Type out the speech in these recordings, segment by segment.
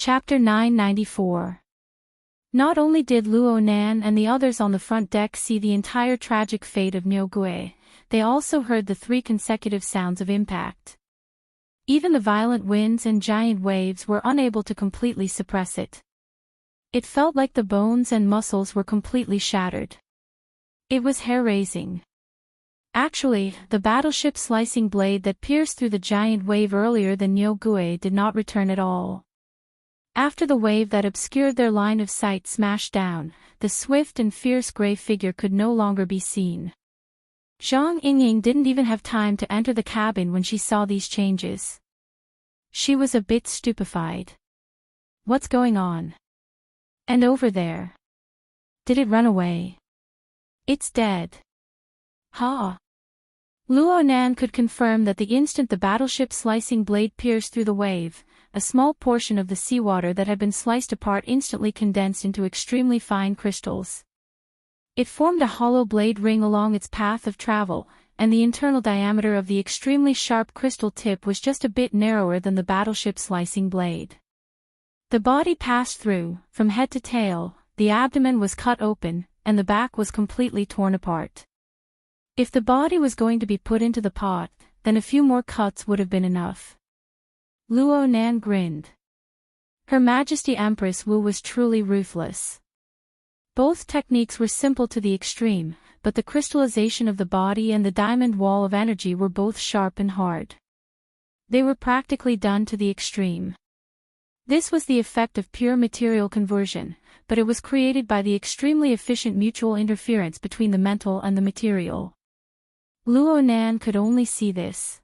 Chapter 994. Not only did Luo Nan and the others on the front deck see the entire tragic fate of Nyogue, they also heard the 3 consecutive sounds of impact. Even the violent winds and giant waves were unable to completely suppress it. It felt like the bones and muscles were completely shattered. It was hair-raising. Actually, the battleship slicing blade that pierced through the giant wave earlier than Nyogue did not return at all. After the wave that obscured their line of sight smashed down, the swift and fierce gray figure could no longer be seen. Zhang Yingying didn't even have time to enter the cabin when she saw these changes. She was a bit stupefied. What's going on? And over there? Did it run away? It's dead. Ha! Luo Nan could confirm that the instant the battleship's slicing blade pierced through the wave, a small portion of the seawater that had been sliced apart instantly condensed into extremely fine crystals. It formed a hollow blade ring along its path of travel, and the internal diameter of the extremely sharp crystal tip was just a bit narrower than the battleship's slicing blade. The body passed through, from head to tail, the abdomen was cut open, and the back was completely torn apart. If the body was going to be put into the pot, then a few more cuts would have been enough. Luo Nan grinned. Her Majesty Empress Wu was truly ruthless. Both techniques were simple to the extreme, but the crystallization of the body and the diamond wall of energy were both sharp and hard. They were practically done to the extreme. This was the effect of pure material conversion, but it was created by the extremely efficient mutual interference between the mental and the material. Luo Nan could only see this.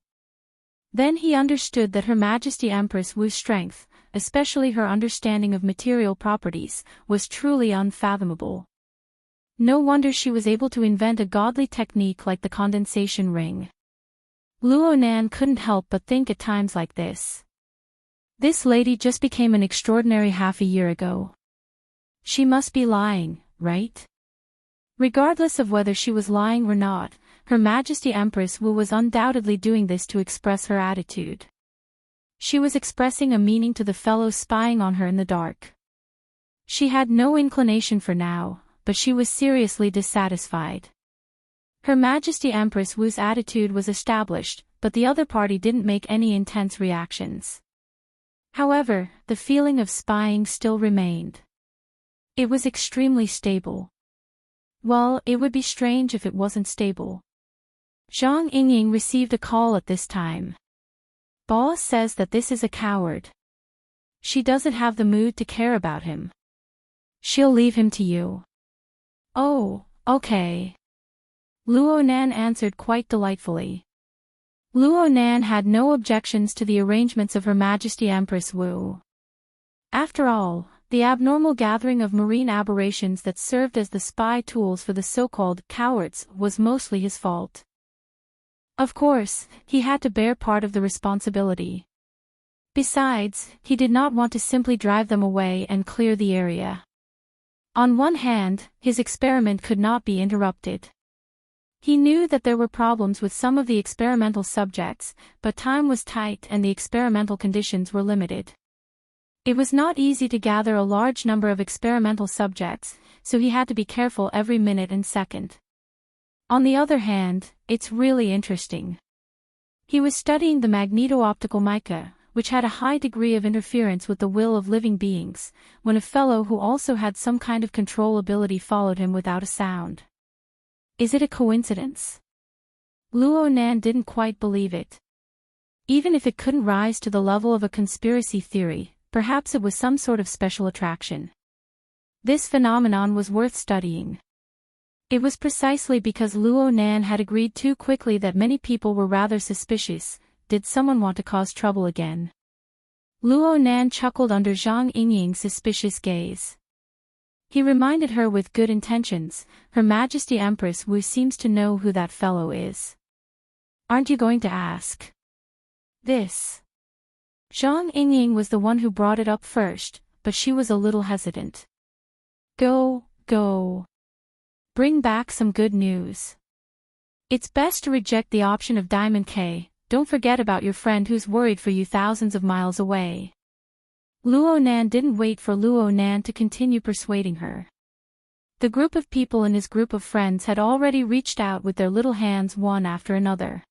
Then he understood that Her Majesty Empress Wu's strength, especially her understanding of material properties, was truly unfathomable. No wonder she was able to invent a godly technique like the condensation ring. Luo Nan couldn't help but think at times like this. This lady just became an extraordinary half a year ago. She must be lying, right? Regardless of whether she was lying or not, Her Majesty Empress Wu was undoubtedly doing this to express her attitude. She was expressing a meaning to the fellows spying on her in the dark. She had no inclination for now, but she was seriously dissatisfied. Her Majesty Empress Wu's attitude was established, but the other party didn't make any intense reactions. However, the feeling of spying still remained. It was extremely stable. Well, it would be strange if it wasn't stable. Zhang Yingying received a call at this time. Boss says that this is a coward. She doesn't have the mood to care about him. She'll leave him to you. Oh, okay. Luo Nan answered quite delightfully. Luo Nan had no objections to the arrangements of Her Majesty Empress Wu. After all, the abnormal gathering of marine aberrations that served as the spy tools for the so-called cowards was mostly his fault. Of course, he had to bear part of the responsibility. Besides, he did not want to simply drive them away and clear the area. On one hand, his experiment could not be interrupted. He knew that there were problems with some of the experimental subjects, but time was tight and the experimental conditions were limited. It was not easy to gather a large number of experimental subjects, so he had to be careful every minute and second. On the other hand, it's really interesting. He was studying the magneto-optical mica, which had a high degree of interference with the will of living beings, when a fellow who also had some kind of control ability followed him without a sound. Is it a coincidence? Luo Nan didn't quite believe it. Even if it couldn't rise to the level of a conspiracy theory, perhaps it was some sort of special attraction. This phenomenon was worth studying. It was precisely because Luo Nan had agreed too quickly that many people were rather suspicious. Did someone want to cause trouble again? Luo Nan chuckled under Zhang Yingying's suspicious gaze. He reminded her with good intentions, Her Majesty Empress Wu seems to know who that fellow is. Aren't you going to ask? This. Zhang Yingying was the one who brought it up first, but she was a little hesitant. Go. Bring back some good news. It's best to reject the option of Diamond K. Don't forget about your friend who's worried for you thousands of miles away. Luo Nan didn't wait for Luo Nan to continue persuading her. The group of people in his group of friends had already reached out with their little hands one after another.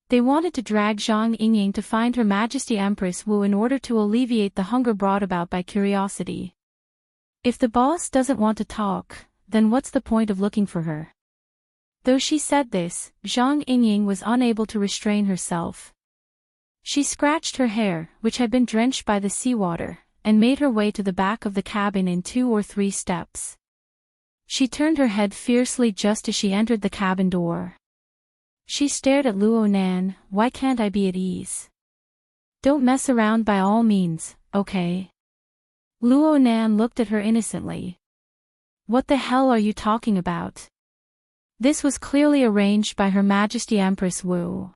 They wanted to drag Zhang Yingying to find Her Majesty Empress Wu in order to alleviate the hunger brought about by curiosity. If the boss doesn't want to talk, then what's the point of looking for her? Though she said this, Zhang Yingying was unable to restrain herself. She scratched her hair, which had been drenched by the seawater, and made her way to the back of the cabin in 2 or 3 steps. She turned her head fiercely just as she entered the cabin door. She stared at Luo Nan. Why can't I be at ease? Don't mess around by all means, okay? Luo Nan looked at her innocently. What the hell are you talking about? This was clearly arranged by Her Majesty Empress Wu.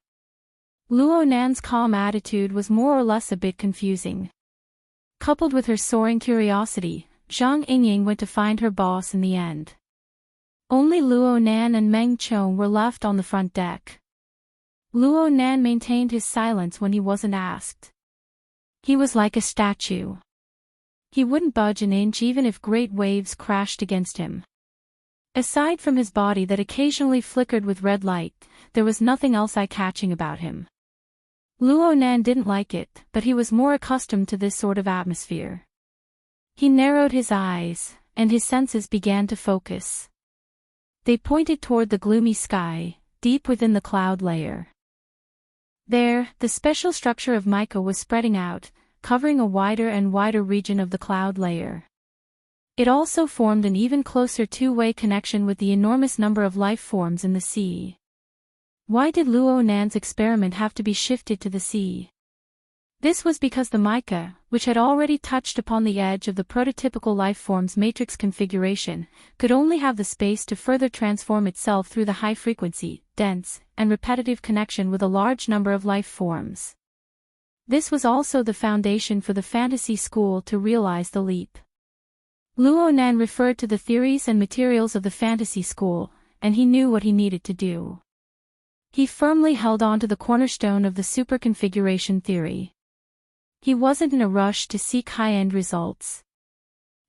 Luo Nan's calm attitude was more or less a bit confusing. Coupled with her soaring curiosity, Zhang Yingying went to find her boss in the end. Only Luo Nan and Meng Chong were left on the front deck. Luo Nan maintained his silence when he wasn't asked. He was like a statue. He wouldn't budge an inch even if great waves crashed against him. Aside from his body that occasionally flickered with red light, there was nothing else eye-catching about him. Luo Nan didn't like it, but he was more accustomed to this sort of atmosphere. He narrowed his eyes, and his senses began to focus. They pointed toward the gloomy sky, deep within the cloud layer. There, the special structure of mica was spreading out, covering a wider and wider region of the cloud layer. It also formed an even closer two-way connection with the enormous number of life forms in the sea. Why did Luo Nan's experiment have to be shifted to the sea? This was because the mica, which had already touched upon the edge of the prototypical lifeform's matrix configuration, could only have the space to further transform itself through the high-frequency, dense, and repetitive connection with a large number of life forms. This was also the foundation for the fantasy school to realize the leap. Luo Nan referred to the theories and materials of the fantasy school, and he knew what he needed to do. He firmly held on to the cornerstone of the superconfiguration theory. He wasn't in a rush to seek high-end results.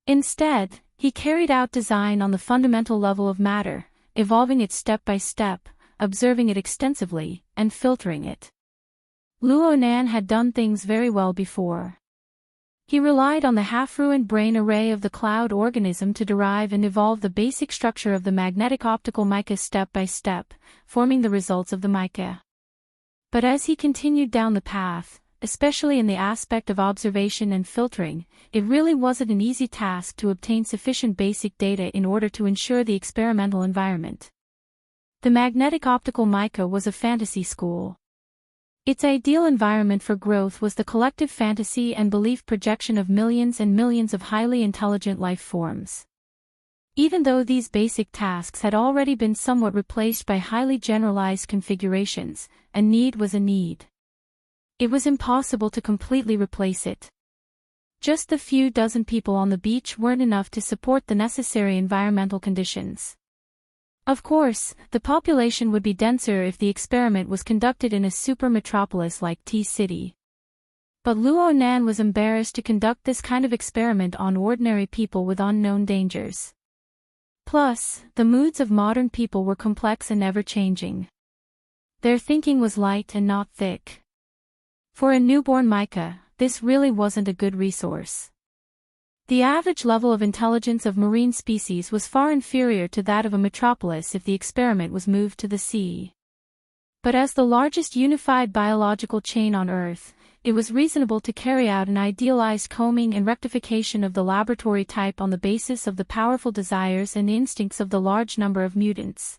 Instead, he carried out design on the fundamental level of matter, evolving it step by step, observing it extensively, and filtering it. Luo Nan had done things very well before. He relied on the half-ruined brain array of the cloud organism to derive and evolve the basic structure of the magnetic optical mica step by step, forming the results of the mica. But as he continued down the path, especially in the aspect of observation and filtering, it really wasn't an easy task to obtain sufficient basic data in order to ensure the experimental environment. The magnetic optical mica was a fantasy school. Its ideal environment for growth was the collective fantasy and belief projection of millions and millions of highly intelligent life forms. Even though these basic tasks had already been somewhat replaced by highly generalized configurations, a need was a need. It was impossible to completely replace it. Just the few dozen people on the beach weren't enough to support the necessary environmental conditions. Of course, the population would be denser if the experiment was conducted in a super metropolis like T-City. But Luo Nan was embarrassed to conduct this kind of experiment on ordinary people with unknown dangers. Plus, the moods of modern people were complex and ever-changing. Their thinking was light and not thick. For a newborn mica, this really wasn't a good resource. The average level of intelligence of marine species was far inferior to that of a metropolis if the experiment was moved to the sea. But as the largest unified biological chain on Earth, it was reasonable to carry out an idealized combing and rectification of the laboratory type on the basis of the powerful desires and instincts of the large number of mutants.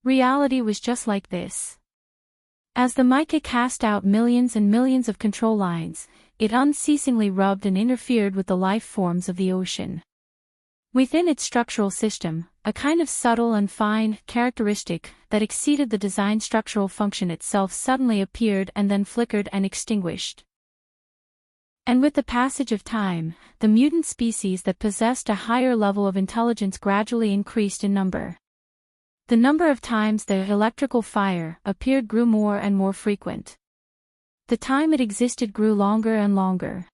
Reality was just like this. As the mica cast out millions and millions of control lines, it unceasingly rubbed and interfered with the life forms of the ocean. Within its structural system, a kind of subtle and fine characteristic that exceeded the design structural function itself suddenly appeared and then flickered and extinguished. And with the passage of time, the mutant species that possessed a higher level of intelligence gradually increased in number. The number of times the electrical fire appeared grew more and more frequent. The time it existed grew longer and longer.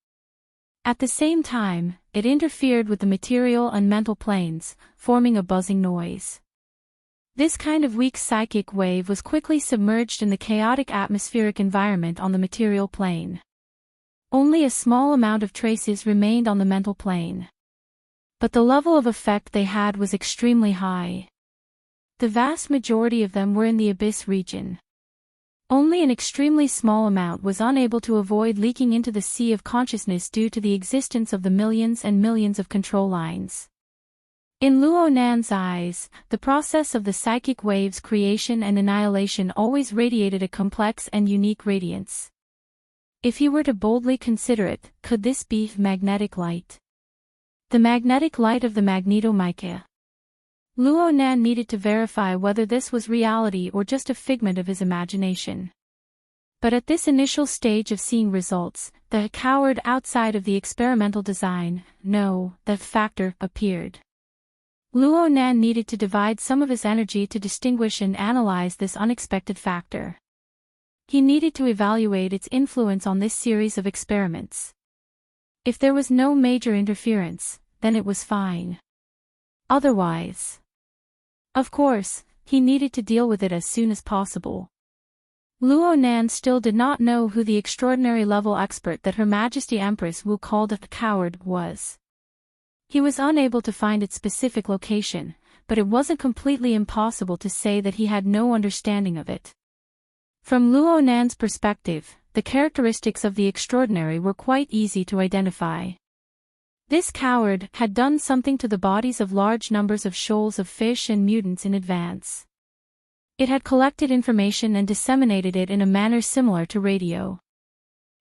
At the same time, it interfered with the material and mental planes, forming a buzzing noise. This kind of weak psychic wave was quickly submerged in the chaotic atmospheric environment on the material plane. Only a small amount of traces remained on the mental plane. But the level of effect they had was extremely high. The vast majority of them were in the abyss region. Only an extremely small amount was unable to avoid leaking into the sea of consciousness due to the existence of the millions and millions of control lines. In Luo Nan's eyes, the process of the psychic wave's creation and annihilation always radiated a complex and unique radiance. If he were to boldly consider it, could this be magnetic light? The magnetic light of the magnetomica. Luo Nan needed to verify whether this was reality or just a figment of his imagination. But at this initial stage of seeing results, the coward outside of the experimental design, that factor, appeared. Luo Nan needed to divide some of his energy to distinguish and analyze this unexpected factor. He needed to evaluate its influence on this series of experiments. If there was no major interference, then it was fine. Otherwise, of course, he needed to deal with it as soon as possible. Luo Nan still did not know who the extraordinary level expert that Her Majesty Empress Wu called a coward was. He was unable to find its specific location, but it wasn't completely impossible to say that he had no understanding of it. From Luo Nan's perspective, the characteristics of the extraordinary were quite easy to identify. This coward had done something to the bodies of large numbers of shoals of fish and mutants in advance. It had collected information and disseminated it in a manner similar to radio.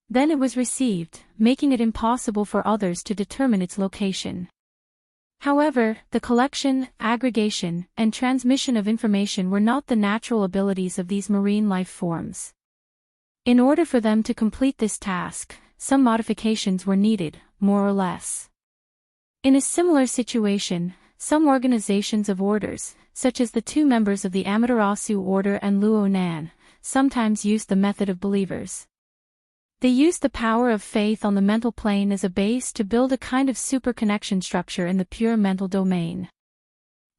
Then it was received, making it impossible for others to determine its location. However, the collection, aggregation, and transmission of information were not the natural abilities of these marine life forms. In order for them to complete this task, some modifications were needed, more or less. In a similar situation, some organizations of orders, such as the two members of the Amaterasu Order and Luo Nan, sometimes used the method of believers. They used the power of faith on the mental plane as a base to build a kind of super-connection structure in the pure mental domain.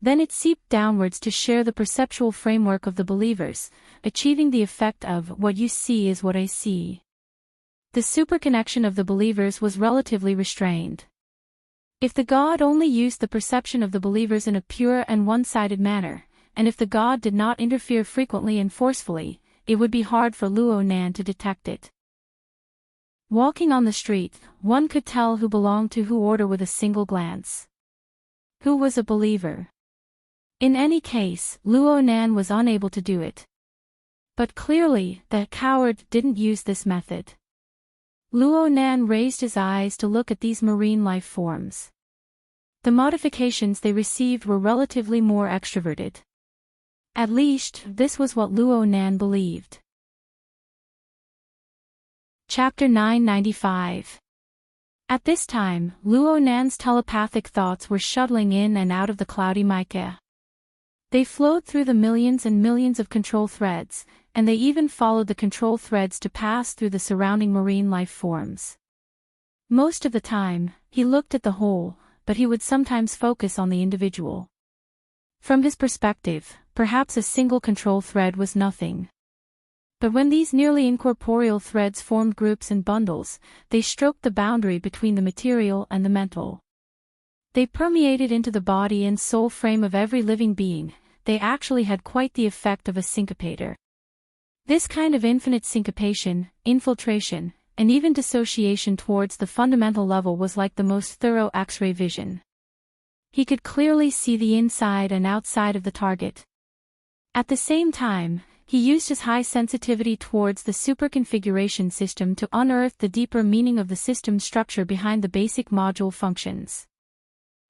Then it seeped downwards to share the perceptual framework of the believers, achieving the effect of "what you see is what I see." The super-connection of the believers was relatively restrained. If the god only used the perception of the believers in a pure and one-sided manner, and if the god did not interfere frequently and forcefully, it would be hard for Luo Nan to detect it. Walking on the street, one could tell who belonged to who order with a single glance. Who was a believer? In any case, Luo Nan was unable to do it. But clearly, the coward didn't use this method. Luo Nan raised his eyes to look at these marine life forms. The modifications they received were relatively more extroverted. At least, this was what Luo Nan believed. Chapter 995. At this time, Luo Nan's telepathic thoughts were shuttling in and out of the cloudy mica. They flowed through the millions and millions of control threads, and they even followed the control threads to pass through the surrounding marine life forms. Most of the time, he looked at the whole, but he would sometimes focus on the individual. From his perspective, perhaps a single control thread was nothing. But when these nearly incorporeal threads formed groups and bundles, they stroked the boundary between the material and the mental. They permeated into the body and soul frame of every living being. They actually had quite the effect of a syncopator. This kind of infinite syncopation, infiltration, and even dissociation towards the fundamental level was like the most thorough X-ray vision. He could clearly see the inside and outside of the target. At the same time, he used his high sensitivity towards the superconfiguration system to unearth the deeper meaning of the system structure behind the basic module functions.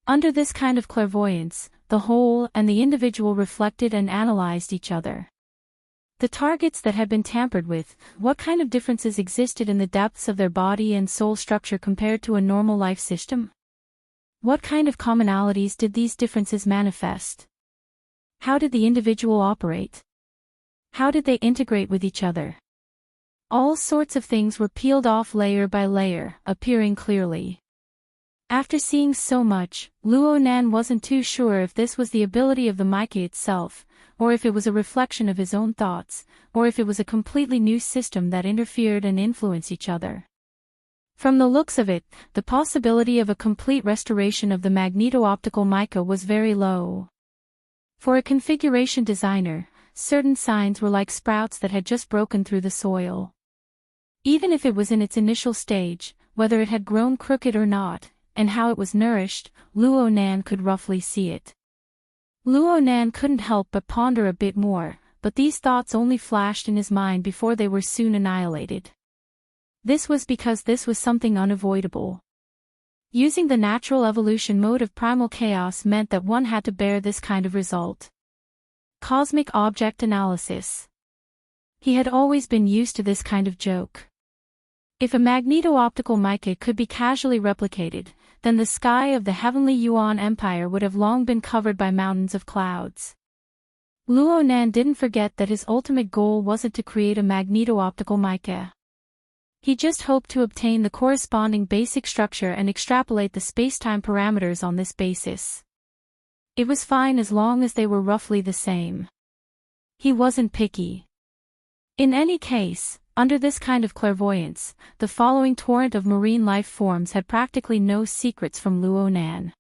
Under this kind of clairvoyance, the whole and the individual reflected and analyzed each other. The targets that had been tampered with, what kind of differences existed in the depths of their body and soul structure compared to a normal life system? What kind of commonalities did these differences manifest? How did the individual operate? How did they integrate with each other? All sorts of things were peeled off layer by layer, appearing clearly. After seeing so much, Luo Nan wasn't too sure if this was the ability of the mica itself, or if it was a reflection of his own thoughts, or if it was a completely new system that interfered and influenced each other. From the looks of it, the possibility of a complete restoration of the magneto-optical mica was very low. For a configuration designer, certain signs were like sprouts that had just broken through the soil. Even if it was in its initial stage, whether it had grown crooked or not, and how it was nourished, Luo Nan could roughly see it. Luo Nan couldn't help but ponder a bit more, but these thoughts only flashed in his mind before they were soon annihilated. This was because this was something unavoidable. Using the natural evolution mode of primal chaos meant that one had to bear this kind of result. Cosmic object analysis. He had always been used to this kind of joke. If a magneto-optical mica could be casually replicated, then the sky of the heavenly Yuan Empire would have long been covered by mountains of clouds. Luo Nan didn't forget that his ultimate goal wasn't to create a magneto-optical mica. He just hoped to obtain the corresponding basic structure and extrapolate the spacetime parameters on this basis. It was fine as long as they were roughly the same. He wasn't picky. In any case, under this kind of clairvoyance, the following torrent of marine life forms had practically no secrets from Luo Nan.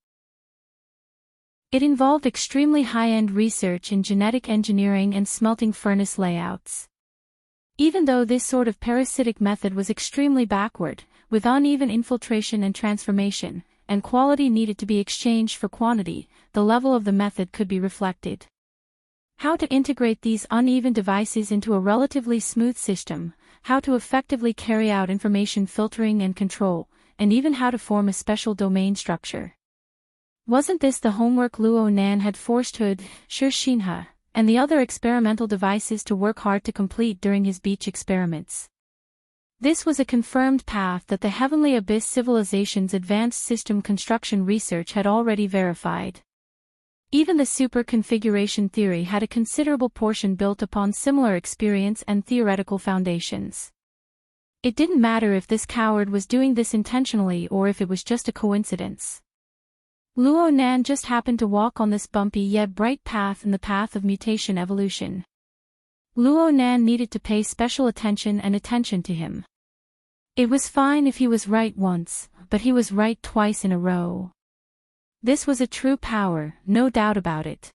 It involved extremely high-end research in genetic engineering and smelting furnace layouts. Even though this sort of parasitic method was extremely backward, with uneven infiltration and transformation, and quality needed to be exchanged for quantity, the level of the method could be reflected. How to integrate these uneven devices into a relatively smooth system, how to effectively carry out information filtering and control, and even how to form a special domain structure. Wasn't this the homework Luo Nan had forced Hood, Shinha, and the other experimental devices to work hard to complete during his beach experiments? This was a confirmed path that the Heavenly Abyss Civilization's advanced system construction research had already verified. Even the super configuration theory had a considerable portion built upon similar experience and theoretical foundations. It didn't matter if this coward was doing this intentionally or if it was just a coincidence. Luo Nan just happened to walk on this bumpy yet bright path in the path of mutation evolution. Luo Nan needed to pay special attention to him. It was fine if he was right once, but he was right twice in a row. This was a true power, no doubt about it.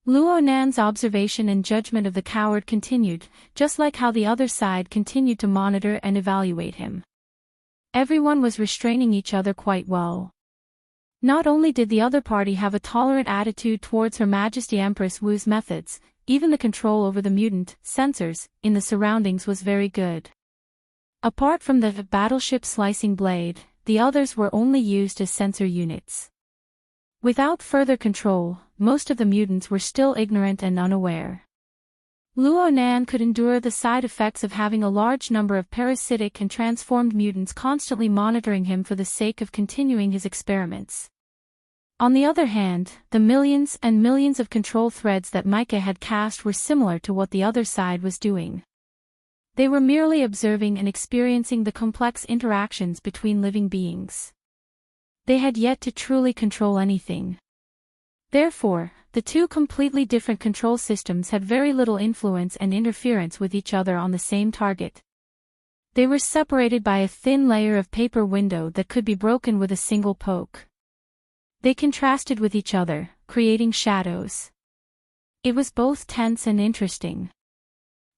Luo Nan's observation and judgment of the coward continued, just like how the other side continued to monitor and evaluate him. Everyone was restraining each other quite well. Not only did the other party have a tolerant attitude towards Her Majesty Empress Wu's methods, even the control over the mutant sensors in the surroundings was very good. Apart from the battleship slicing blade, the others were only used as sensor units. Without further control, most of the mutants were still ignorant and unaware. Luo Nan could endure the side effects of having a large number of parasitic and transformed mutants constantly monitoring him for the sake of continuing his experiments. On the other hand, the millions and millions of control threads that Micah had cast were similar to what the other side was doing. They were merely observing and experiencing the complex interactions between living beings. They had yet to truly control anything. Therefore, the two completely different control systems had very little influence and interference with each other on the same target. They were separated by a thin layer of paper window that could be broken with a single poke. They contrasted with each other, creating shadows. It was both tense and interesting.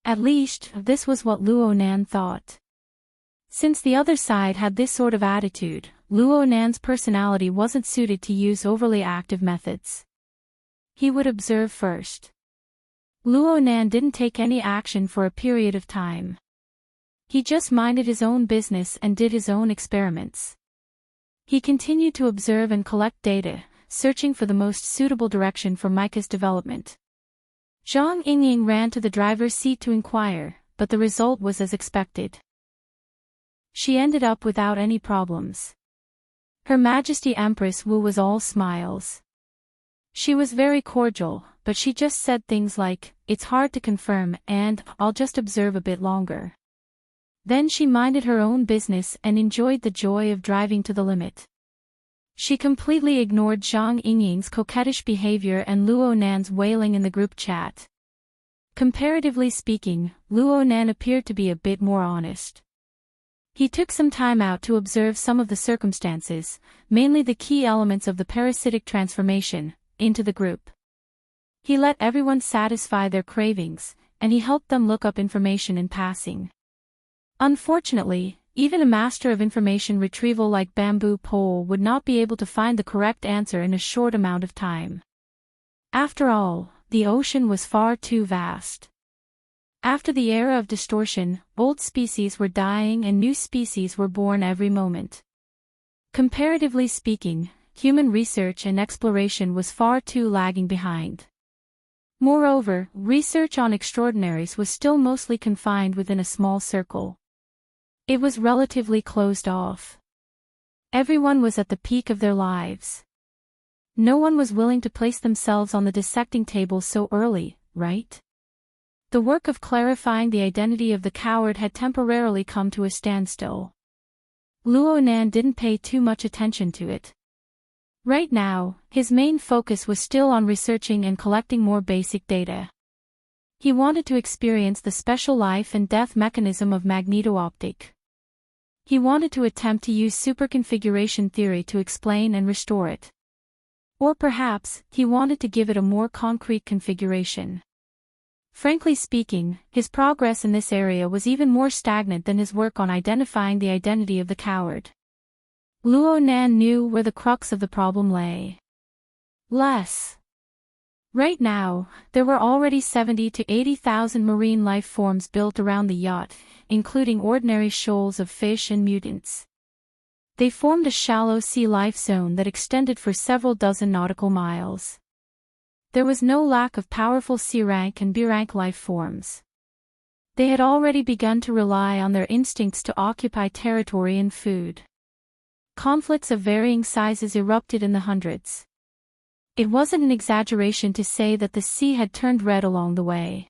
At least, this was what Luo Nan thought. Since the other side had this sort of attitude, Luo Nan's personality wasn't suited to use overly active methods. He would observe first. Luo Nan didn't take any action for a period of time. He just minded his own business and did his own experiments. He continued to observe and collect data, searching for the most suitable direction for Micah's development. Zhang Yingying ran to the driver's seat to inquire, but the result was as expected. She ended up without any problems. Her Majesty Empress Wu was all smiles. She was very cordial, but she just said things like, "It's hard to confirm," and "I'll just observe a bit longer." Then she minded her own business and enjoyed the joy of driving to the limit. She completely ignored Zhang Yingying's coquettish behavior and Luo Nan's wailing in the group chat. Comparatively speaking, Luo Nan appeared to be a bit more honest. He took some time out to observe some of the circumstances, mainly the key elements of the parasitic transformation, into the group. He let everyone satisfy their cravings, and he helped them look up information in passing. Unfortunately, even a master of information retrieval like Bamboo Pole would not be able to find the correct answer in a short amount of time. After all, the ocean was far too vast. After the era of distortion, old species were dying and new species were born every moment. Comparatively speaking, human research and exploration was far too lagging behind. Moreover, research on extraordinaries was still mostly confined within a small circle. It was relatively closed off. Everyone was at the peak of their lives. No one was willing to place themselves on the dissecting table so early, right? The work of clarifying the identity of the coward had temporarily come to a standstill. Luo Nan didn't pay too much attention to it. Right now, his main focus was still on researching and collecting more basic data. He wanted to experience the special life and death mechanism of magneto-optic. He wanted to attempt to use superconfiguration theory to explain and restore it. Or perhaps, he wanted to give it a more concrete configuration. Frankly speaking, his progress in this area was even more stagnant than his work on identifying the identity of the coward. Luo Nan knew where the crux of the problem lay. Right now, there were already 70 to 80,000 marine life forms built around the yacht, including ordinary shoals of fish and mutants. They formed a shallow sea life zone that extended for several dozen nautical miles. There was no lack of powerful C-rank and B-rank life forms. They had already begun to rely on their instincts to occupy territory and food. Conflicts of varying sizes erupted in the hundreds. It wasn't an exaggeration to say that the sea had turned red along the way.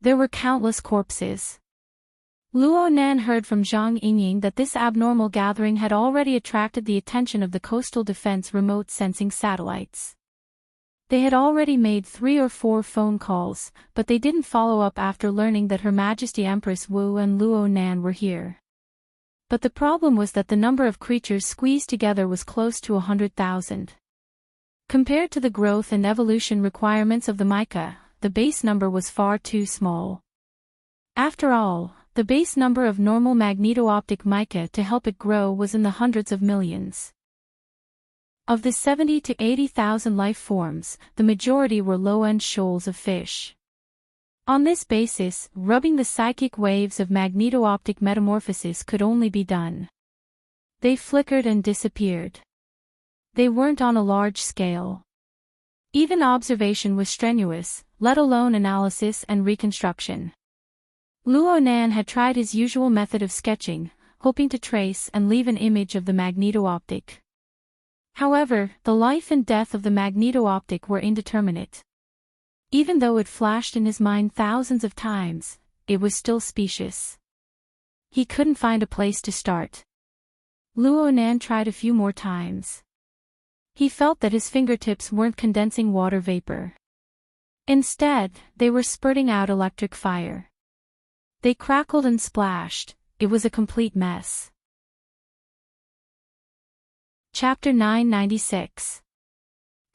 There were countless corpses. Luo Nan heard from Zhang Yingying that this abnormal gathering had already attracted the attention of the Coastal Defense remote sensing satellites. They had already made 3 or 4 phone calls, but they didn't follow up after learning that Her Majesty Empress Wu and Luo Nan were here. But the problem was that the number of creatures squeezed together was close to 100,000. Compared to the growth and evolution requirements of the mica, the base number was far too small. After all, the base number of normal magneto-optic mica to help it grow was in the hundreds of millions. Of the 70 to 80,000 life forms, the majority were low-end shoals of fish. On this basis, rubbing the psychic waves of magneto-optic metamorphosis could only be done. They flickered and disappeared. They weren't on a large scale. Even observation was strenuous, let alone analysis and reconstruction. Luo Nan had tried his usual method of sketching, hoping to trace and leave an image of the magneto-optic. However, the life and death of the magneto-optic were indeterminate. Even though it flashed in his mind thousands of times, it was still specious. He couldn't find a place to start. Luo Nan tried a few more times. He felt that his fingertips weren't condensing water vapor. Instead, they were spurting out electric fire. They crackled and splashed. It was a complete mess. Chapter 996.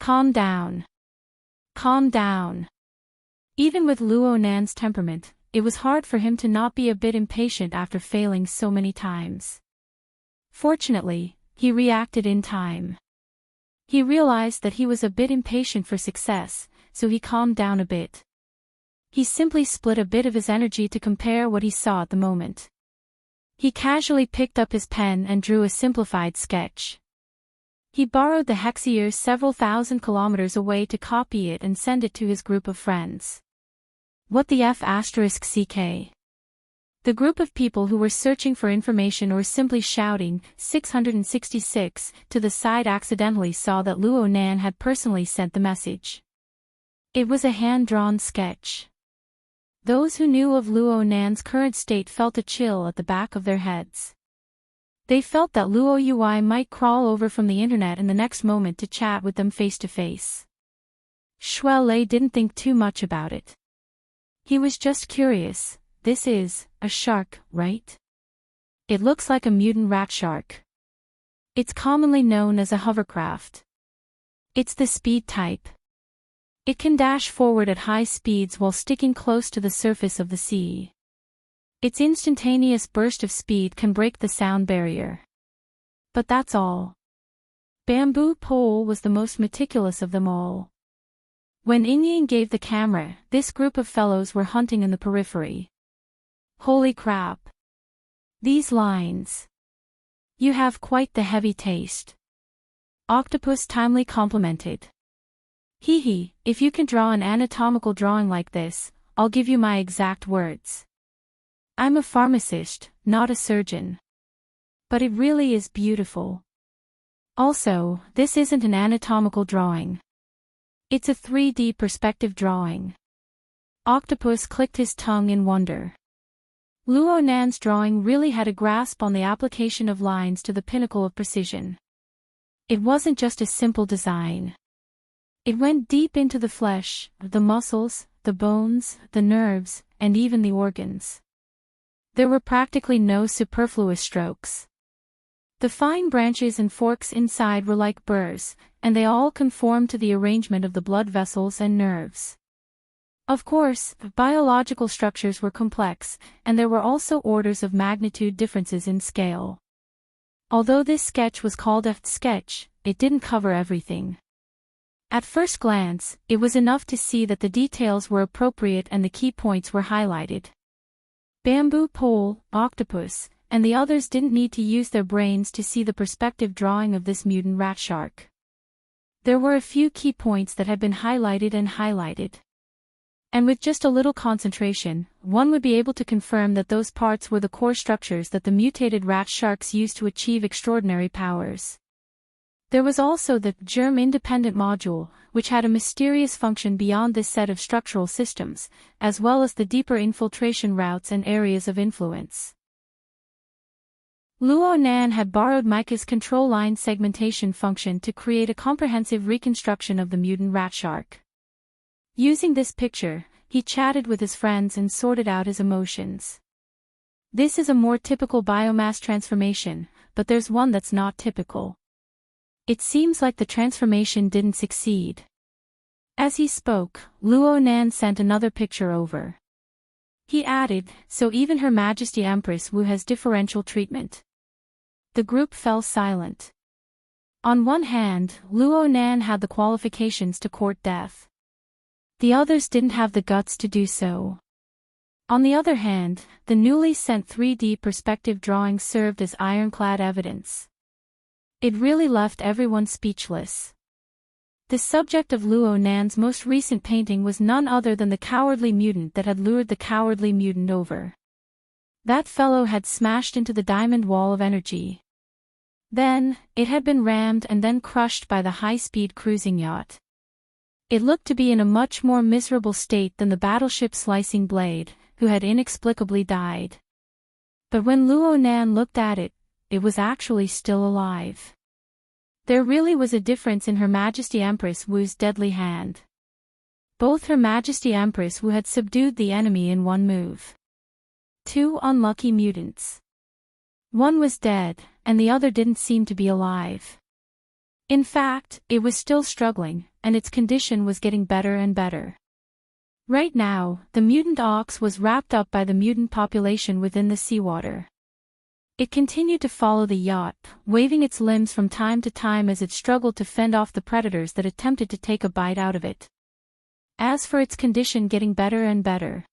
Calm down. Calm down. Even with Luo Nan's temperament, it was hard for him to not be a bit impatient after failing so many times. Fortunately, he reacted in time. He realized that he was a bit impatient for success, so he calmed down a bit. He simply split a bit of his energy to compare what he saw at the moment. He casually picked up his pen and drew a simplified sketch. He borrowed the Hexier several thousand kilometers away to copy it and send it to his group of friends. What the F***CK? The group of people who were searching for information or simply shouting, 666, to the side accidentally saw that Luo Nan had personally sent the message. It was a hand-drawn sketch. Those who knew of Luo Nan's current state felt a chill at the back of their heads. They felt that Luo Yui might crawl over from the internet in the next moment to chat with them face to face. Shui Lei didn't think too much about it. He was just curious. This is a shark, right? It looks like a mutant rat shark. It's commonly known as a hovercraft. It's the speed type. It can dash forward at high speeds while sticking close to the surface of the sea. Its instantaneous burst of speed can break the sound barrier. But that's all. Bamboo Pole was the most meticulous of them all. When Ying gave the camera, this group of fellows were hunting in the periphery. Holy crap. These lines. You have quite the heavy taste. Octopus timely complimented. Hee hee, if you can draw an anatomical drawing like this, I'll give you my exact words. I'm a pharmacist, not a surgeon. But it really is beautiful. Also, this isn't an anatomical drawing. It's a 3D perspective drawing. Octopus clicked his tongue in wonder. Luo Nan's drawing really had a grasp on the application of lines to the pinnacle of precision. It wasn't just a simple design. It went deep into the flesh, the muscles, the bones, the nerves, and even the organs. There were practically no superfluous strokes. The fine branches and forks inside were like burrs, and they all conformed to the arrangement of the blood vessels and nerves. Of course, biological structures were complex, and there were also orders of magnitude differences in scale. Although this sketch was called a sketch, it didn't cover everything. At first glance, it was enough to see that the details were appropriate and the key points were highlighted. Bamboo Pole, Octopus, and the others didn't need to use their brains to see the perspective drawing of this mutant rat shark. There were a few key points that had been highlighted and highlighted. And with just a little concentration, one would be able to confirm that those parts were the core structures that the mutated rat sharks used to achieve extraordinary powers. There was also the germ-independent module, which had a mysterious function beyond this set of structural systems, as well as the deeper infiltration routes and areas of influence. Luo Nan had borrowed Micah's control line segmentation function to create a comprehensive reconstruction of the mutant rat shark. Using this picture, he chatted with his friends and sorted out his emotions. This is a more typical biomass transformation, but there's one that's not typical. It seems like the transformation didn't succeed. As he spoke, Luo Nan sent another picture over. He added, so even Her Majesty Empress Wu has differential treatment. The group fell silent. On one hand, Luo Nan had the qualifications to court death. The others didn't have the guts to do so. On the other hand, the newly sent 3D perspective drawing served as ironclad evidence. It really left everyone speechless. The subject of Luo Nan's most recent painting was none other than the cowardly mutant that had lured the cowardly mutant over. That fellow had smashed into the diamond wall of energy. Then, it had been rammed and then crushed by the high-speed cruising yacht. It looked to be in a much more miserable state than the battleship Slicing Blade, who had inexplicably died. But when Luo Nan looked at it, it was actually still alive. There really was a difference in Her Majesty Empress Wu's deadly hand. Both Her Majesty Empress Wu had subdued the enemy in one move. 2 unlucky mutants. One was dead, and the other didn't seem to be alive. In fact, it was still struggling, and its condition was getting better and better. Right now, the mutant ox was wrapped up by the mutant population within the seawater. It continued to follow the yacht, waving its limbs from time to time as it struggled to fend off the predators that attempted to take a bite out of it. As for its condition getting better and better.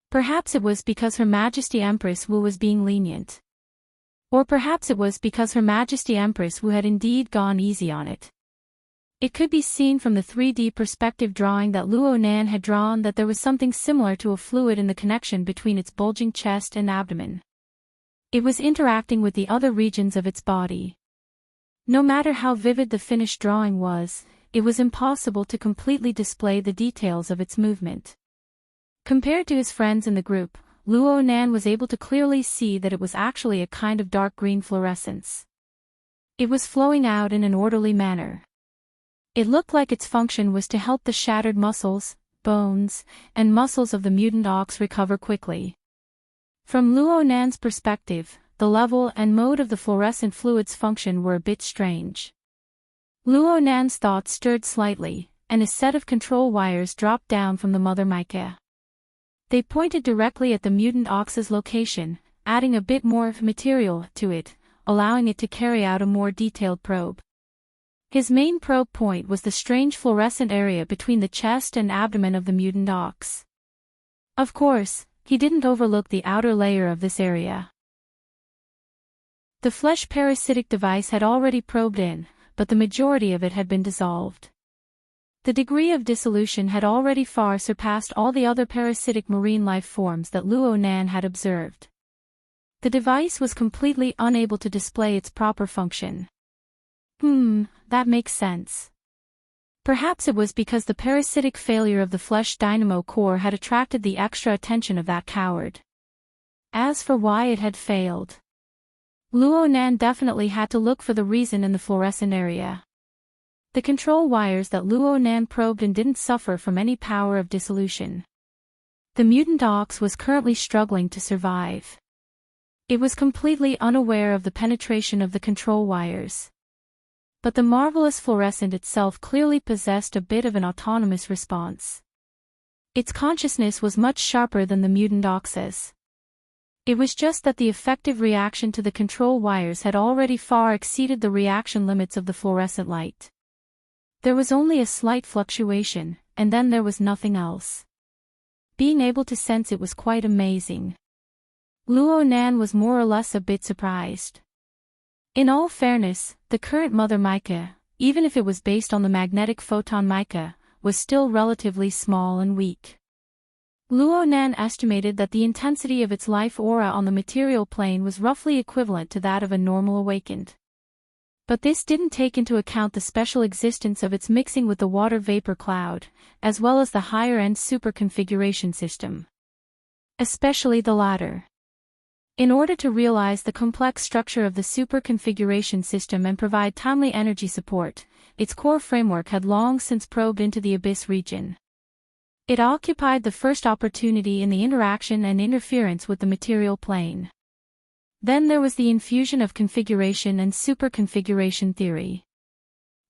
Perhaps it was because Her Majesty Empress Wu was being lenient. Or perhaps it was because Her Majesty Empress Wu had indeed gone easy on it. It could be seen from the 3D perspective drawing that Luo Nan had drawn that there was something similar to a fluid in the connection between its bulging chest and abdomen. It was interacting with the other regions of its body. No matter how vivid the finished drawing was, it was impossible to completely display the details of its movement. Compared to his friends in the group, Luo Nan was able to clearly see that it was actually a kind of dark green fluorescence. It was flowing out in an orderly manner. It looked like its function was to help the shattered muscles, bones, and muscles of the mutant ox recover quickly. From Luo Nan's perspective, the level and mode of the fluorescent fluid's function were a bit strange. Luo Nan's thoughts stirred slightly, and a set of control wires dropped down from the mother mica. They pointed directly at the mutant ox's location, adding a bit more material to it, allowing it to carry out a more detailed probe. His main probe point was the strange fluorescent area between the chest and abdomen of the mutant ox. Of course, he didn't overlook the outer layer of this area. The flesh parasitic device had already probed in, but the majority of it had been dissolved. The degree of dissolution had already far surpassed all the other parasitic marine life forms that Luo Nan had observed. The device was completely unable to display its proper function. That makes sense. Perhaps it was because the parasitic failure of the flesh dynamo core had attracted the extra attention of that coward. As for why it had failed, Luo Nan definitely had to look for the reason in the fluorescent area. The control wires that Luo Nan probed in didn't suffer from any power of dissolution. The mutant ox was currently struggling to survive. It was completely unaware of the penetration of the control wires. But the marvelous fluorescent itself clearly possessed a bit of an autonomous response. Its consciousness was much sharper than the mutant ox's. It was just that the effective reaction to the control wires had already far exceeded the reaction limits of the fluorescent light. There was only a slight fluctuation, and then there was nothing else. Being able to sense it was quite amazing. Luo Nan was more or less a bit surprised. In all fairness, the current mother mica, even if it was based on the magnetic photon mica, was still relatively small and weak. Luo Nan estimated that the intensity of its life aura on the material plane was roughly equivalent to that of a normal awakened. But this didn't take into account the special existence of its mixing with the water vapor cloud, as well as the higher-end super configuration system. Especially the latter. In order to realize the complex structure of the super configuration system and provide timely energy support, its core framework had long since probed into the abyss region. It occupied the first opportunity in the interaction and interference with the material plane. Then there was the infusion of configuration and superconfiguration theory.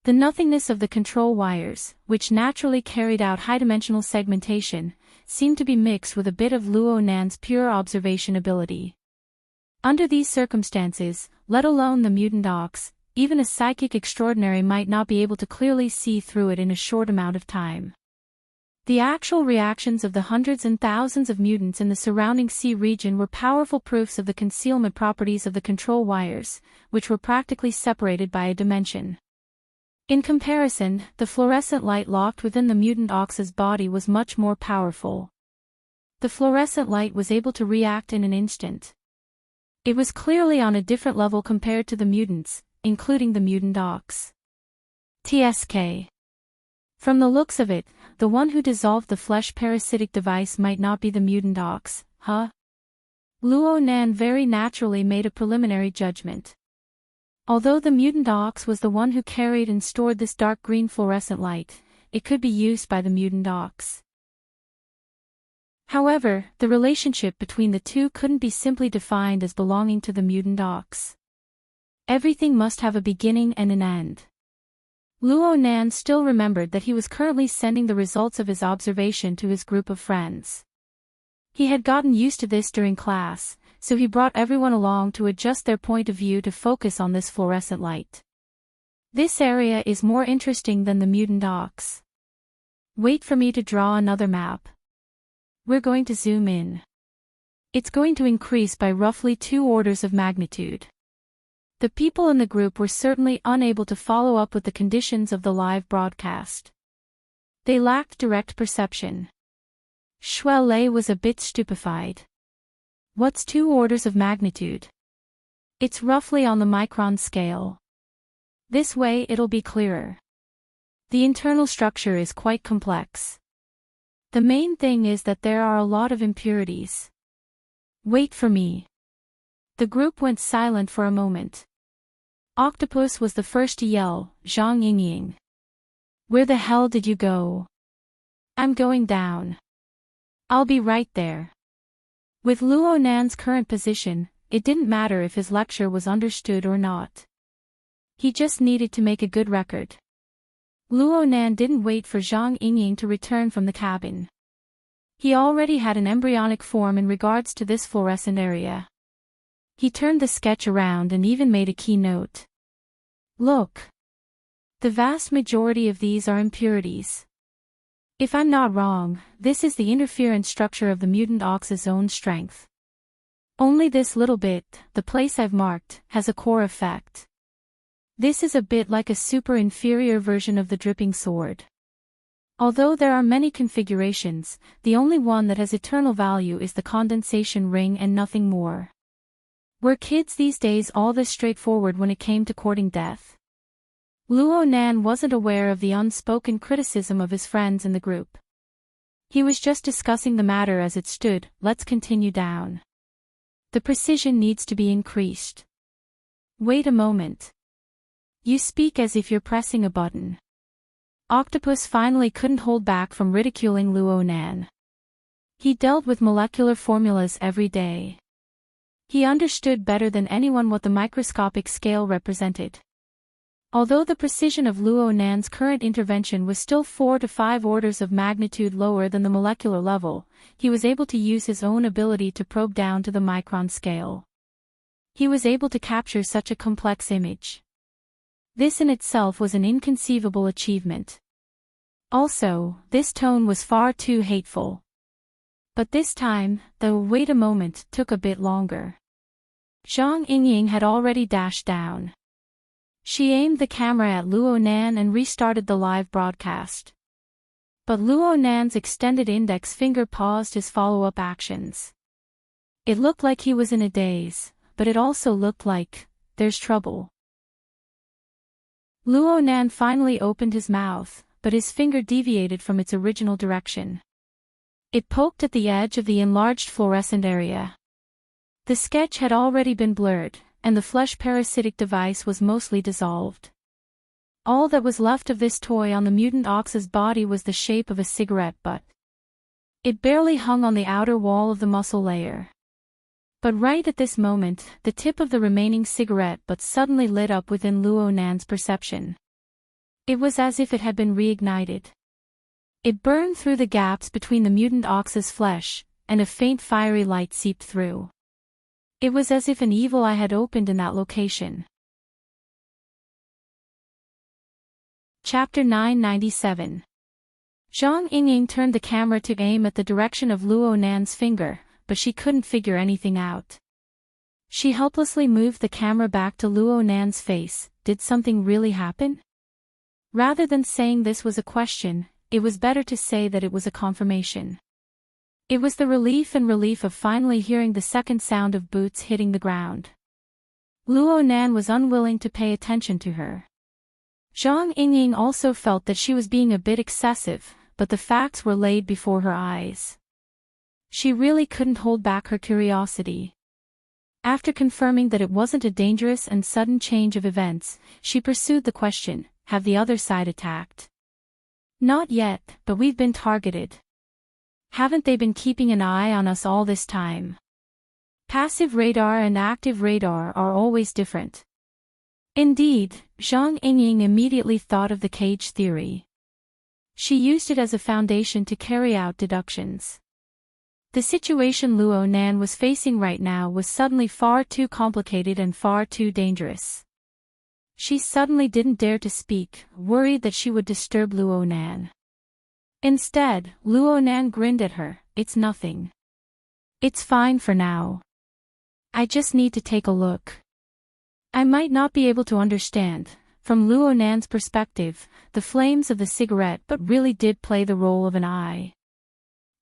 The nothingness of the control wires, which naturally carried out high-dimensional segmentation, seemed to be mixed with a bit of Luo Nan's pure observation ability. Under these circumstances, let alone the mutant ox, even a psychic extraordinary might not be able to clearly see through it in a short amount of time. The actual reactions of the hundreds and thousands of mutants in the surrounding sea region were powerful proofs of the concealment properties of the control wires, which were practically separated by a dimension. In comparison, the fluorescent light locked within the mutant ox's body was much more powerful. The fluorescent light was able to react in an instant. It was clearly on a different level compared to the mutants, including the mutant ox. TSK. From the looks of it, the one who dissolved the flesh parasitic device might not be the mutant ox, huh? Luo Nan very naturally made a preliminary judgment. Although the mutant ox was the one who carried and stored this dark green fluorescent light, it could be used by the mutant ox. However, the relationship between the two couldn't be simply defined as belonging to the mutant ox. Everything must have a beginning and an end. Luo Nan still remembered that he was currently sending the results of his observation to his group of friends. He had gotten used to this during class, so he brought everyone along to adjust their point of view to focus on this fluorescent light. This area is more interesting than the mutant ox. Wait for me to draw another map. We're going to zoom in. It's going to increase by roughly 2 orders of magnitude. The people in the group were certainly unable to follow up with the conditions of the live broadcast. They lacked direct perception. Shuelei was a bit stupefied. What's 2 orders of magnitude? It's roughly on the micron scale. This way it'll be clearer. The internal structure is quite complex. The main thing is that there are a lot of impurities. Wait for me. The group went silent for a moment. Octopus was the first to yell, Zhang Yingying. Where the hell did you go? I'm going down. I'll be right there. With Luo Nan's current position, it didn't matter if his lecture was understood or not. He just needed to make a good record. Luo Nan didn't wait for Zhang Yingying to return from the cabin. He already had an embryonic form in regards to this fluorescent area. He turned the sketch around and even made a keynote. Look. The vast majority of these are impurities. If I'm not wrong, this is the interference structure of the mutant ox's own strength. Only this little bit, the place I've marked, has a core effect. This is a bit like a super inferior version of the dripping sword. Although there are many configurations, the only one that has eternal value is the condensation ring and nothing more. Were kids these days all this straightforward when it came to courting death? Luo Nan wasn't aware of the unspoken criticism of his friends in the group. He was just discussing the matter as it stood. Let's continue down. The precision needs to be increased. Wait a moment. You speak as if you're pressing a button. Octopus finally couldn't hold back from ridiculing Luo Nan. He dealt with molecular formulas every day. He understood better than anyone what the microscopic scale represented. Although the precision of Luo Nan's current intervention was still 4 to 5 orders of magnitude lower than the molecular level, he was able to use his own ability to probe down to the micron scale. He was able to capture such a complex image. This in itself was an inconceivable achievement. Also, this tone was far too hateful. But this time, the wait a moment took a bit longer. Zhang Yingying had already dashed down. She aimed the camera at Luo Nan and restarted the live broadcast. But Luo Nan's extended index finger paused his follow-up actions. It looked like he was in a daze, but it also looked like, there's trouble. Luo Nan finally opened his mouth, but his finger deviated from its original direction. It poked at the edge of the enlarged fluorescent area. The sketch had already been blurred, and the flesh parasitic device was mostly dissolved. All that was left of this toy on the mutant ox's body was the shape of a cigarette butt. It barely hung on the outer wall of the muscle layer. But right at this moment, the tip of the remaining cigarette butt suddenly lit up within Luo Nan's perception. It was as if it had been reignited. It burned through the gaps between the mutant ox's flesh, and a faint fiery light seeped through. It was as if an evil eye had opened in that location. Chapter 997. Zhang Yingying turned the camera to aim at the direction of Luo Nan's finger, but she couldn't figure anything out. She helplessly moved the camera back to Luo Nan's face. Did something really happen? Rather than saying this was a question, it was better to say that it was a confirmation. It was the relief of finally hearing the second sound of boots hitting the ground. Luo Nan was unwilling to pay attention to her. Zhang Yingying also felt that she was being a bit excessive, but the facts were laid before her eyes. She really couldn't hold back her curiosity. After confirming that it wasn't a dangerous and sudden change of events, she pursued the question, have the other side attacked? Not yet, but we've been targeted. Haven't they been keeping an eye on us all this time? Passive radar and active radar are always different. Indeed, Zhang Yingying immediately thought of the cage theory. She used it as a foundation to carry out deductions. The situation Luo Nan was facing right now was suddenly far too complicated and far too dangerous. She suddenly didn't dare to speak, worried that she would disturb Luo Nan. Instead, Luo Nan grinned at her. It's nothing. It's fine for now. I just need to take a look. I might not be able to understand. From Luo Nan's perspective, the flames of the cigarette but really did play the role of an eye.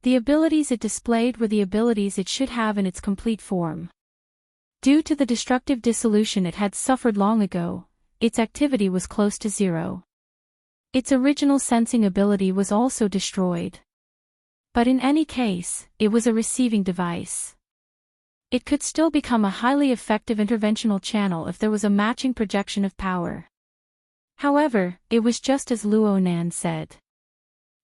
The abilities it displayed were the abilities it should have in its complete form. Due to the destructive dissolution it had suffered long ago, its activity was close to zero. Its original sensing ability was also destroyed. But in any case, it was a receiving device. It could still become a highly effective interventional channel if there was a matching projection of power. However, it was just as Luo Nan said.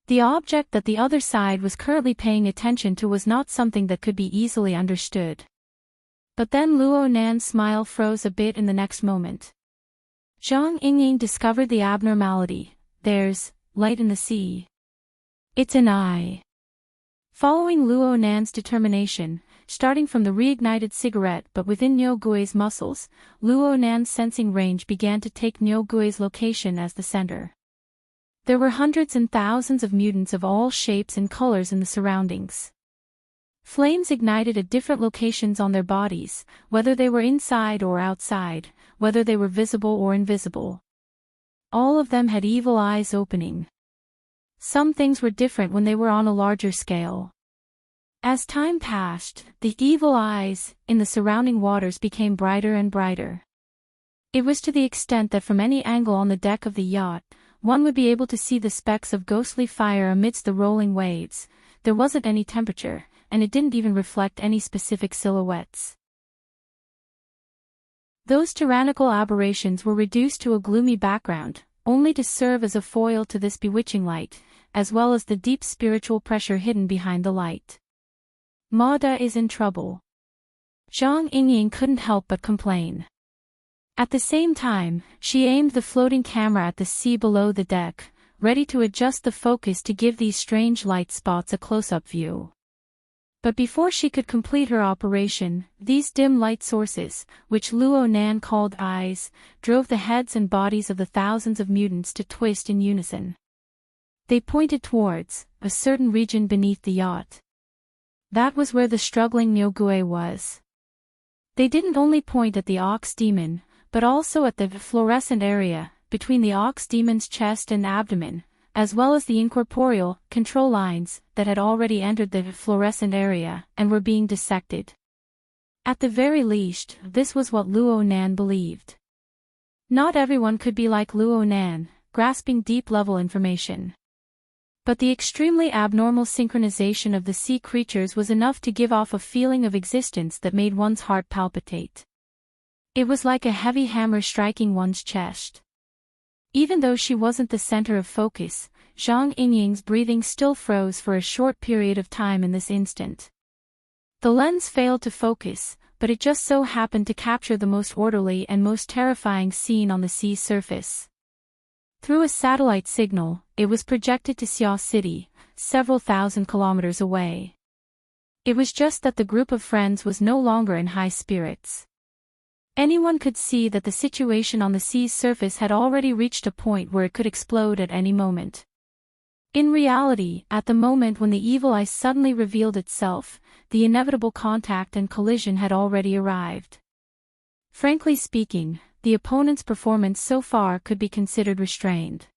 The object that the other side was currently paying attention to was not something that could be easily understood. But then Luo Nan's smile froze a bit in the next moment. Zhang Yingying discovered the abnormality. There's light in the sea. It's an eye. Following Luo Nan's determination, starting from the reignited cigarette but within Niu Gui's muscles, Luo Nan's sensing range began to take Niu Gui's location as the center. There were hundreds and thousands of mutants of all shapes and colors in the surroundings. Flames ignited at different locations on their bodies, whether they were inside or outside, whether they were visible or invisible. All of them had evil eyes opening. Some things were different when they were on a larger scale. As time passed, the evil eyes in the surrounding waters became brighter and brighter. It was to the extent that from any angle on the deck of the yacht, one would be able to see the specks of ghostly fire amidst the rolling waves. There wasn't any temperature, and it didn't even reflect any specific silhouettes. Those tyrannical aberrations were reduced to a gloomy background, only to serve as a foil to this bewitching light, as well as the deep spiritual pressure hidden behind the light. Mada is in trouble. Zhang Yingying couldn't help but complain. At the same time, she aimed the floating camera at the sea below the deck, ready to adjust the focus to give these strange light spots a close-up view. But before she could complete her operation, these dim light sources, which Luo Nan called eyes, drove the heads and bodies of the thousands of mutants to twist in unison. They pointed towards a certain region beneath the yacht. That was where the struggling Niu Gui was. They didn't only point at the ox demon, but also at the fluorescent area, between the ox demon's chest and abdomen, as well as the incorporeal control lines that had already entered the fluorescent area and were being dissected. At the very least, this was what Luo Nan believed. Not everyone could be like Luo Nan, grasping deep-level information. But the extremely abnormal synchronization of the sea creatures was enough to give off a feeling of existence that made one's heart palpitate. It was like a heavy hammer striking one's chest. Even though she wasn't the center of focus, Zhang Yingying's breathing still froze for a short period of time in this instant. The lens failed to focus, but it just so happened to capture the most orderly and most terrifying scene on the sea surface. Through a satellite signal, it was projected to Xia City, several thousand kilometers away. It was just that the group of friends was no longer in high spirits. Anyone could see that the situation on the sea's surface had already reached a point where it could explode at any moment. In reality, at the moment when the evil eye suddenly revealed itself, the inevitable contact and collision had already arrived. Frankly speaking, the opponent's performance so far could be considered restrained.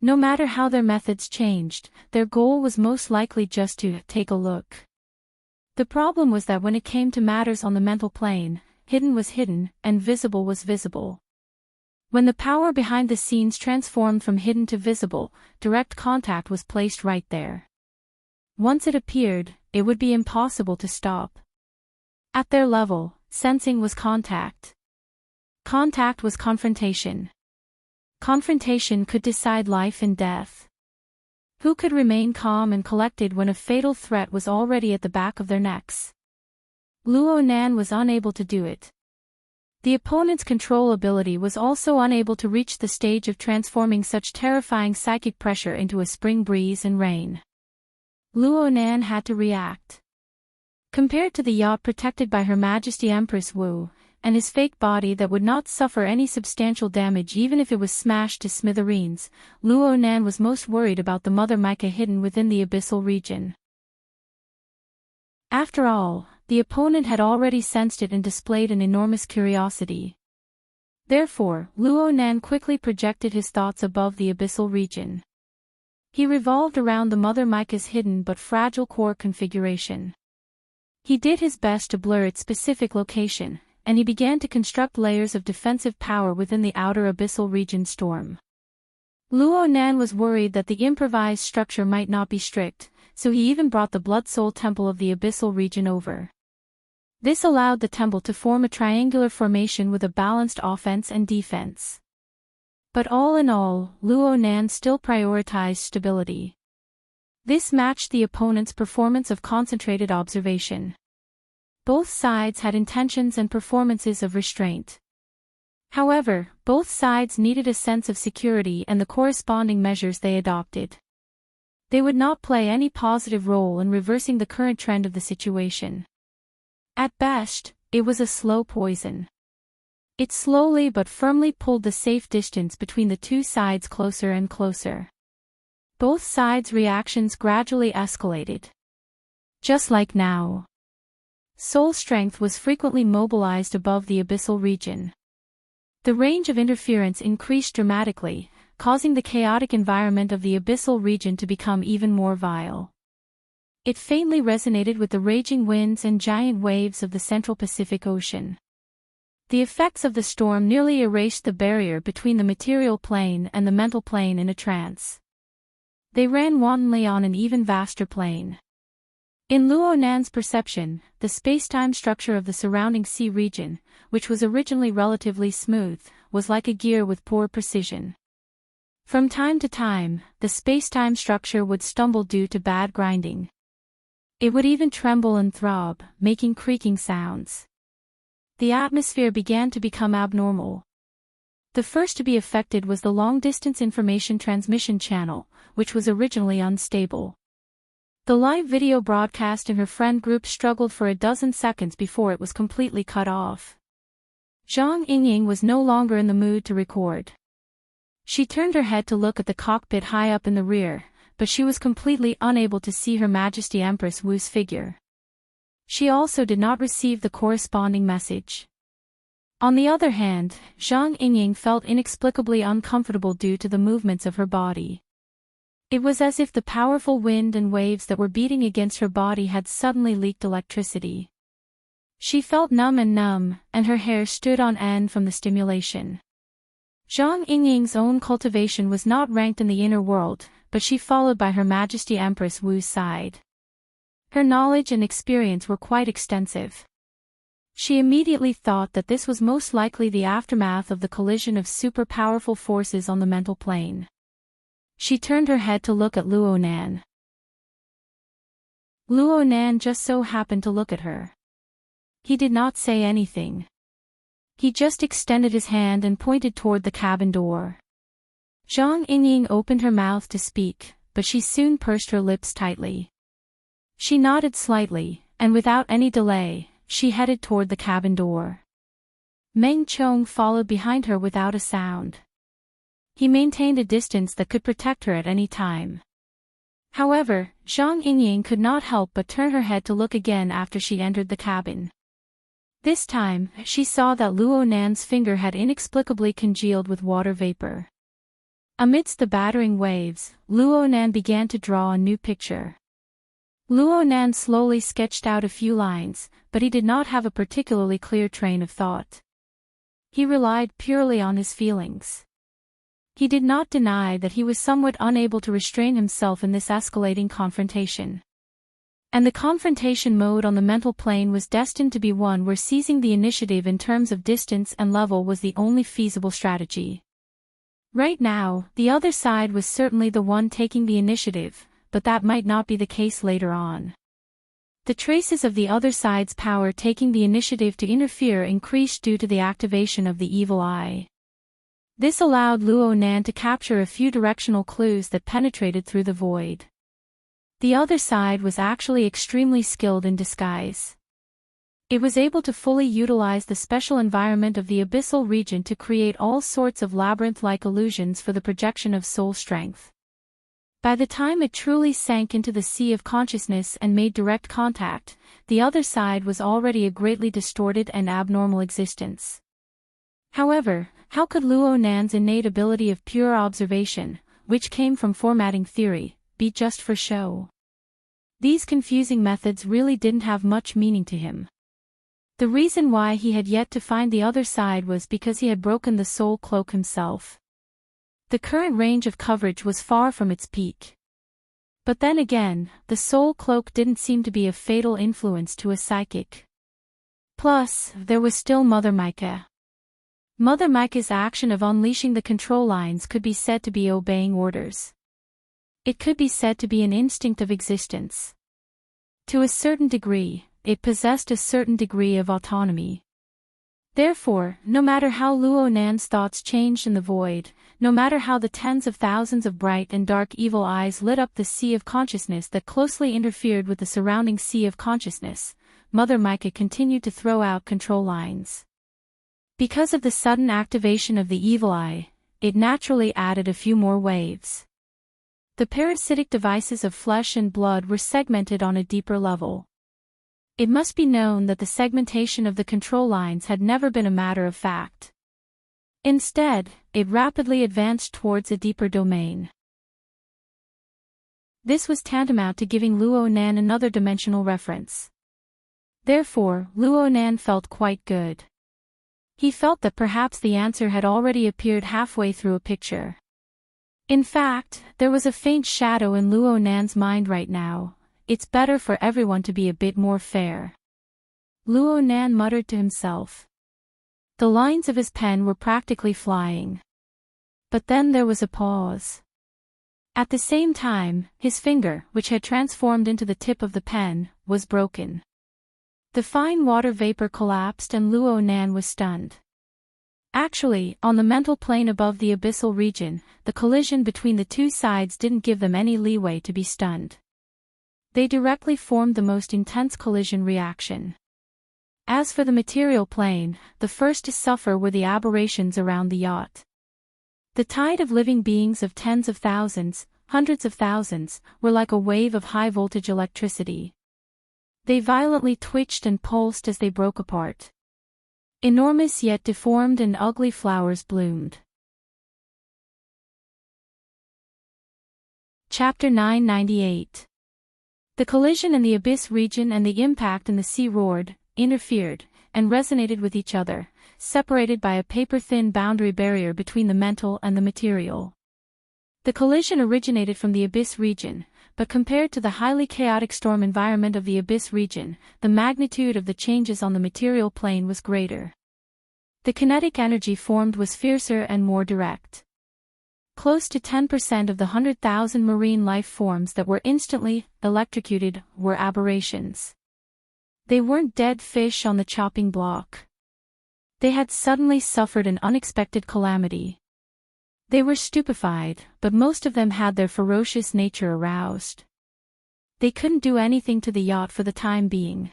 No matter how their methods changed, their goal was most likely just to take a look. The problem was that when it came to matters on the mental plane, hidden was hidden, and visible was visible. When the power behind the scenes transformed from hidden to visible, direct contact was placed right there. Once it appeared, it would be impossible to stop. At their level, sensing was contact. Contact was confrontation. Confrontation could decide life and death. Who could remain calm and collected when a fatal threat was already at the back of their necks? Luo Nan was unable to do it. The opponent's control ability was also unable to reach the stage of transforming such terrifying psychic pressure into a spring breeze and rain. Luo Nan had to react. Compared to the yacht protected by Her Majesty Empress Wu, and his fake body that would not suffer any substantial damage even if it was smashed to smithereens, Luo Nan was most worried about the Mother Mica hidden within the abyssal region. After all, the opponent had already sensed it and displayed an enormous curiosity. Therefore, Luo Nan quickly projected his thoughts above the abyssal region. He revolved around the Mother Mica's hidden but fragile core configuration. He did his best to blur its specific location, and he began to construct layers of defensive power within the outer abyssal region storm. Luo Nan was worried that the improvised structure might not be strict, so he even brought the Blood Soul Temple of the abyssal region over. This allowed the temple to form a triangular formation with a balanced offense and defense. But all in all, Luo Nan still prioritized stability. This matched the opponent's performance of concentrated observation. Both sides had intentions and performances of restraint. However, both sides needed a sense of security and the corresponding measures they adopted. They would not play any positive role in reversing the current trend of the situation. At best, it was a slow poison. It slowly but firmly pulled the safe distance between the two sides closer and closer. Both sides' reactions gradually escalated. Just like now. Soul strength was frequently mobilized above the abyssal region. The range of interference increased dramatically, causing the chaotic environment of the abyssal region to become even more vile. It faintly resonated with the raging winds and giant waves of the Central Pacific Ocean. The effects of the storm nearly erased the barrier between the material plane and the mental plane in a trance. They ran wantonly on an even vaster plane. In Luo Nan's perception, the space-time structure of the surrounding sea region, which was originally relatively smooth, was like a gear with poor precision. From time to time, the space-time structure would stumble due to bad grinding. It would even tremble and throb, making creaking sounds. The atmosphere began to become abnormal. The first to be affected was the long-distance information transmission channel, which was originally unstable. The live video broadcast in her friend group struggled for a dozen seconds before it was completely cut off. Zhang Yingying was no longer in the mood to record. She turned her head to look at the cockpit high up in the rear, but she was completely unable to see Her Majesty Empress Wu's figure. She also did not receive the corresponding message. On the other hand, Zhang Yingying felt inexplicably uncomfortable due to the movements of her body. It was as if the powerful wind and waves that were beating against her body had suddenly leaked electricity. She felt numb, and her hair stood on end from the stimulation. Zhang Yingying's own cultivation was not ranked in the inner world, but she followed by Her Majesty Empress Wu's side. Her knowledge and experience were quite extensive. She immediately thought that this was most likely the aftermath of the collision of super-powerful forces on the mental plane. She turned her head to look at Luo Nan. Luo Nan just so happened to look at her. He did not say anything. He just extended his hand and pointed toward the cabin door. Zhang Yingying opened her mouth to speak, but she soon pursed her lips tightly. She nodded slightly, and without any delay, she headed toward the cabin door. Meng Chong followed behind her without a sound. He maintained a distance that could protect her at any time. However, Zhang Yingying could not help but turn her head to look again after she entered the cabin. This time, she saw that Luo Nan's finger had inexplicably congealed with water vapor. Amidst the battering waves, Luo Nan began to draw a new picture. Luo Nan slowly sketched out a few lines, but he did not have a particularly clear train of thought. He relied purely on his feelings. He did not deny that he was somewhat unable to restrain himself in this escalating confrontation. And the confrontation mode on the mental plane was destined to be one where seizing the initiative in terms of distance and level was the only feasible strategy. Right now, the other side was certainly the one taking the initiative, but that might not be the case later on. The traces of the other side's power taking the initiative to interfere increased due to the activation of the evil eye. This allowed Luo Nan to capture a few directional clues that penetrated through the void. The other side was actually extremely skilled in disguise. It was able to fully utilize the special environment of the abyssal region to create all sorts of labyrinth-like illusions for the projection of soul strength. By the time it truly sank into the sea of consciousness and made direct contact, the other side was already a greatly distorted and abnormal existence. However, how could Luo Nan's innate ability of pure observation, which came from formatting theory, be just for show? These confusing methods really didn't have much meaning to him. The reason why he had yet to find the other side was because he had broken the soul cloak himself. The current range of coverage was far from its peak. But then again, the soul cloak didn't seem to be a fatal influence to a psychic. Plus, there was still Mother Micah. Mother Micah's action of unleashing the control lines could be said to be obeying orders. It could be said to be an instinct of existence. To a certain degree, it possessed a certain degree of autonomy. Therefore, no matter how Luo Nan's thoughts changed in the void, no matter how the tens of thousands of bright and dark evil eyes lit up the sea of consciousness that closely interfered with the surrounding sea of consciousness, Mother Micah continued to throw out control lines. Because of the sudden activation of the evil eye, it naturally added a few more waves. The parasitic devices of flesh and blood were segmented on a deeper level. It must be known that the segmentation of the control lines had never been a matter of fact. Instead, it rapidly advanced towards a deeper domain. This was tantamount to giving Luo Nan another dimensional reference. Therefore, Luo Nan felt quite good. He felt that perhaps the answer had already appeared halfway through a picture. In fact, there was a faint shadow in Luo Nan's mind right now. It's better for everyone to be a bit more fair. Luo Nan muttered to himself. The lines of his pen were practically flying. But then there was a pause. At the same time, his finger, which had transformed into the tip of the pen, was broken. The fine water vapor collapsed and Luo Nan was stunned. Actually, on the mental plane above the abyssal region, the collision between the two sides didn't give them any leeway to be stunned. They directly formed the most intense collision reaction. As for the material plane, the first to suffer were the aberrations around the yacht. The tide of living beings of tens of thousands, hundreds of thousands, were like a wave of high-voltage electricity. They violently twitched and pulsed as they broke apart. Enormous yet deformed and ugly flowers bloomed. Chapter 998. The collision in the abyss region and the impact in the sea roared, interfered, and resonated with each other, separated by a paper-thin boundary barrier between the mental and the material. The collision originated from the abyss region, but compared to the highly chaotic storm environment of the abyss region, the magnitude of the changes on the material plane was greater. The kinetic energy formed was fiercer and more direct. Close to 10% of the 100,000 marine life forms that were instantly electrocuted were aberrations. They weren't dead fish on the chopping block. They had suddenly suffered an unexpected calamity. They were stupefied, but most of them had their ferocious nature aroused. They couldn't do anything to the yacht for the time being.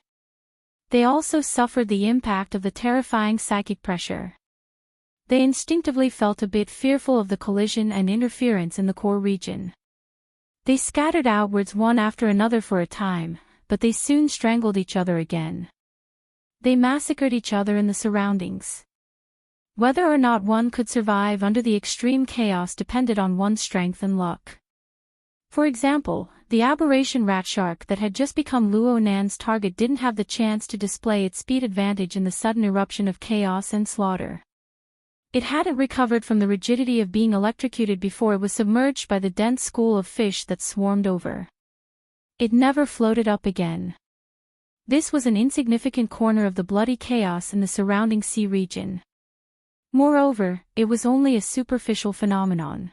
They also suffered the impact of the terrifying psychic pressure. They instinctively felt a bit fearful of the collision and interference in the core region. They scattered outwards one after another for a time, but they soon strangled each other again. They massacred each other in the surroundings. Whether or not one could survive under the extreme chaos depended on one's strength and luck. For example, the aberration rat shark that had just become Luo Nan's target didn't have the chance to display its speed advantage in the sudden eruption of chaos and slaughter. It hadn't recovered from the rigidity of being electrocuted before it was submerged by the dense school of fish that swarmed over. It never floated up again. This was an insignificant corner of the bloody chaos in the surrounding sea region. Moreover, it was only a superficial phenomenon.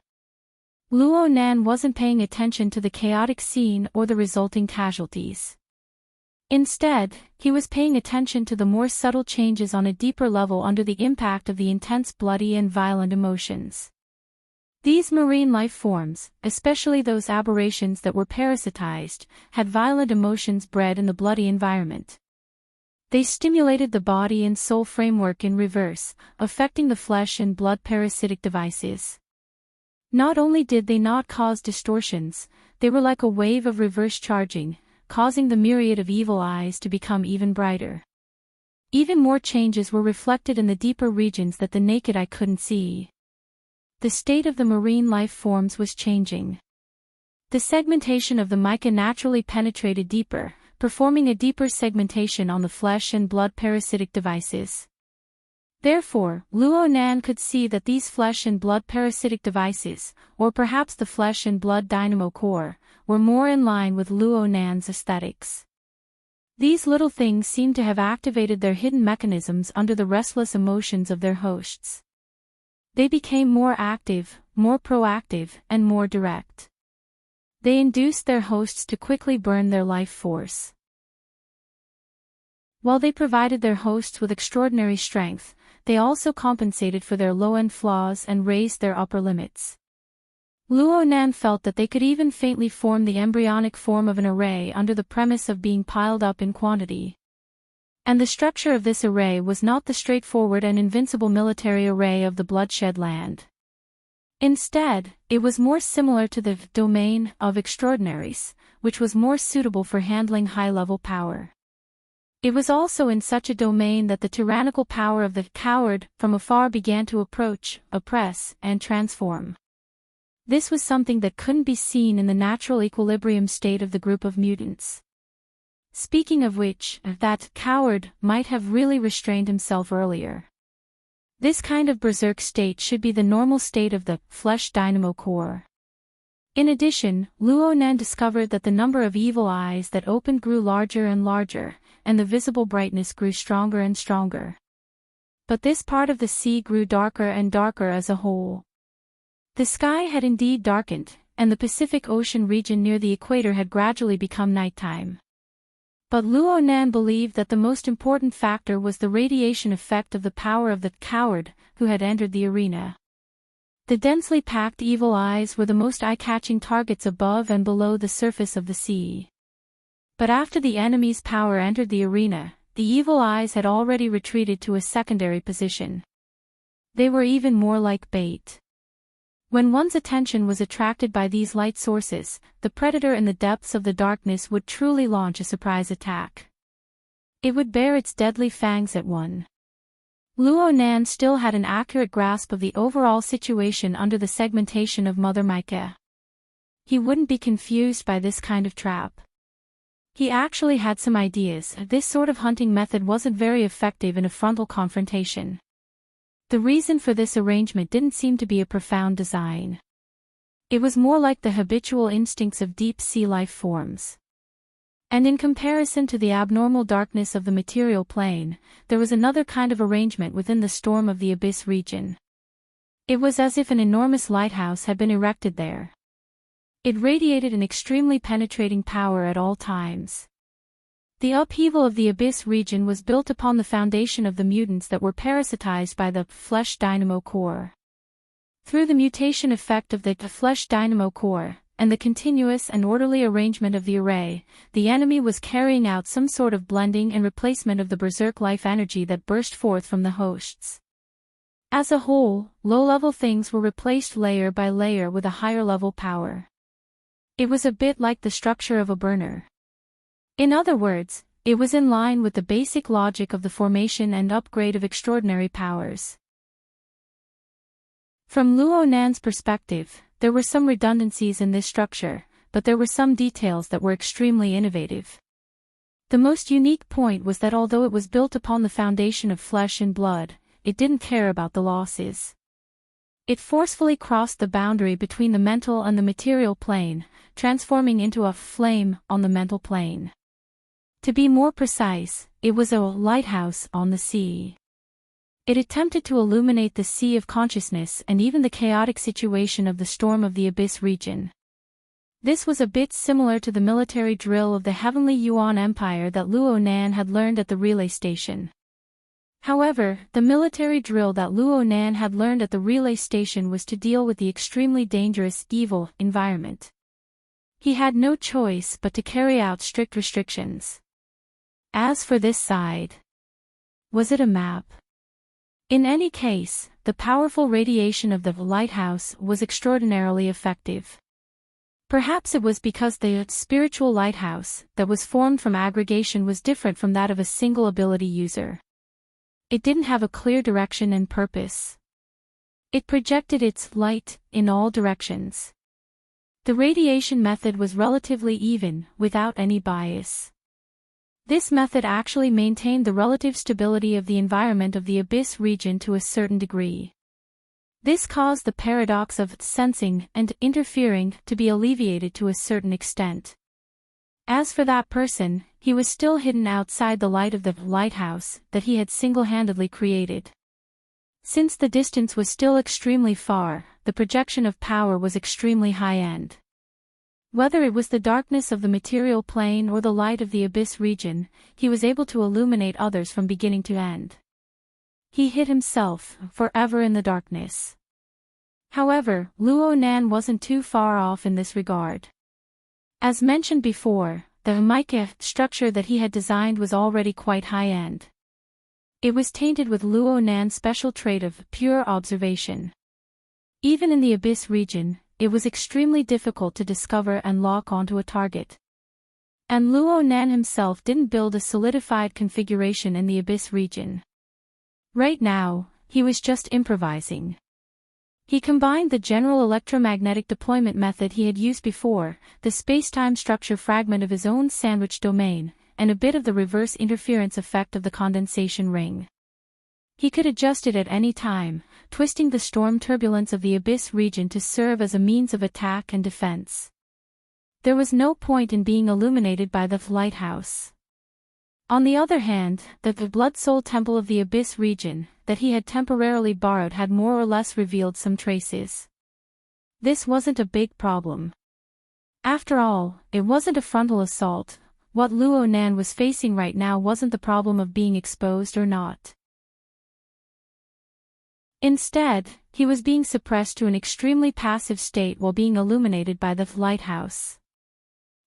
Luo Nan wasn't paying attention to the chaotic scene or the resulting casualties. Instead, he was paying attention to the more subtle changes on a deeper level under the impact of the intense bloody and violent emotions. These marine life forms, especially those aberrations that were parasitized, had violent emotions bred in the bloody environment. They stimulated the body and soul framework in reverse, affecting the flesh and blood parasitic devices. Not only did they not cause distortions, they were like a wave of reverse charging, causing the myriad of evil eyes to become even brighter. Even more changes were reflected in the deeper regions that the naked eye couldn't see. The state of the marine life forms was changing. The segmentation of the mica naturally penetrated deeper, performing a deeper segmentation on the flesh and blood parasitic devices. Therefore, Luo Nan could see that these flesh and blood parasitic devices, or perhaps the flesh and blood dynamo core, were more in line with Luo Nan's aesthetics. These little things seem to have activated their hidden mechanisms under the restless emotions of their hosts. They became more active, more proactive, and more direct. They induced their hosts to quickly burn their life force. While they provided their hosts with extraordinary strength, they also compensated for their low-end flaws and raised their upper limits. Luo Nan felt that they could even faintly form the embryonic form of an array under the premise of being piled up in quantity. And the structure of this array was not the straightforward and invincible military array of the bloodshed land. Instead, it was more similar to the domain of extraordinaries, which was more suitable for handling high-level power. It was also in such a domain that the tyrannical power of the coward from afar began to approach, oppress, and transform. This was something that couldn't be seen in the natural equilibrium state of the group of mutants. Speaking of which, that coward might have really restrained himself earlier. This kind of berserk state should be the normal state of the flesh dynamo core. In addition, Luo Nan discovered that the number of evil eyes that opened grew larger and larger, and the visible brightness grew stronger and stronger. But this part of the sea grew darker and darker as a whole. The sky had indeed darkened, and the Pacific Ocean region near the equator had gradually become nighttime. But Luo Nan believed that the most important factor was the radiation effect of the power of the coward who had entered the arena. The densely packed evil eyes were the most eye-catching targets above and below the surface of the sea. But after the enemy's power entered the arena, the evil eyes had already retreated to a secondary position. They were even more like bait. When one's attention was attracted by these light sources, the predator in the depths of the darkness would truly launch a surprise attack. It would bare its deadly fangs at one. Luo Nan still had an accurate grasp of the overall situation under the segmentation of Mother Micah. He wouldn't be confused by this kind of trap. He actually had some ideas. This sort of hunting method wasn't very effective in a frontal confrontation. The reason for this arrangement didn't seem to be a profound design. It was more like the habitual instincts of deep-sea life forms. And in comparison to the abnormal darkness of the material plane, there was another kind of arrangement within the storm of the abyss region. It was as if an enormous lighthouse had been erected there. It radiated an extremely penetrating power at all times. The upheaval of the abyss region was built upon the foundation of the mutants that were parasitized by the flesh dynamo core. Through the mutation effect of the flesh dynamo core, and the continuous and orderly arrangement of the array, the enemy was carrying out some sort of blending and replacement of the berserk life energy that burst forth from the hosts. As a whole, low-level things were replaced layer by layer with a higher-level power. It was a bit like the structure of a burner. In other words, it was in line with the basic logic of the formation and upgrade of extraordinary powers. From Luo Nan's perspective, there were some redundancies in this structure, but there were some details that were extremely innovative. The most unique point was that although it was built upon the foundation of flesh and blood, it didn't care about the losses. It forcefully crossed the boundary between the mental and the material plane, transforming into a flame on the mental plane. To be more precise, it was a lighthouse on the sea. It attempted to illuminate the sea of consciousness and even the chaotic situation of the storm of the abyss region. This was a bit similar to the military drill of the heavenly Yuan Empire that Luo Nan had learned at the relay station. However, the military drill that Luo Nan had learned at the relay station was to deal with the extremely dangerous, evil environment. He had no choice but to carry out strict restrictions. As for this side, was it a map? In any case, the powerful radiation of the lighthouse was extraordinarily effective. Perhaps it was because the spiritual lighthouse that was formed from aggregation was different from that of a single ability user. It didn't have a clear direction and purpose. It projected its light in all directions. The radiation method was relatively even, without any bias. This method actually maintained the relative stability of the environment of the abyss region to a certain degree. This caused the paradox of sensing and interfering to be alleviated to a certain extent. As for that person, he was still hidden outside the light of the lighthouse that he had single-handedly created. Since the distance was still extremely far, the projection of power was extremely high-end. Whether it was the darkness of the material plane or the light of the abyss region, he was able to illuminate others from beginning to end. He hid himself forever in the darkness. However, Luo Nan wasn't too far off in this regard. As mentioned before, the mica structure that he had designed was already quite high-end. It was tainted with Luo Nan's special trait of pure observation. Even in the abyss region, it was extremely difficult to discover and lock onto a target. And Luo Nan himself didn't build a solidified configuration in the abyss region. Right now, he was just improvising. He combined the general electromagnetic deployment method he had used before, the space-time structure fragment of his own sandwich domain, and a bit of the reverse interference effect of the condensation ring. He could adjust it at any time, twisting the storm turbulence of the abyss region to serve as a means of attack and defense. There was no point in being illuminated by the lighthouse. On the other hand, the Blood Soul Temple of the abyss region, that he had temporarily borrowed, had more or less revealed some traces. This wasn't a big problem. After all, it wasn't a frontal assault. What Luo Nan was facing right now wasn't the problem of being exposed or not. Instead, he was being suppressed to an extremely passive state while being illuminated by the lighthouse.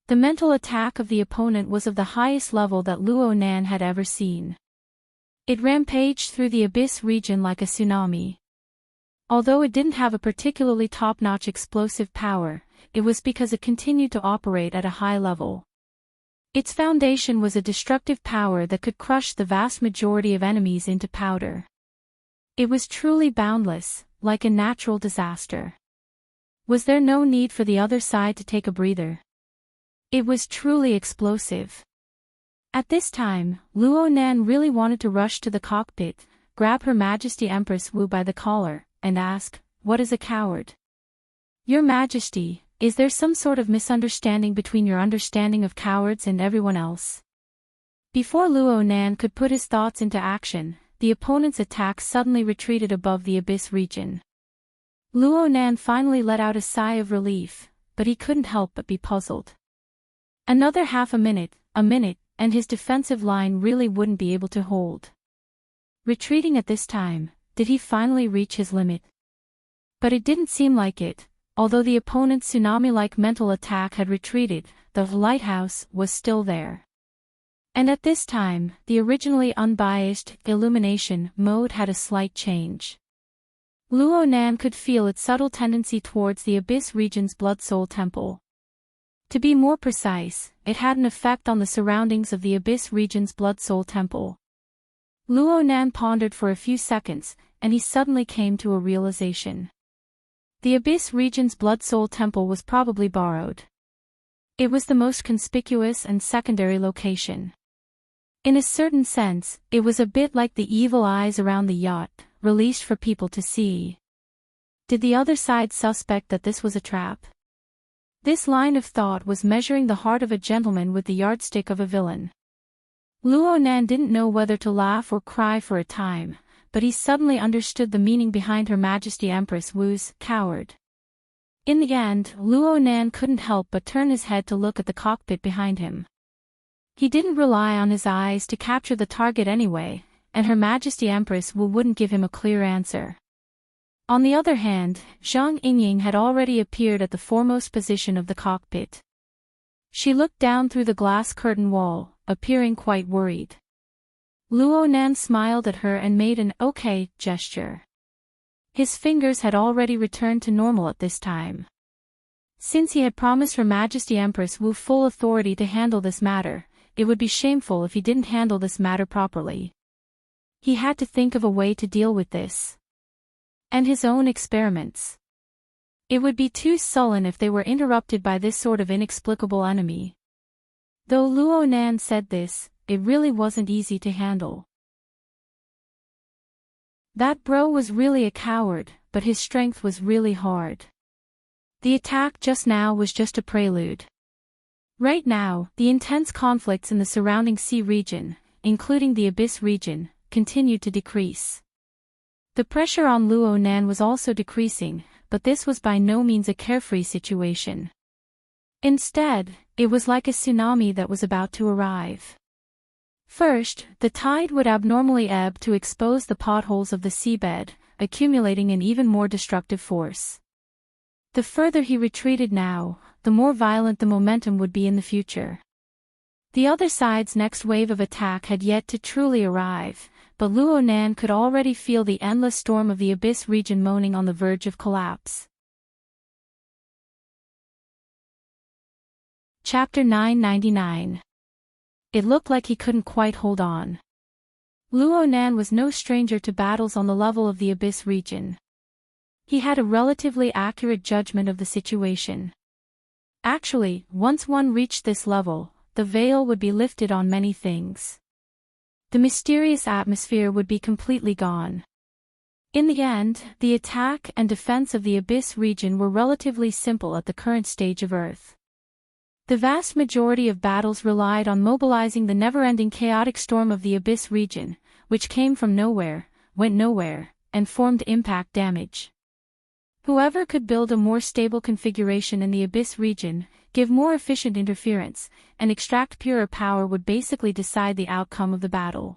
The mental attack of the opponent was of the highest level that Luo Nan had ever seen. It rampaged through the abyss region like a tsunami. Although it didn't have a particularly top-notch explosive power, it was because it continued to operate at a high level. Its foundation was a destructive power that could crush the vast majority of enemies into powder. It was truly boundless, like a natural disaster. Was there no need for the other side to take a breather? It was truly explosive. At this time, Luo Nan really wanted to rush to the cockpit, grab Her Majesty Empress Wu by the collar, and ask, "What is a coward?" "Your Majesty, is there some sort of misunderstanding between your understanding of cowards and everyone else?" Before Luo Nan could put his thoughts into action, the opponent's attack suddenly retreated above the abyss region. Luo Nan finally let out a sigh of relief, but he couldn't help but be puzzled. Another half a minute, and his defensive line really wouldn't be able to hold. Retreating at this time, did he finally reach his limit? But it didn't seem like it. Although the opponent's tsunami-like mental attack had retreated, the lighthouse was still there. And at this time, the originally unbiased illumination mode had a slight change. Luo Nan could feel its subtle tendency towards the abyss region's Blood Soul Temple. To be more precise, it had an effect on the surroundings of the abyss region's Blood Soul Temple. Luo Nan pondered for a few seconds, and he suddenly came to a realization. The abyss region's Blood Soul Temple was probably borrowed. It was the most conspicuous and secondary location. In a certain sense, it was a bit like the evil eyes around the yacht, released for people to see. Did the other side suspect that this was a trap? This line of thought was measuring the heart of a gentleman with the yardstick of a villain. Luo Nan didn't know whether to laugh or cry for a time, but he suddenly understood the meaning behind Her Majesty Empress Wu's coward. In the end, Luo Nan couldn't help but turn his head to look at the cockpit behind him. He didn't rely on his eyes to capture the target anyway, and Her Majesty Empress Wu wouldn't give him a clear answer. On the other hand, Zhang Yingying had already appeared at the foremost position of the cockpit. She looked down through the glass curtain wall, appearing quite worried. Luo Nan smiled at her and made an "okay" gesture. His fingers had already returned to normal at this time. Since he had promised Her Majesty Empress Wu full authority to handle this matter, it would be shameful if he didn't handle this matter properly. He had to think of a way to deal with this. And his own experiments. It would be too sullen if they were interrupted by this sort of inexplicable enemy. Though Luo Nan said this, it really wasn't easy to handle. That bro was really a coward, but his strength was really hard. The attack just now was just a prelude. Right now, the intense conflicts in the surrounding sea region, including the Abyss region, continued to decrease. The pressure on Luo Nan was also decreasing, but this was by no means a carefree situation. Instead, it was like a tsunami that was about to arrive. First, the tide would abnormally ebb to expose the potholes of the seabed, accumulating an even more destructive force. The further he retreated now, the more violent the momentum would be in the future. The other side's next wave of attack had yet to truly arrive, but Luo Nan could already feel the endless storm of the Abyss region moaning on the verge of collapse. Chapter 999. It looked like he couldn't quite hold on. Luo Nan was no stranger to battles on the level of the Abyss region. He had a relatively accurate judgment of the situation. Actually, once one reached this level, the veil would be lifted on many things. The mysterious atmosphere would be completely gone. In the end, the attack and defense of the Abyss region were relatively simple at the current stage of Earth. The vast majority of battles relied on mobilizing the never-ending chaotic storm of the Abyss region, which came from nowhere, went nowhere, and formed impact damage. Whoever could build a more stable configuration in the Abyss region, give more efficient interference, and extract purer power would basically decide the outcome of the battle.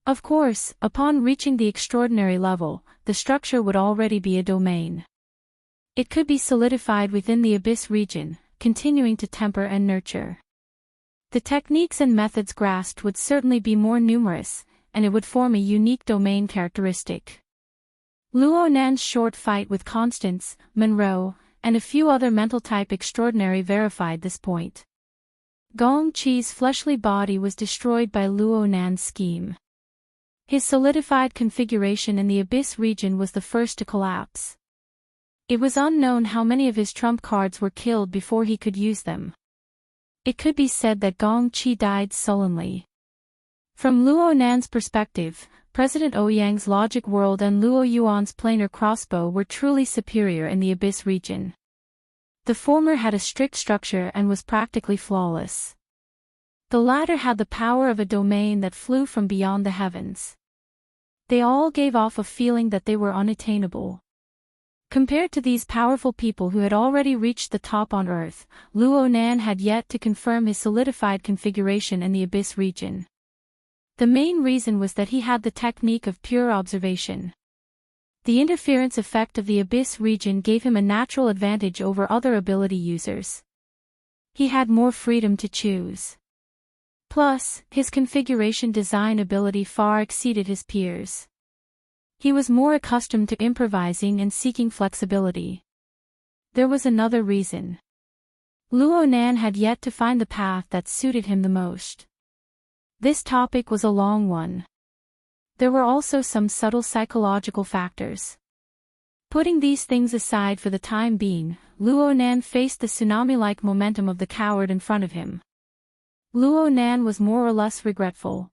Of course, upon reaching the extraordinary level, the structure would already be a domain. It could be solidified within the Abyss region, continuing to temper and nurture. The techniques and methods grasped would certainly be more numerous, and it would form a unique domain characteristic. Luo Nan's short fight with Constance, Monroe, and a few other mental-type extraordinary verified this point. Gong Qi's fleshly body was destroyed by Luo Nan's scheme. His solidified configuration in the Abyss region was the first to collapse. It was unknown how many of his trump cards were killed before he could use them. It could be said that Gong Qi died sullenly. From Luo Nan's perspective, President Ouyang's logic world and Luo Yuan's planar crossbow were truly superior in the Abyss region. The former had a strict structure and was practically flawless. The latter had the power of a domain that flew from beyond the heavens. They all gave off a feeling that they were unattainable. Compared to these powerful people who had already reached the top on Earth, Luo Nan had yet to confirm his solidified configuration in the Abyss region. The main reason was that he had the technique of pure observation. The interference effect of the Abyss region gave him a natural advantage over other ability users. He had more freedom to choose. Plus, his configuration design ability far exceeded his peers. He was more accustomed to improvising and seeking flexibility. There was another reason. Luo Nan had yet to find the path that suited him the most. This topic was a long one. There were also some subtle psychological factors. Putting these things aside for the time being, Luo Nan faced the tsunami-like momentum of the coward in front of him. Luo Nan was more or less regretful.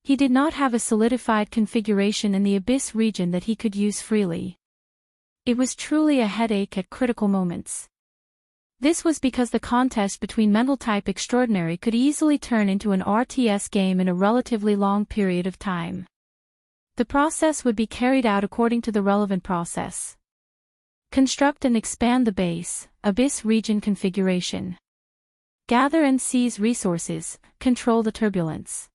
He did not have a solidified configuration in the Abyss region that he could use freely. It was truly a headache at critical moments. This was because the contest between mental-type extraordinary could easily turn into an RTS game in a relatively long period of time. The process would be carried out according to the relevant process. Construct and expand the base, Abyss region configuration. Gather and seize resources, control the turbulence.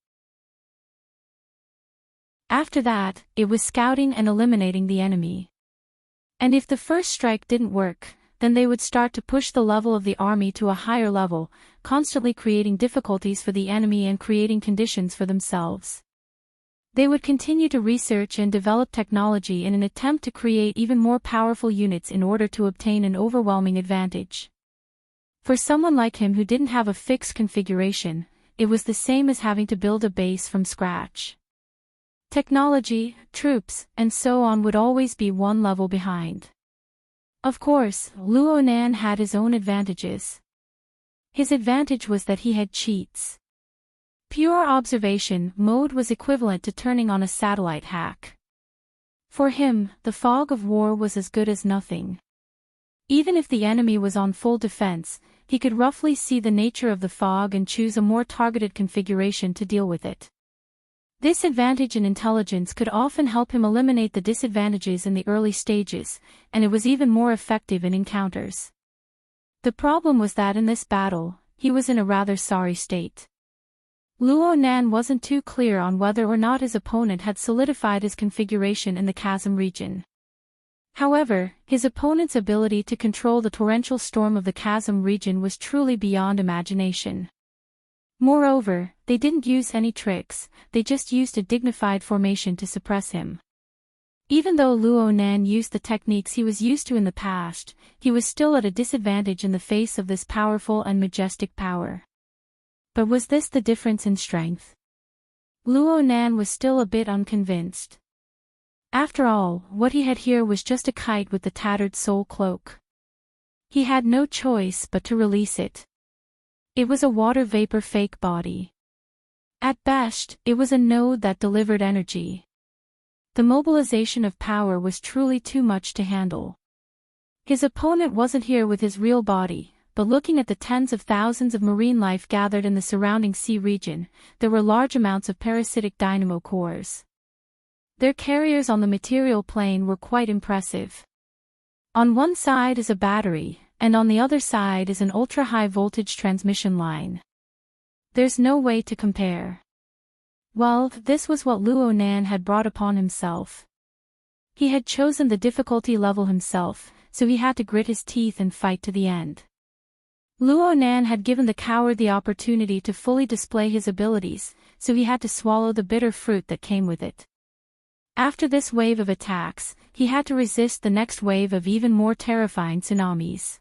After that, it was scouting and eliminating the enemy. And if the first strike didn't work, then they would start to push the level of the army to a higher level, constantly creating difficulties for the enemy and creating conditions for themselves. They would continue to research and develop technology in an attempt to create even more powerful units in order to obtain an overwhelming advantage. For someone like him who didn't have a fixed configuration, it was the same as having to build a base from scratch. Technology, troops, and so on would always be one level behind. Of course, Luo Nan had his own advantages. His advantage was that he had cheats. Pure observation mode was equivalent to turning on a satellite hack. For him, the fog of war was as good as nothing. Even if the enemy was on full defense, he could roughly see the nature of the fog and choose a more targeted configuration to deal with it. This advantage in intelligence could often help him eliminate the disadvantages in the early stages, and it was even more effective in encounters. The problem was that in this battle, he was in a rather sorry state. Luo Nan wasn't too clear on whether or not his opponent had solidified his configuration in the chasm region. However, his opponent's ability to control the torrential storm of the chasm region was truly beyond imagination. Moreover, they didn't use any tricks, they just used a dignified formation to suppress him. Even though Luo Nan used the techniques he was used to in the past, he was still at a disadvantage in the face of this powerful and majestic power. But was this the difference in strength? Luo Nan was still a bit unconvinced. After all, what he had here was just a kite with the tattered soul cloak. He had no choice but to release it. It was a water vapor fake body. At best, it was a node that delivered energy. The mobilization of power was truly too much to handle. His opponent wasn't here with his real body, but looking at the tens of thousands of marine life gathered in the surrounding sea region, there were large amounts of parasitic dynamo cores. Their carriers on the material plane were quite impressive. On one side is a battery, and on the other side is an ultra-high voltage transmission line. There's no way to compare. Well, this was what Luo Nan had brought upon himself. He had chosen the difficulty level himself, so he had to grit his teeth and fight to the end. Luo Nan had given the coward the opportunity to fully display his abilities, so he had to swallow the bitter fruit that came with it. After this wave of attacks, he had to resist the next wave of even more terrifying tsunamis.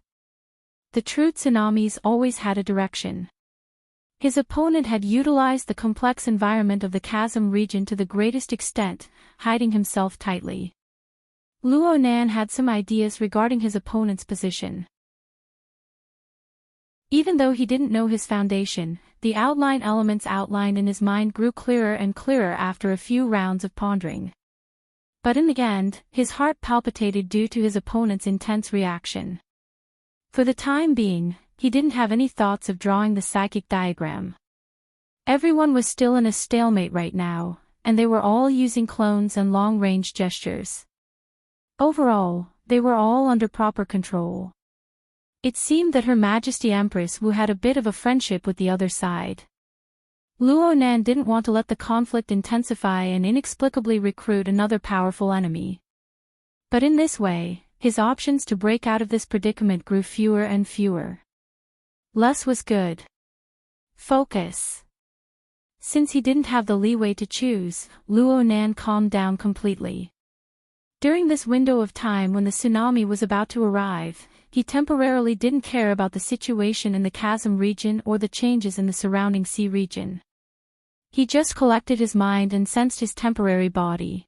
The true tsunamis always had a direction. His opponent had utilized the complex environment of the chasm region to the greatest extent, hiding himself tightly. Luo Nan had some ideas regarding his opponent's position. Even though he didn't know his foundation, the outline elements outlined in his mind grew clearer and clearer after a few rounds of pondering. But in the end, his heart palpitated due to his opponent's intense reaction. For the time being, he didn't have any thoughts of drawing the psychic diagram. Everyone was still in a stalemate right now, and they were all using clones and long-range gestures. Overall, they were all under proper control. It seemed that Her Majesty Empress Wu had a bit of a friendship with the other side. Luo Nan didn't want to let the conflict intensify and inexplicably recruit another powerful enemy. But in this way, his options to break out of this predicament grew fewer and fewer. Less was good. Focus. Since he didn't have the leeway to choose, Luo Nan calmed down completely. During this window of time when the tsunami was about to arrive, he temporarily didn't care about the situation in the chasm region or the changes in the surrounding sea region. He just collected his mind and sensed his temporary body.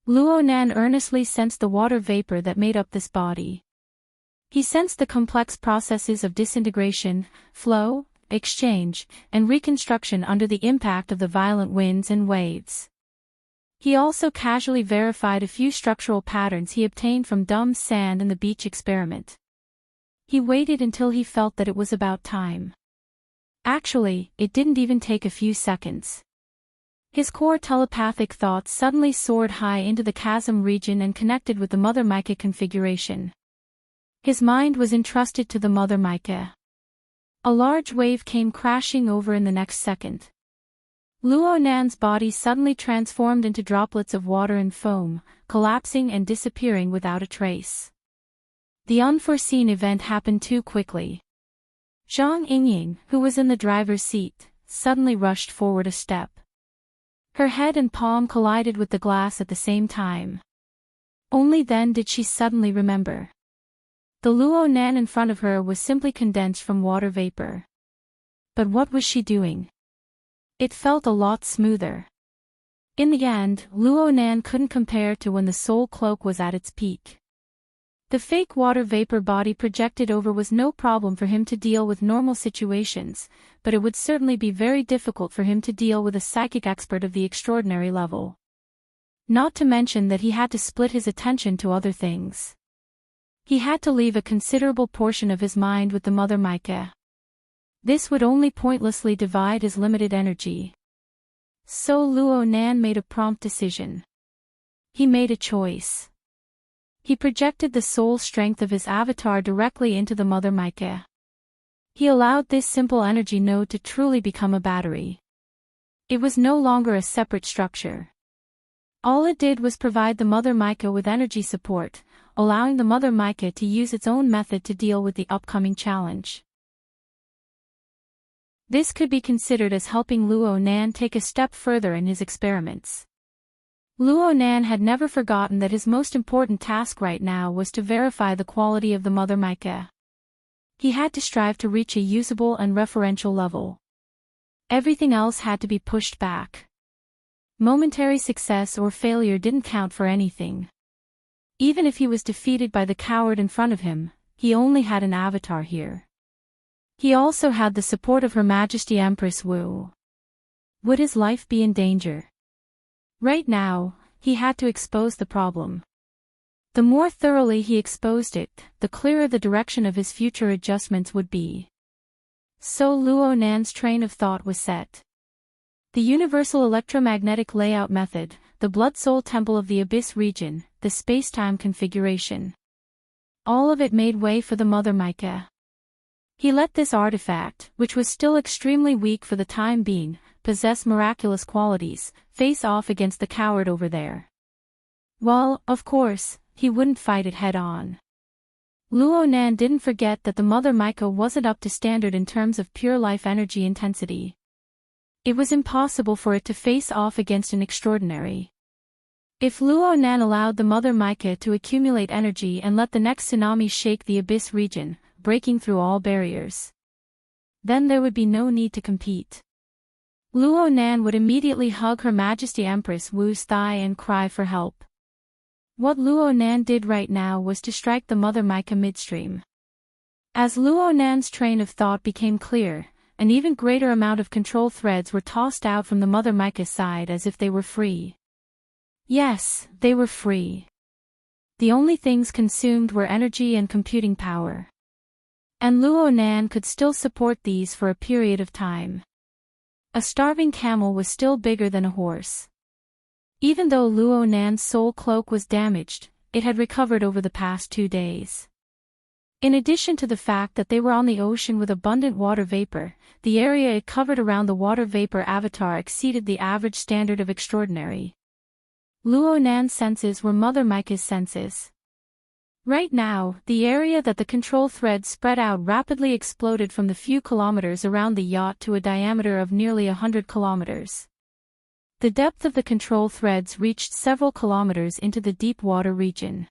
Luo Nan earnestly sensed the water vapor that made up this body. He sensed the complex processes of disintegration, flow, exchange, and reconstruction under the impact of the violent winds and waves. He also casually verified a few structural patterns he obtained from dumb sand in the beach experiment. He waited until he felt that it was about time. Actually, it didn't even take a few seconds. His core telepathic thoughts suddenly soared high into the chasm region and connected with the Mother Mica configuration. His mind was entrusted to the Mother Mica. A large wave came crashing over in the next second. Luo Nan's body suddenly transformed into droplets of water and foam, collapsing and disappearing without a trace. The unforeseen event happened too quickly. Zhang Yingying, who was in the driver's seat, suddenly rushed forward a step. Her head and palm collided with the glass at the same time. Only then did she suddenly remember. The Luo Nan in front of her was simply condensed from water vapor. But what was she doing? It felt a lot smoother. In the end, Luo Nan couldn't compare to when the soul cloak was at its peak. The fake water vapor body projected over was no problem for him to deal with normal situations, but it would certainly be very difficult for him to deal with a psychic expert of the extraordinary level. Not to mention that he had to split his attention to other things. He had to leave a considerable portion of his mind with the Mother Mica. This would only pointlessly divide his limited energy. So Luo Nan made a prompt decision. He made a choice. He projected the soul strength of his avatar directly into the Mother Mica. He allowed this simple energy node to truly become a battery. It was no longer a separate structure. All it did was provide the Mother Mica with energy support, allowing the Mother Mica to use its own method to deal with the upcoming challenge. This could be considered as helping Luo Nan take a step further in his experiments. Luo Nan had never forgotten that his most important task right now was to verify the quality of the Mother Mica. He had to strive to reach a usable and referential level. Everything else had to be pushed back. Momentary success or failure didn't count for anything. Even if he was defeated by the coward in front of him, he only had an avatar here. He also had the support of Her Majesty Empress Wu. Would his life be in danger? Right now, he had to expose the problem. The more thoroughly he exposed it, the clearer the direction of his future adjustments would be. So Luo Nan's train of thought was set. The Universal Electromagnetic Layout Method, the Blood-Soul Temple of the Abyss region, the space-time configuration. All of it made way for the Mother Mica. He let this artifact, which was still extremely weak for the time being, possess miraculous qualities, face off against the coward over there. Well, of course, he wouldn't fight it head-on. Luo Nan didn't forget that the Mother Mica wasn't up to standard in terms of pure life energy intensity. It was impossible for it to face off against an extraordinary. If Luo Nan allowed the Mother Mica to accumulate energy and let the next tsunami shake the Abyss region, breaking through all barriers, then there would be no need to compete. Luo Nan would immediately hug Her Majesty Empress Wu's thigh and cry for help. What Luo Nan did right now was to strike the Mother Mica midstream. As Luo Nan's train of thought became clear, an even greater amount of control threads were tossed out from the Mother Mica's side as if they were free. Yes, they were free. The only things consumed were energy and computing power. And Luo Nan could still support these for a period of time. A starving camel was still bigger than a horse. Even though Luo Nan's soul cloak was damaged, it had recovered over the past 2 days. In addition to the fact that they were on the ocean with abundant water vapor, the area it covered around the water vapor avatar exceeded the average standard of extraordinary. Luo Nan's senses were Mother Mica's senses. Right now, the area that the control thread spread out rapidly exploded from the few kilometers around the yacht to a diameter of nearly 100 kilometers. The depth of the control threads reached several kilometers into the deep water region.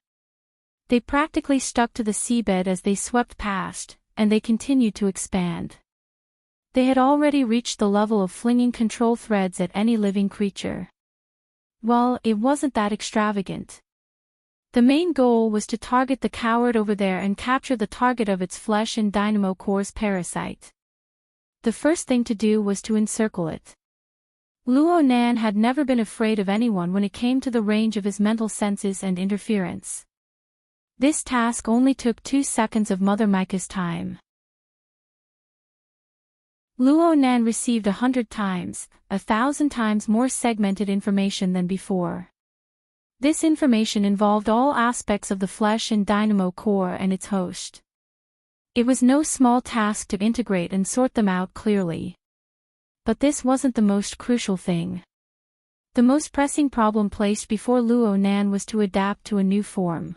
They practically stuck to the seabed as they swept past, and they continued to expand. They had already reached the level of flinging control threads at any living creature. Well, it wasn't that extravagant. The main goal was to target the coward over there and capture the target of its flesh and dynamo core's parasite. The first thing to do was to encircle it. Luo Nan had never been afraid of anyone when it came to the range of his mental senses and interference. This task only took 2 seconds of Mother Mica's time. Luo Nan received 100 times, 1,000 times more segmented information than before. This information involved all aspects of the flesh and dynamo core and its host. It was no small task to integrate and sort them out clearly. But this wasn't the most crucial thing. The most pressing problem placed before Luo Nan was to adapt to a new form.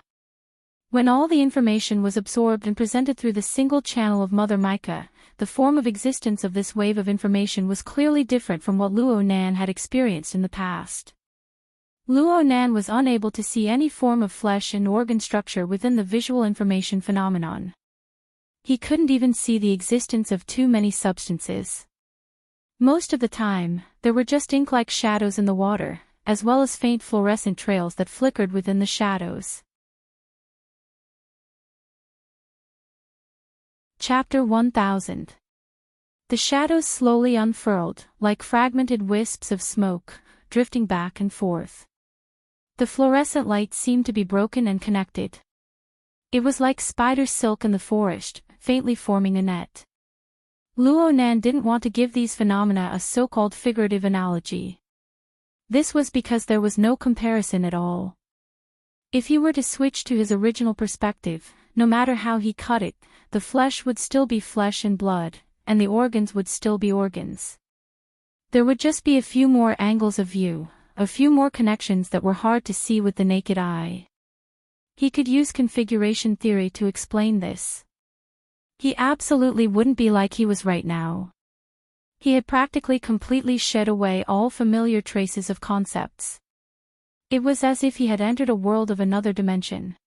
When all the information was absorbed and presented through the single channel of Mother Mica, the form of existence of this wave of information was clearly different from what Luo Nan had experienced in the past. Luo Nan was unable to see any form of flesh and organ structure within the visual information phenomenon. He couldn't even see the existence of too many substances. Most of the time, there were just ink-like shadows in the water, as well as faint fluorescent trails that flickered within the shadows. Chapter 1000. The shadows slowly unfurled, like fragmented wisps of smoke, drifting back and forth. The fluorescent light seemed to be broken and connected. It was like spider silk in the forest, faintly forming a net. Luo Nan didn't want to give these phenomena a so-called figurative analogy. This was because there was no comparison at all. If he were to switch to his original perspective, no matter how he cut it, the flesh would still be flesh and blood, and the organs would still be organs. There would just be a few more angles of view, a few more connections that were hard to see with the naked eye. He could use configuration theory to explain this. He absolutely wouldn't be like he was right now. He had practically completely shed away all familiar traces of concepts. It was as if he had entered a world of another dimension.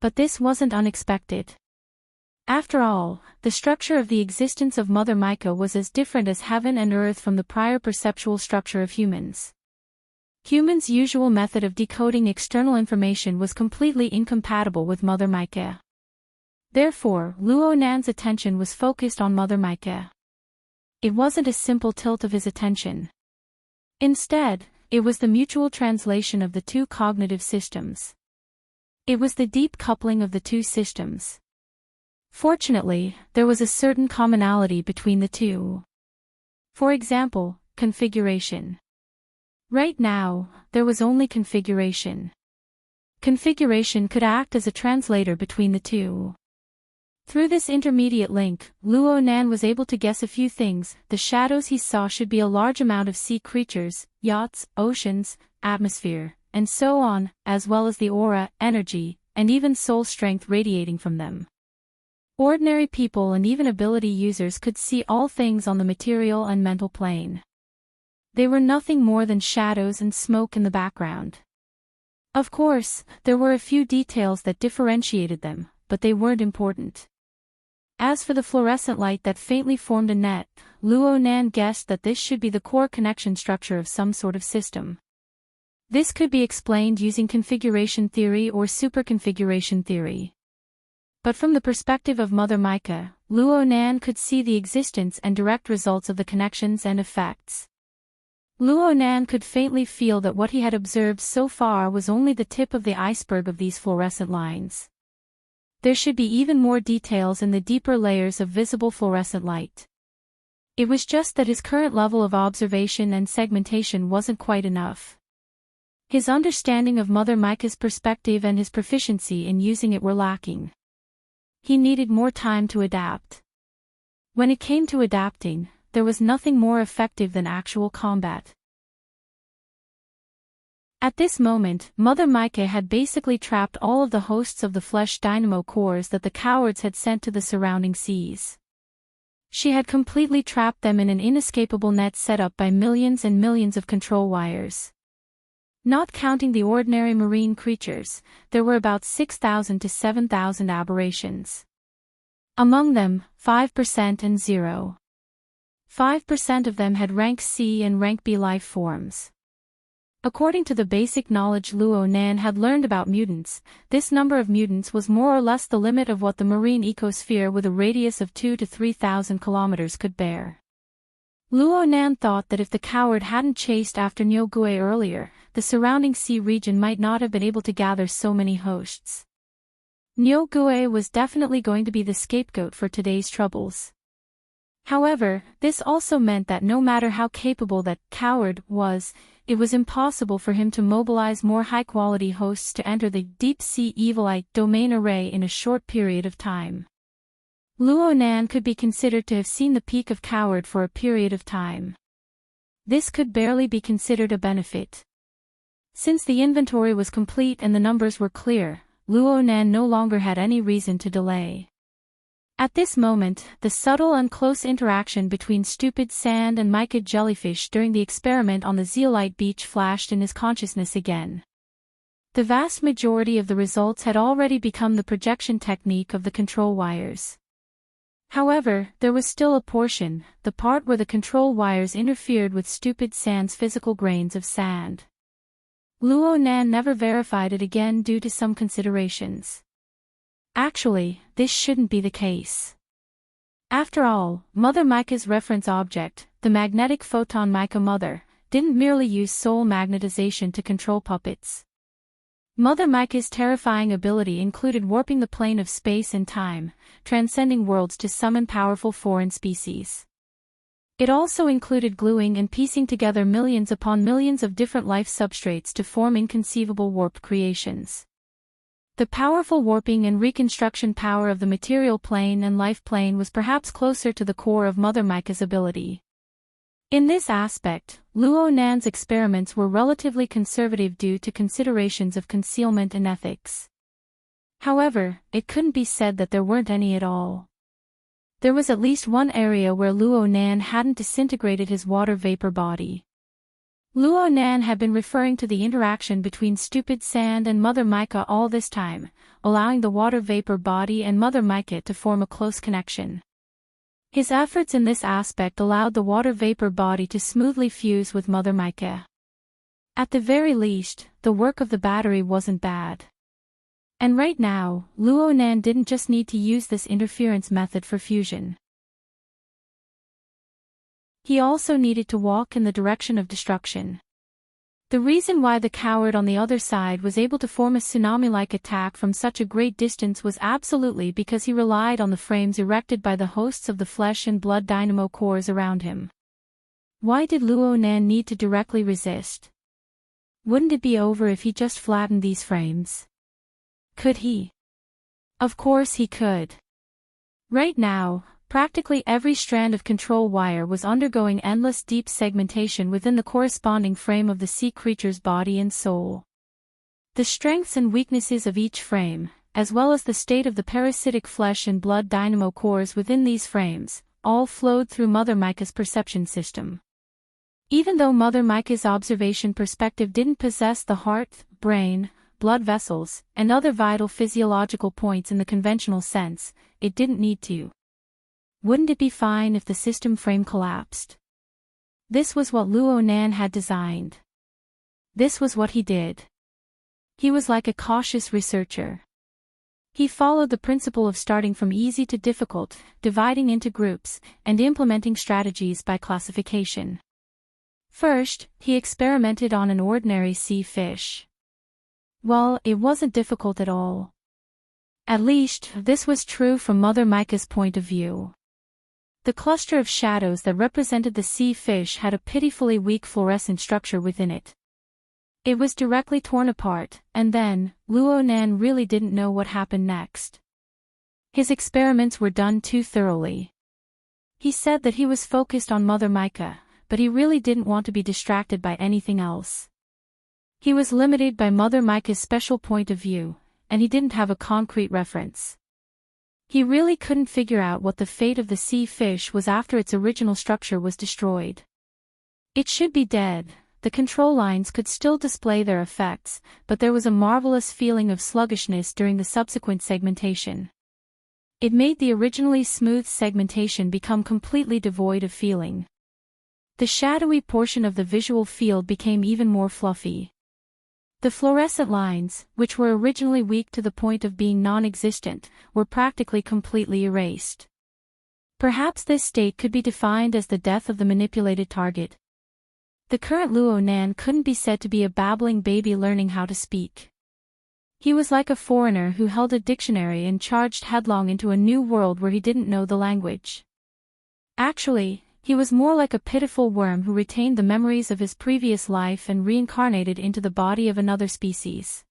But this wasn't unexpected. After all, the structure of the existence of Mother Micah was as different as heaven and earth from the prior perceptual structure of humans. Humans' usual method of decoding external information was completely incompatible with Mother Micah. Therefore, Luo Nan's attention was focused on Mother Micah. It wasn't a simple tilt of his attention. Instead, it was the mutual translation of the two cognitive systems. It was the deep coupling of the two systems. Fortunately, there was a certain commonality between the two. For example, configuration. Right now, there was only configuration. Configuration could act as a translator between the two. Through this intermediate link, Luo Nan was able to guess a few things. The shadows he saw should be a large amount of sea creatures, yachts, oceans, atmosphere, and so on, as well as the aura, energy, and even soul strength radiating from them. Ordinary people and even ability users could see all things on the material and mental plane. They were nothing more than shadows and smoke in the background. Of course, there were a few details that differentiated them, but they weren't important. As for the fluorescent light that faintly formed a net, Luo Nan guessed that this should be the core connection structure of some sort of system. This could be explained using configuration theory or superconfiguration theory. But from the perspective of Mother Micah, Luo Nan could see the existence and direct results of the connections and effects. Luo Nan could faintly feel that what he had observed so far was only the tip of the iceberg of these fluorescent lines. There should be even more details in the deeper layers of visible fluorescent light. It was just that his current level of observation and segmentation wasn't quite enough. His understanding of Mother Micah's perspective and his proficiency in using it were lacking. He needed more time to adapt. When it came to adapting, there was nothing more effective than actual combat. At this moment, Mother Micah had basically trapped all of the hosts of the flesh dynamo cores that the cowards had sent to the surrounding seas. She had completely trapped them in an inescapable net set up by millions and millions of control wires. Not counting the ordinary marine creatures, there were about 6,000 to 7,000 aberrations. Among them, 5% and 0.5% of them had rank C and rank B life forms. According to the basic knowledge Luo Nan had learned about mutants, this number of mutants was more or less the limit of what the marine ecosphere with a radius of 2,000 to 3,000 kilometers could bear. Luo Nan thought that if the coward hadn't chased after Nyogue earlier, the surrounding sea region might not have been able to gather so many hosts. Nyogue was definitely going to be the scapegoat for today's troubles. However, this also meant that no matter how capable that coward was, it was impossible for him to mobilize more high-quality hosts to enter the deep-sea Evilite domain array in a short period of time. Luo Nan could be considered to have seen the peak of coward for a period of time. This could barely be considered a benefit. Since the inventory was complete and the numbers were clear, Luo Nan no longer had any reason to delay. At this moment, the subtle and close interaction between stupid sand and mica jellyfish during the experiment on the zeolite beach flashed in his consciousness again. The vast majority of the results had already become the projection technique of the control wires. However, there was still a portion, the part where the control wires interfered with stupid sand's physical grains of sand. Luo Nan never verified it again due to some considerations. Actually, this shouldn't be the case. After all, Mother Micah's reference object, the magnetic photon Micah Mother, didn't merely use soul magnetization to control puppets. Mother Micah's terrifying ability included warping the plane of space and time, transcending worlds to summon powerful foreign species. It also included gluing and piecing together millions upon millions of different life substrates to form inconceivable warped creations. The powerful warping and reconstruction power of the material plane and life plane was perhaps closer to the core of Mother Micah's ability. In this aspect, Luo Nan's experiments were relatively conservative due to considerations of concealment and ethics. However, it couldn't be said that there weren't any at all. There was at least one area where Luo Nan hadn't disintegrated his water vapor body. Luo Nan had been referring to the interaction between Stupid Sand and Mother Micah all this time, allowing the water vapor body and Mother Micah to form a close connection. His efforts in this aspect allowed the water vapor body to smoothly fuse with Mother Micah. At the very least, the work of the battery wasn't bad. And right now, Luo Nan didn't just need to use this interference method for fusion. He also needed to walk in the direction of destruction. The reason why the coward on the other side was able to form a tsunami-like attack from such a great distance was absolutely because he relied on the frames erected by the hosts of the flesh and blood dynamo cores around him. Why did Luo Nan need to directly resist? Wouldn't it be over if he just flattened these frames? Could he? Of course he could. Right now, practically every strand of control wire was undergoing endless deep segmentation within the corresponding frame of the sea creature's body and soul. The strengths and weaknesses of each frame, as well as the state of the parasitic flesh and blood dynamo cores within these frames, all flowed through Mother Micah's perception system. Even though Mother Micah's observation perspective didn't possess the heart, brain, blood vessels, and other vital physiological points in the conventional sense, it didn't need to. Wouldn't it be fine if the system frame collapsed? This was what Luo Nan had designed. This was what he did. He was like a cautious researcher. He followed the principle of starting from easy to difficult, dividing into groups, and implementing strategies by classification. First, he experimented on an ordinary sea fish. Well, it wasn't difficult at all. At least, this was true from Mother Micah's point of view. The cluster of shadows that represented the sea fish had a pitifully weak fluorescent structure within it. It was directly torn apart, and then, Luo Nan really didn't know what happened next. His experiments were done too thoroughly. He said that he was focused on Mother Micah, but he really didn't want to be distracted by anything else. He was limited by Mother Micah's special point of view, and he didn't have a concrete reference. He really couldn't figure out what the fate of the sea fish was after its original structure was destroyed. It should be dead, the control lines could still display their effects, but there was a marvelous feeling of sluggishness during the subsequent segmentation. It made the originally smooth segmentation become completely devoid of feeling. The shadowy portion of the visual field became even more fluffy. The fluorescent lines, which were originally weak to the point of being non-existent, were practically completely erased. Perhaps this state could be defined as the death of the manipulated target. The current Luo Nan couldn't be said to be a babbling baby learning how to speak. He was like a foreigner who held a dictionary and charged headlong into a new world where he didn't know the language. Actually, he was more like a pitiful worm who retained the memories of his previous life and reincarnated into the body of another species.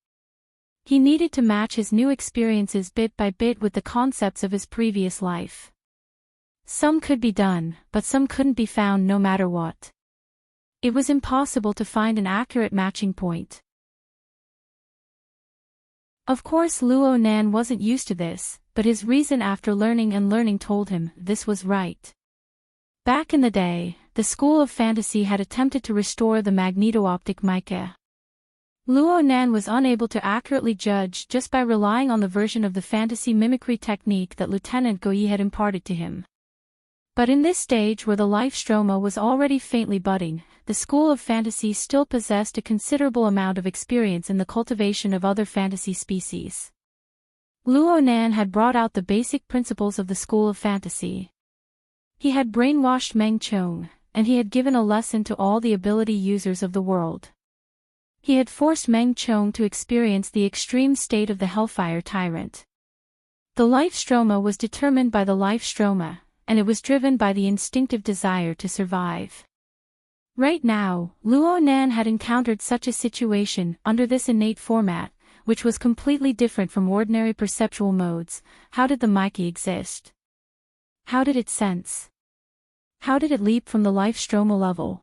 He needed to match his new experiences bit by bit with the concepts of his previous life. Some could be done, but some couldn't be found no matter what. It was impossible to find an accurate matching point. Of course Luo Nan wasn't used to this, but his reason after learning and learning told him this was right. Back in the day, the School of Fantasy had attempted to restore the magneto-optic mica. Luo Nan was unable to accurately judge just by relying on the version of the fantasy mimicry technique that Lieutenant Goyi had imparted to him. But in this stage where the life stroma was already faintly budding, the School of Fantasy still possessed a considerable amount of experience in the cultivation of other fantasy species. Luo Nan had brought out the basic principles of the School of Fantasy. He had brainwashed Meng Chong, and he had given a lesson to all the ability users of the world. He had forced Meng Chong to experience the extreme state of the Hellfire Tyrant. The life stroma was determined by the life stroma, and it was driven by the instinctive desire to survive. Right now, Luo Nan had encountered such a situation under this innate format, which was completely different from ordinary perceptual modes. How did the Mickey exist? How did it sense? How did it leap from the life stroma level?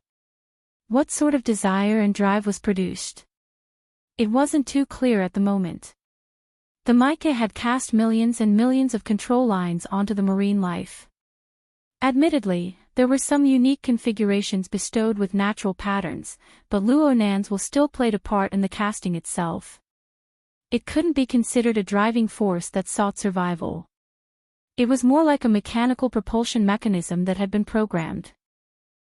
What sort of desire and drive was produced? It wasn't too clear at the moment. The Mickey had cast millions and millions of control lines onto the marine life. Admittedly, there were some unique configurations bestowed with natural patterns, but Luo Nan's will still played a part in the casting itself. It couldn't be considered a driving force that sought survival. It was more like a mechanical propulsion mechanism that had been programmed.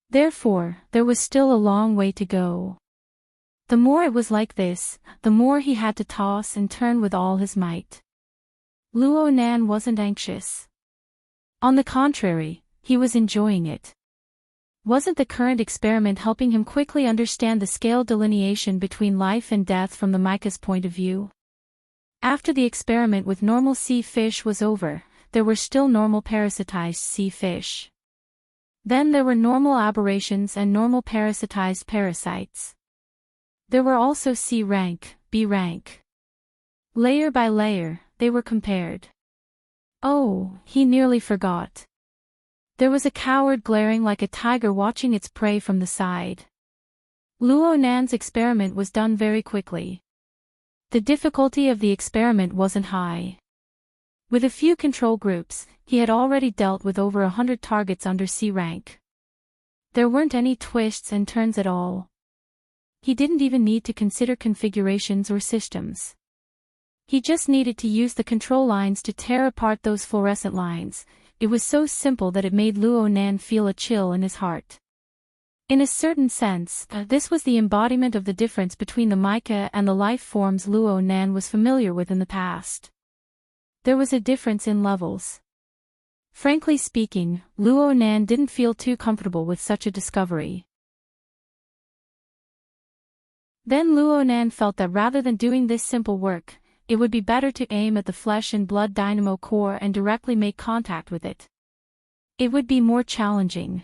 Therefore, there was still a long way to go. The more it was like this, the more he had to toss and turn with all his might. Luo Nan wasn't anxious. On the contrary, he was enjoying it. Wasn't the current experiment helping him quickly understand the scale delineation between life and death from the Micah's point of view? After the experiment with normal sea fish was over, there were still normal parasitized sea fish. Then there were normal aberrations and normal parasitized parasites. There were also C rank, B rank. Layer by layer, they were compared. Oh, he nearly forgot. There was a coward glaring like a tiger watching its prey from the side. Luo Nan's experiment was done very quickly. The difficulty of the experiment wasn't high. With a few control groups, he had already dealt with over 100 targets under C rank. There weren't any twists and turns at all. He didn't even need to consider configurations or systems. He just needed to use the control lines to tear apart those fluorescent lines. It was so simple that it made Luo Nan feel a chill in his heart. In a certain sense, this was the embodiment of the difference between the Mica and the life forms Luo Nan was familiar with in the past. There was a difference in levels. Frankly speaking, Luo Nan didn't feel too comfortable with such a discovery. Then Luo Nan felt that rather than doing this simple work, it would be better to aim at the flesh and blood dynamo core and directly make contact with it. It would be more challenging.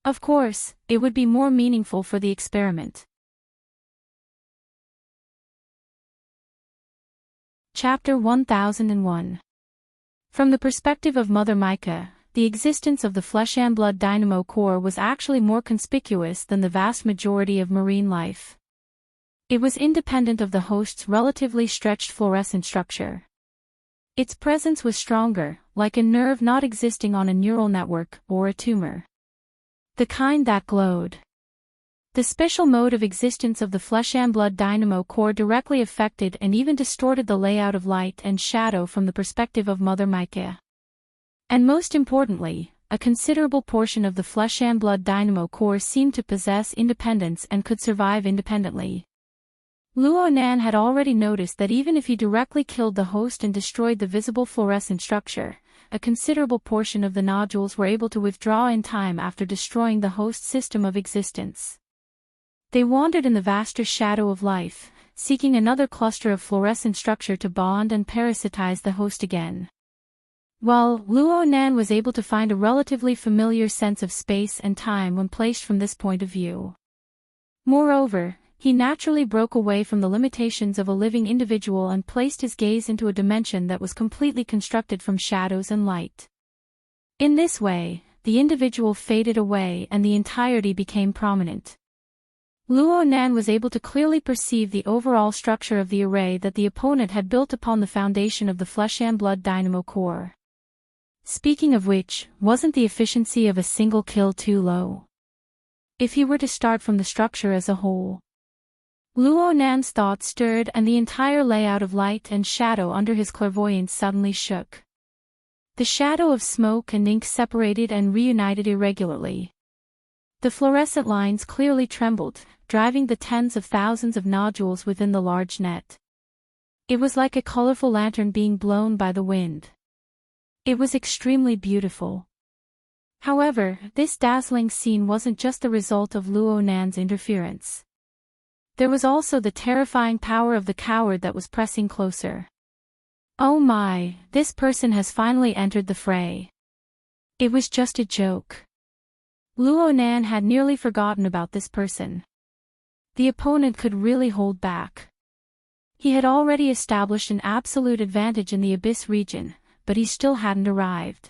Of course, it would be more meaningful for the experiment. Chapter 1001. From the perspective of Mother Mica, the existence of the flesh and blood dynamo core was actually more conspicuous than the vast majority of marine life. It was independent of the host's relatively stretched fluorescent structure. Its presence was stronger, like a nerve not existing on a neural network or a tumor. The kind that glowed. The special mode of existence of the flesh and blood dynamo core directly affected and even distorted the layout of light and shadow from the perspective of Mother Mica. And most importantly, a considerable portion of the flesh and blood dynamo core seemed to possess independence and could survive independently. Luo Nan had already noticed that even if he directly killed the host and destroyed the visible fluorescent structure, a considerable portion of the nodules were able to withdraw in time after destroying the host system of existence. They wandered in the vaster shadow of life, seeking another cluster of fluorescent structure to bond and parasitize the host again. While Luo Nan was able to find a relatively familiar sense of space and time when placed from this point of view. Moreover, he naturally broke away from the limitations of a living individual and placed his gaze into a dimension that was completely constructed from shadows and light. In this way, the individual faded away and the entirety became prominent. Luo Nan was able to clearly perceive the overall structure of the array that the opponent had built upon the foundation of the flesh and blood dynamo core. Speaking of which, wasn't the efficiency of a single kill too low? If he were to start from the structure as a whole. Luo Nan's thoughts stirred and the entire layout of light and shadow under his clairvoyance suddenly shook. The shadow of smoke and ink separated and reunited irregularly. The fluorescent lines clearly trembled, driving the tens of thousands of nodules within the large net. It was like a colorful lantern being blown by the wind. It was extremely beautiful. However, this dazzling scene wasn't just the result of Luo Nan's interference. There was also the terrifying power of the coward that was pressing closer. Oh my, this person has finally entered the fray. It was just a joke. Luo Nan had nearly forgotten about this person. The opponent could really hold back. He had already established an absolute advantage in the Abyss region, but he still hadn't arrived.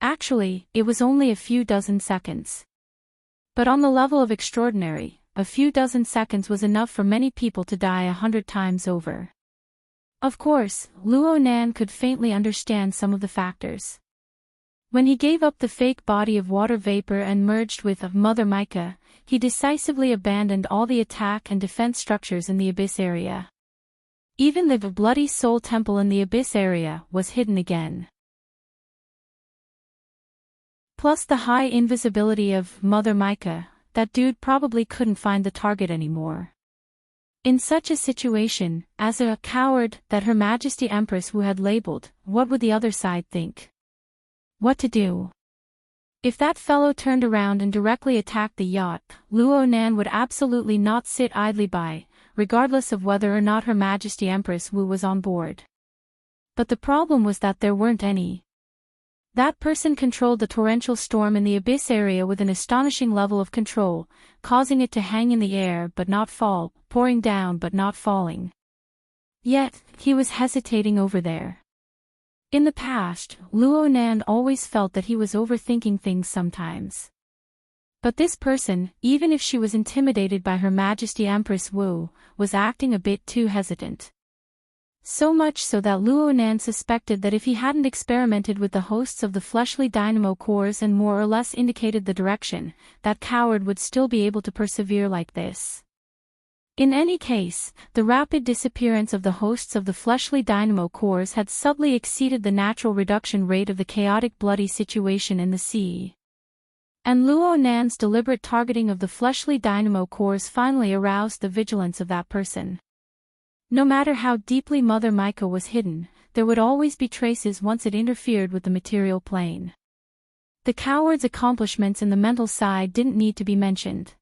Actually, it was only a few dozen seconds. But on the level of extraordinary, a few dozen seconds was enough for many people to die 100 times over. Of course, Luo Nan could faintly understand some of the factors. When he gave up the fake body of water vapor and merged with Mother Micah, he decisively abandoned all the attack and defense structures in the Abyss area. Even the bloody soul temple in the Abyss area was hidden again. Plus the high invisibility of Mother Micah, that dude probably couldn't find the target anymore. In such a situation, as a coward that Her Majesty Empress Wu had labeled, what would the other side think? What to do? If that fellow turned around and directly attacked the yacht, Luo Nan would absolutely not sit idly by, regardless of whether or not Her Majesty Empress Wu was on board. But the problem was that there weren't any. That person controlled the torrential storm in the Abyss area with an astonishing level of control, causing it to hang in the air but not fall, pouring down but not falling. Yet, he was hesitating over there. In the past, Luo Nan always felt that he was overthinking things sometimes. But this person, even if she was intimidated by Her Majesty Empress Wu, was acting a bit too hesitant. So much so that Luo Nan suspected that if he hadn't experimented with the hosts of the fleshly dynamo cores and more or less indicated the direction, that coward would still be able to persevere like this. In any case, the rapid disappearance of the hosts of the fleshly dynamo cores had subtly exceeded the natural reduction rate of the chaotic bloody situation in the sea. And Luo Nan's deliberate targeting of the fleshly dynamo cores finally aroused the vigilance of that person. No matter how deeply Mother Micah was hidden, there would always be traces once it interfered with the material plane. The coward's accomplishments in the mental side didn't need to be mentioned.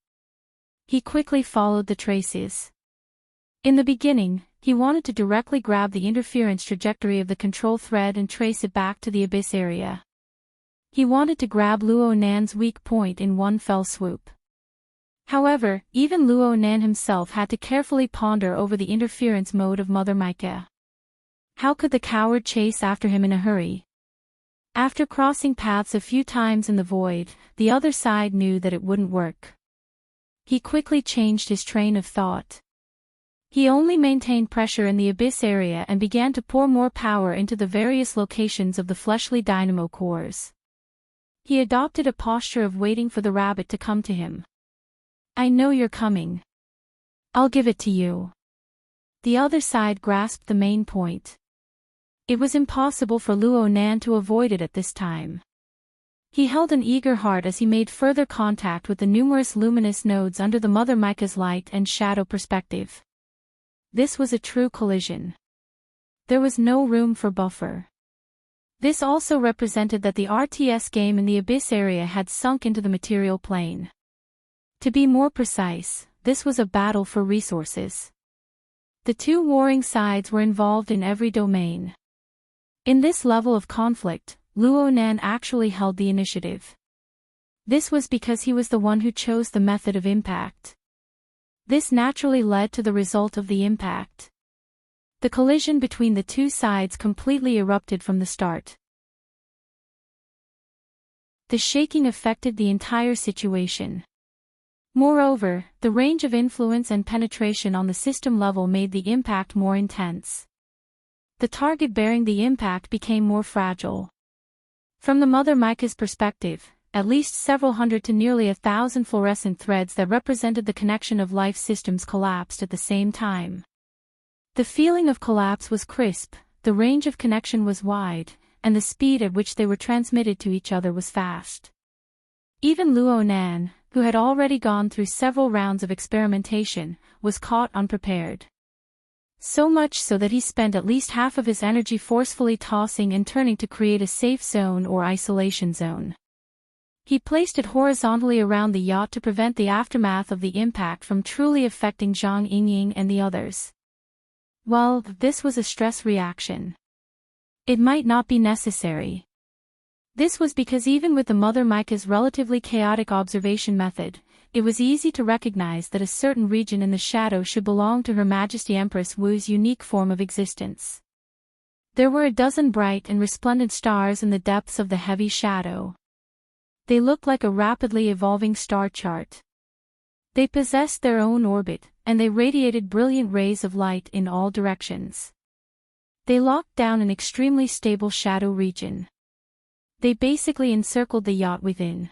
He quickly followed the traces. In the beginning, he wanted to directly grab the interference trajectory of the control thread and trace it back to the Abyss area. He wanted to grab Luo Nan's weak point in one fell swoop. However, even Luo Nan himself had to carefully ponder over the interference mode of Mother Micah. How could the coward chase after him in a hurry? After crossing paths a few times in the void, the other side knew that it wouldn't work. He quickly changed his train of thought. He only maintained pressure in the Abyss area and began to pour more power into the various locations of the fleshly dynamo cores. He adopted a posture of waiting for the rabbit to come to him. I know you're coming. I'll give it to you. The other side grasped the main point. It was impossible for Luo Nan to avoid it at this time. He held an eager heart as he made further contact with the numerous luminous nodes under the Mother Micah's light and shadow perspective. This was a true collision. There was no room for buffer. This also represented that the RTS game in the Abyss area had sunk into the material plane. To be more precise, this was a battle for resources. The two warring sides were involved in every domain. In this level of conflict, Luo Nan actually held the initiative. This was because he was the one who chose the method of impact. This naturally led to the result of the impact. The collision between the two sides completely erupted from the start. The shaking affected the entire situation. Moreover, the range of influence and penetration on the system level made the impact more intense. The target bearing the impact became more fragile. From the Mother Micah's perspective, at least several hundred to nearly 1,000 fluorescent threads that represented the connection of life systems collapsed at the same time. The feeling of collapse was crisp, the range of connection was wide, and the speed at which they were transmitted to each other was fast. Even Luo Nan, who had already gone through several rounds of experimentation, was caught unprepared. So much so that he spent at least half of his energy forcefully tossing and turning to create a safe zone or isolation zone. He placed it horizontally around the yacht to prevent the aftermath of the impact from truly affecting Zhang Yingying and the others. Well, this was a stress reaction. It might not be necessary. This was because even with the Mother Micah's relatively chaotic observation method, it was easy to recognize that a certain region in the shadow should belong to Her Majesty Empress Wu's unique form of existence. There were a dozen bright and resplendent stars in the depths of the heavy shadow. They looked like a rapidly evolving star chart. They possessed their own orbit, and they radiated brilliant rays of light in all directions. They locked down an extremely stable shadow region. They basically encircled the yacht within.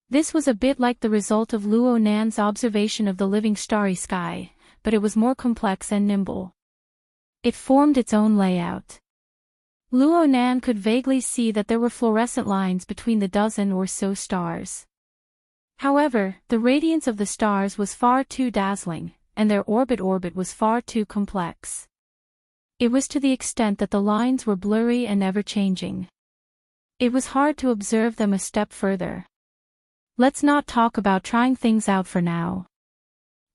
This was a bit like the result of Luo Nan's observation of the living starry sky, but it was more complex and nimble. It formed its own layout. Luo Nan could vaguely see that there were fluorescent lines between the dozen or so stars. However, the radiance of the stars was far too dazzling, and their orbit was far too complex. It was to the extent that the lines were blurry and ever-changing. It was hard to observe them a step further. Let's not talk about trying things out for now.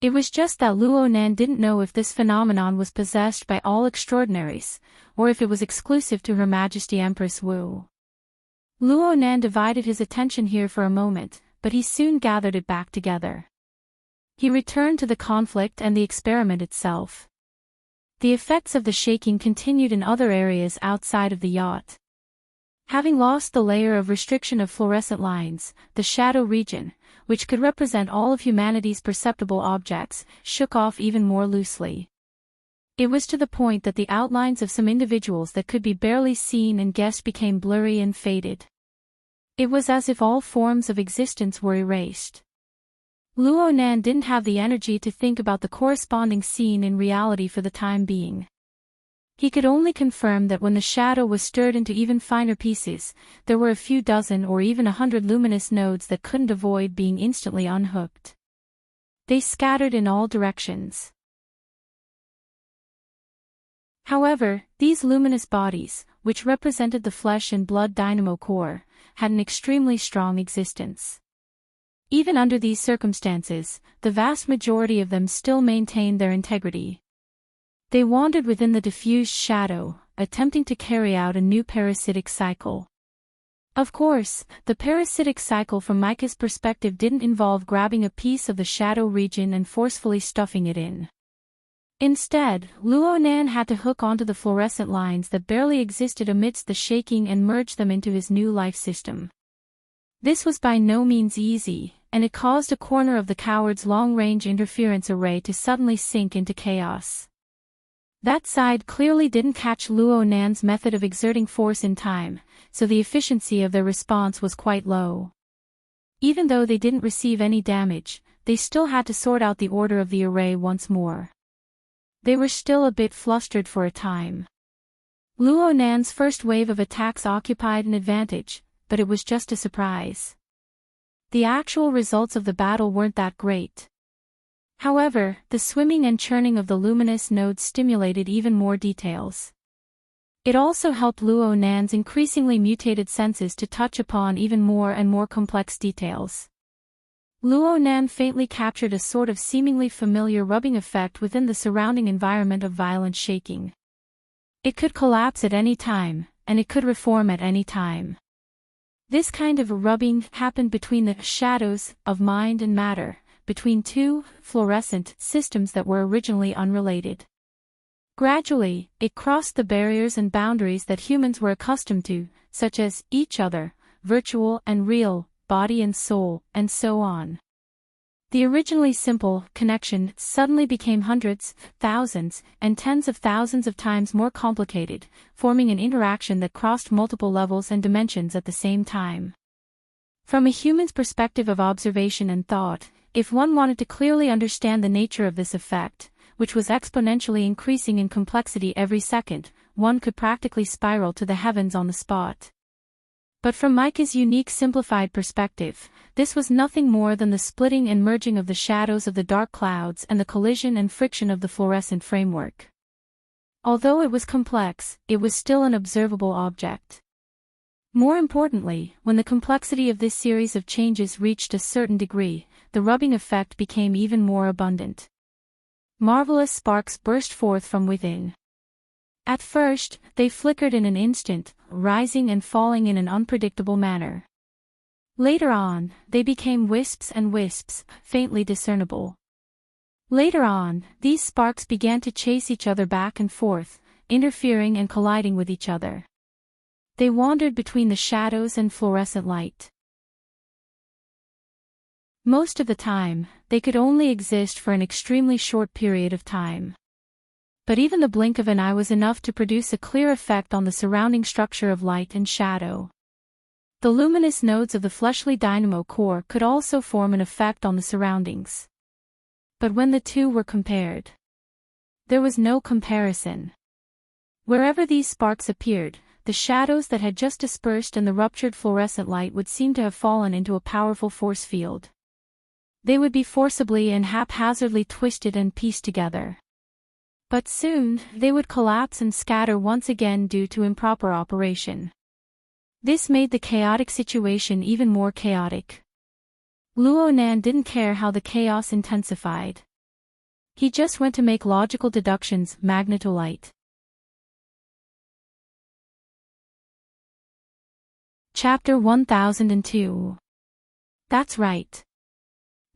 It was just that Luo Nan didn't know if this phenomenon was possessed by all extraordinaries, or if it was exclusive to Her Majesty Empress Wu. Luo Nan divided his attention here for a moment, but he soon gathered it back together. He returned to the conflict and the experiment itself. The effects of the shaking continued in other areas outside of the yacht. Having lost the layer of restriction of fluorescent lines, the shadow region, which could represent all of humanity's perceptible objects, shook off even more loosely. It was to the point that the outlines of some individuals that could be barely seen and guessed became blurry and faded. It was as if all forms of existence were erased. Luo Nan didn't have the energy to think about the corresponding scene in reality for the time being. He could only confirm that when the shadow was stirred into even finer pieces, there were a few dozen or even 100 luminous nodes that couldn't avoid being instantly unhooked. They scattered in all directions. However, these luminous bodies, which represented the flesh and blood dynamo core, had an extremely strong existence. Even under these circumstances, the vast majority of them still maintained their integrity. They wandered within the diffused shadow, attempting to carry out a new parasitic cycle. Of course, the parasitic cycle from Micah's perspective didn't involve grabbing a piece of the shadow region and forcefully stuffing it in. Instead, Luo Nan had to hook onto the fluorescent lines that barely existed amidst the shaking and merge them into his new life system. This was by no means easy, and it caused a corner of the coward's long-range interference array to suddenly sink into chaos. That side clearly didn't catch Luo Nan's method of exerting force in time, so the efficiency of their response was quite low. Even though they didn't receive any damage, they still had to sort out the order of the array once more. They were still a bit flustered for a time. Luo Nan's first wave of attacks occupied an advantage, but it was just a surprise. The actual results of the battle weren't that great. However, the swimming and churning of the luminous nodes stimulated even more details. It also helped Luo Nan's increasingly mutated senses to touch upon even more and more complex details. Luo Nan faintly captured a sort of seemingly familiar rubbing effect within the surrounding environment of violent shaking. It could collapse at any time, and it could reform at any time. This kind of rubbing happened between the shadows of mind and matter, between two fluorescent systems that were originally unrelated. Gradually, it crossed the barriers and boundaries that humans were accustomed to, such as each other, virtual and real, body and soul, and so on. The originally simple connection suddenly became hundreds, thousands, and tens of thousands of times more complicated, forming an interaction that crossed multiple levels and dimensions at the same time. From a human's perspective of observation and thought, if one wanted to clearly understand the nature of this effect, which was exponentially increasing in complexity every second, one could practically spiral to the heavens on the spot. But from Micah's unique simplified perspective, this was nothing more than the splitting and merging of the shadows of the dark clouds and the collision and friction of the fluorescent framework. Although it was complex, it was still an observable object. More importantly, when the complexity of this series of changes reached a certain degree, the rubbing effect became even more abundant. Marvelous sparks burst forth from within. At first, they flickered in an instant, rising and falling in an unpredictable manner. Later on, they became wisps and wisps, faintly discernible. Later on, these sparks began to chase each other back and forth, interfering and colliding with each other. They wandered between the shadows and fluorescent light. Most of the time, they could only exist for an extremely short period of time. But even the blink of an eye was enough to produce a clear effect on the surrounding structure of light and shadow. The luminous nodes of the fleshly dynamo core could also form an effect on the surroundings. But when the two were compared, there was no comparison. Wherever these sparks appeared, the shadows that had just dispersed and the ruptured fluorescent light would seem to have fallen into a powerful force field. They would be forcibly and haphazardly twisted and pieced together. But soon, they would collapse and scatter once again due to improper operation. This made the chaotic situation even more chaotic. Luo Nan didn't care how the chaos intensified. He just went to make logical deductions, magnetolite. Chapter 1002. That's right.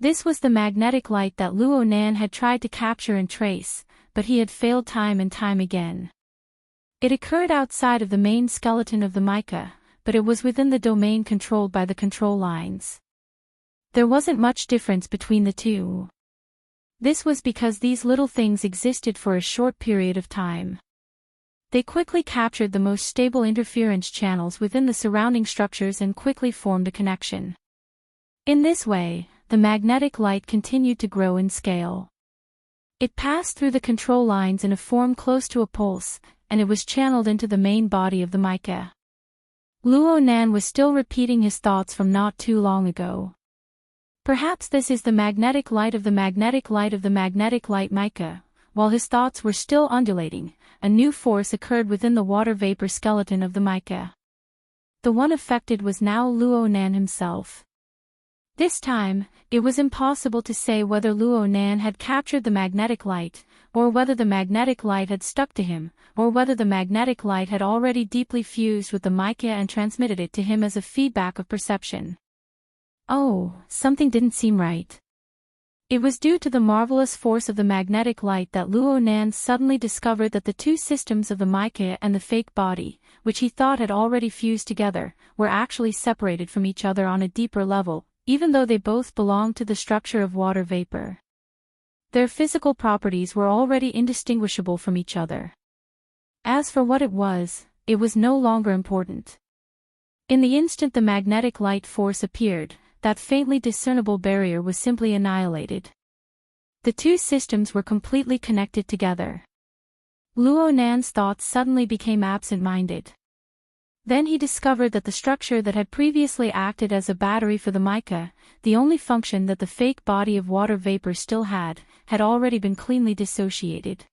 This was the magnetic light that Luo Nan had tried to capture and trace, but he had failed time and time again. It occurred outside of the main skeleton of the mica, but it was within the domain controlled by the control lines. There wasn't much difference between the two. This was because these little things existed for a short period of time. They quickly captured the most stable interference channels within the surrounding structures and quickly formed a connection. In this way, the magnetic light continued to grow in scale. It passed through the control lines in a form close to a pulse, and it was channeled into the main body of the mica. Luo Nan was still repeating his thoughts from not too long ago. Perhaps this is the magnetic light of the magnetic light of the magnetic light mica. While his thoughts were still undulating, a new force occurred within the water vapor skeleton of the mica. The one affected was now Luo Nan himself. This time, it was impossible to say whether Luo Nan had captured the magnetic light, or whether the magnetic light had stuck to him, or whether the magnetic light had already deeply fused with the mica and transmitted it to him as a feedback of perception. Oh, something didn't seem right. It was due to the marvelous force of the magnetic light that Luo Nan suddenly discovered that the two systems of the mica and the fake body, which he thought had already fused together, were actually separated from each other on a deeper level, even though they both belonged to the structure of water vapor. Their physical properties were already indistinguishable from each other. As for what it was no longer important. In the instant the magnetic light force appeared, that faintly discernible barrier was simply annihilated. The two systems were completely connected together. Luo Nan's thoughts suddenly became absent-minded. Then he discovered that the structure that had previously acted as a battery for the mica, the only function that the fake body of water vapor still had already been cleanly dissociated.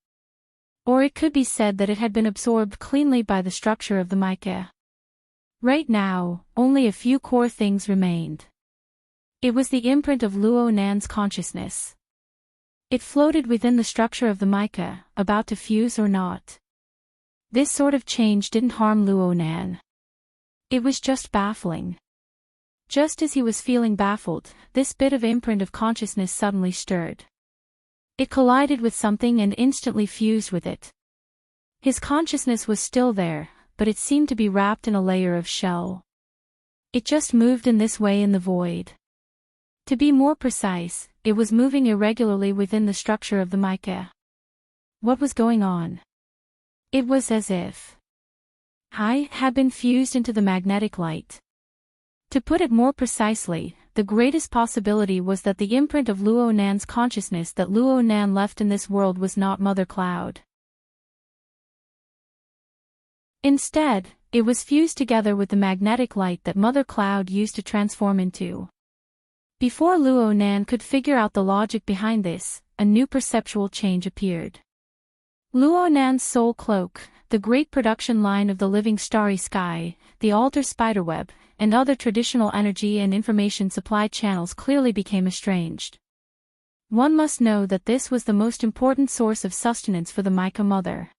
Or it could be said that it had been absorbed cleanly by the structure of the mica. Right now, only a few core things remained. It was the imprint of Luo Nan's consciousness. It floated within the structure of the mica, about to fuse or not. This sort of change didn't harm Luo Nan. It was just baffling. Just as he was feeling baffled, this bit of imprint of consciousness suddenly stirred. It collided with something and instantly fused with it. His consciousness was still there, but it seemed to be wrapped in a layer of shell. It just moved in this way in the void. To be more precise, it was moving irregularly within the structure of the mica. What was going on? It was as if I had been fused into the magnetic light. To put it more precisely, the greatest possibility was that the imprint of Luo Nan's consciousness that Luo Nan left in this world was not Mother Cloud. Instead, it was fused together with the magnetic light that Mother Cloud used to transform into. Before Luo Nan could figure out the logic behind this, a new perceptual change appeared. Luo Nan's soul cloak, the great production line of the living starry sky, the altar spiderweb, and other traditional energy and information supply channels clearly became estranged. One must know that this was the most important source of sustenance for the Mica mother.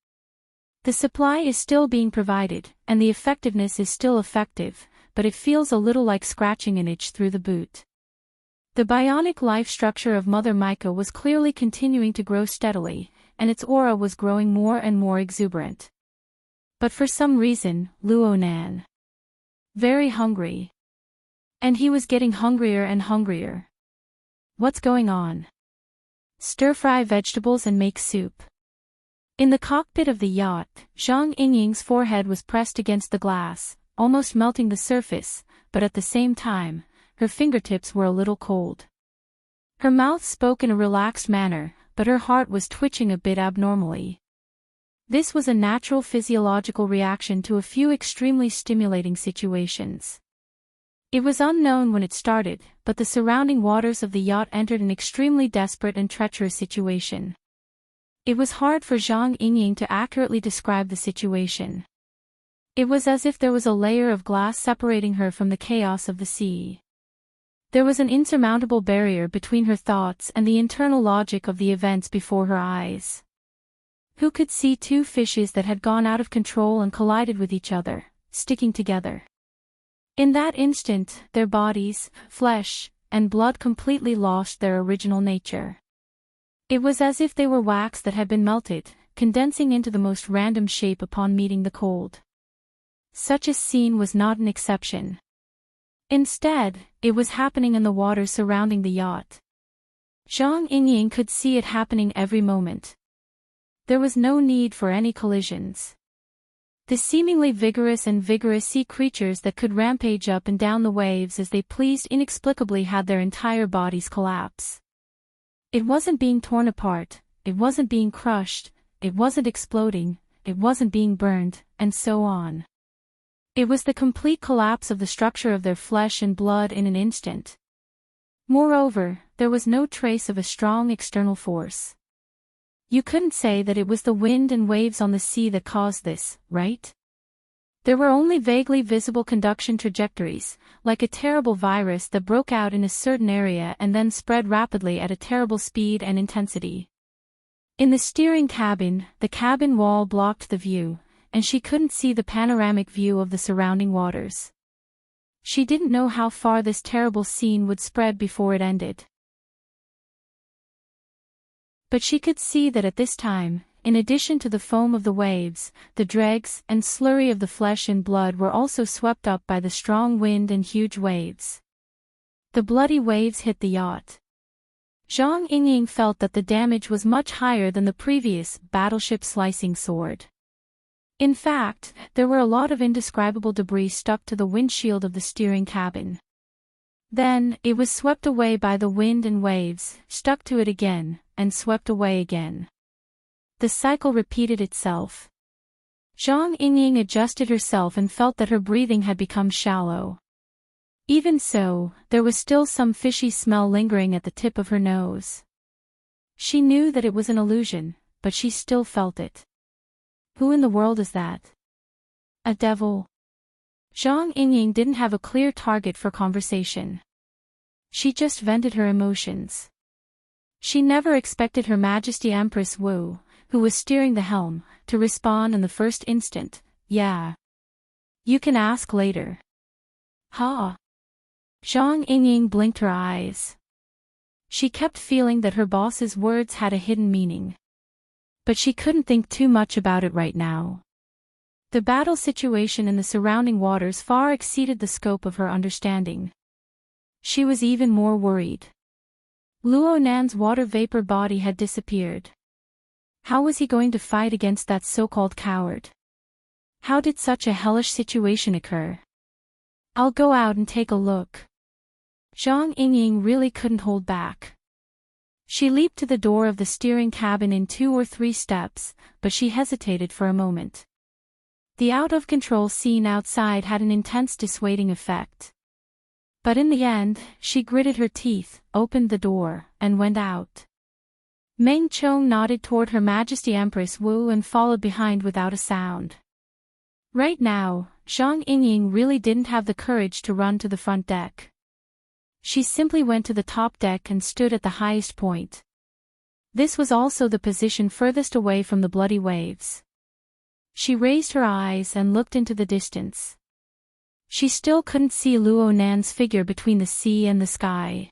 The supply is still being provided, and the effectiveness is still effective, but it feels a little like scratching an itch through the boot. The bionic life structure of Mother Mica was clearly continuing to grow steadily, and its aura was growing more and more exuberant. But for some reason, Luo Nan. Very hungry. And he was getting hungrier and hungrier. What's going on? Stir-fry vegetables and make soup. In the cockpit of the yacht, Zhang Yingying's forehead was pressed against the glass, almost melting the surface, but at the same time, her fingertips were a little cold. Her mouth spoke in a relaxed manner, but her heart was twitching a bit abnormally. This was a natural physiological reaction to a few extremely stimulating situations. It was unknown when it started, but the surrounding waters of the yacht entered an extremely desperate and treacherous situation. It was hard for Zhang Yingying to accurately describe the situation. It was as if there was a layer of glass separating her from the chaos of the sea. There was an insurmountable barrier between her thoughts and the internal logic of the events before her eyes. Who could see two fishes that had gone out of control and collided with each other, sticking together? In that instant, their bodies, flesh, and blood completely lost their original nature. It was as if they were wax that had been melted, condensing into the most random shape upon meeting the cold. Such a scene was not an exception. Instead, it was happening in the water surrounding the yacht. Zhang Yingying could see it happening every moment. There was no need for any collisions. The seemingly vigorous sea creatures that could rampage up and down the waves as they pleased inexplicably had their entire bodies collapse. It wasn't being torn apart, it wasn't being crushed, it wasn't exploding, it wasn't being burned, and so on. It was the complete collapse of the structure of their flesh and blood in an instant. Moreover, there was no trace of a strong external force. You couldn't say that it was the wind and waves on the sea that caused this, right? There were only vaguely visible conduction trajectories, like a terrible virus that broke out in a certain area and then spread rapidly at a terrible speed and intensity. In the steering cabin, the cabin wall blocked the view, and she couldn't see the panoramic view of the surrounding waters. She didn't know how far this terrible scene would spread before it ended. But she could see that at this time, in addition to the foam of the waves, the dregs and slurry of the flesh and blood were also swept up by the strong wind and huge waves. The bloody waves hit the yacht. Zhang Yingying felt that the damage was much higher than the previous battleship slicing sword. In fact, there were a lot of indescribable debris stuck to the windshield of the steering cabin. Then, it was swept away by the wind and waves, stuck to it again, and swept away again. The cycle repeated itself. Zhang Yingying adjusted herself and felt that her breathing had become shallow. Even so, there was still some fishy smell lingering at the tip of her nose. She knew that it was an illusion, but she still felt it. Who in the world is that? A devil? Zhang Yingying didn't have a clear target for conversation. She just vented her emotions. She never expected Her Majesty Empress Wu, who was steering the helm, to respond in the first instant, "Yeah. You can ask later." Huh? Zhang Yingying blinked her eyes. She kept feeling that her boss's words had a hidden meaning. But she couldn't think too much about it right now. The battle situation in the surrounding waters far exceeded the scope of her understanding. She was even more worried. Luo Nan's water vapor body had disappeared. How was he going to fight against that so-called coward? How did such a hellish situation occur? I'll go out and take a look. Zhang Yingying really couldn't hold back. She leaped to the door of the steering cabin in 2 or 3 steps, but she hesitated for a moment. The out-of-control scene outside had an intense dissuading effect. But in the end, she gritted her teeth, opened the door, and went out. Meng Chong nodded toward Her Majesty Empress Wu and followed behind without a sound. Right now, Zhang Yingying really didn't have the courage to run to the front deck. She simply went to the top deck and stood at the highest point. This was also the position furthest away from the bloody waves. She raised her eyes and looked into the distance. She still couldn't see Luo Nan's figure between the sea and the sky.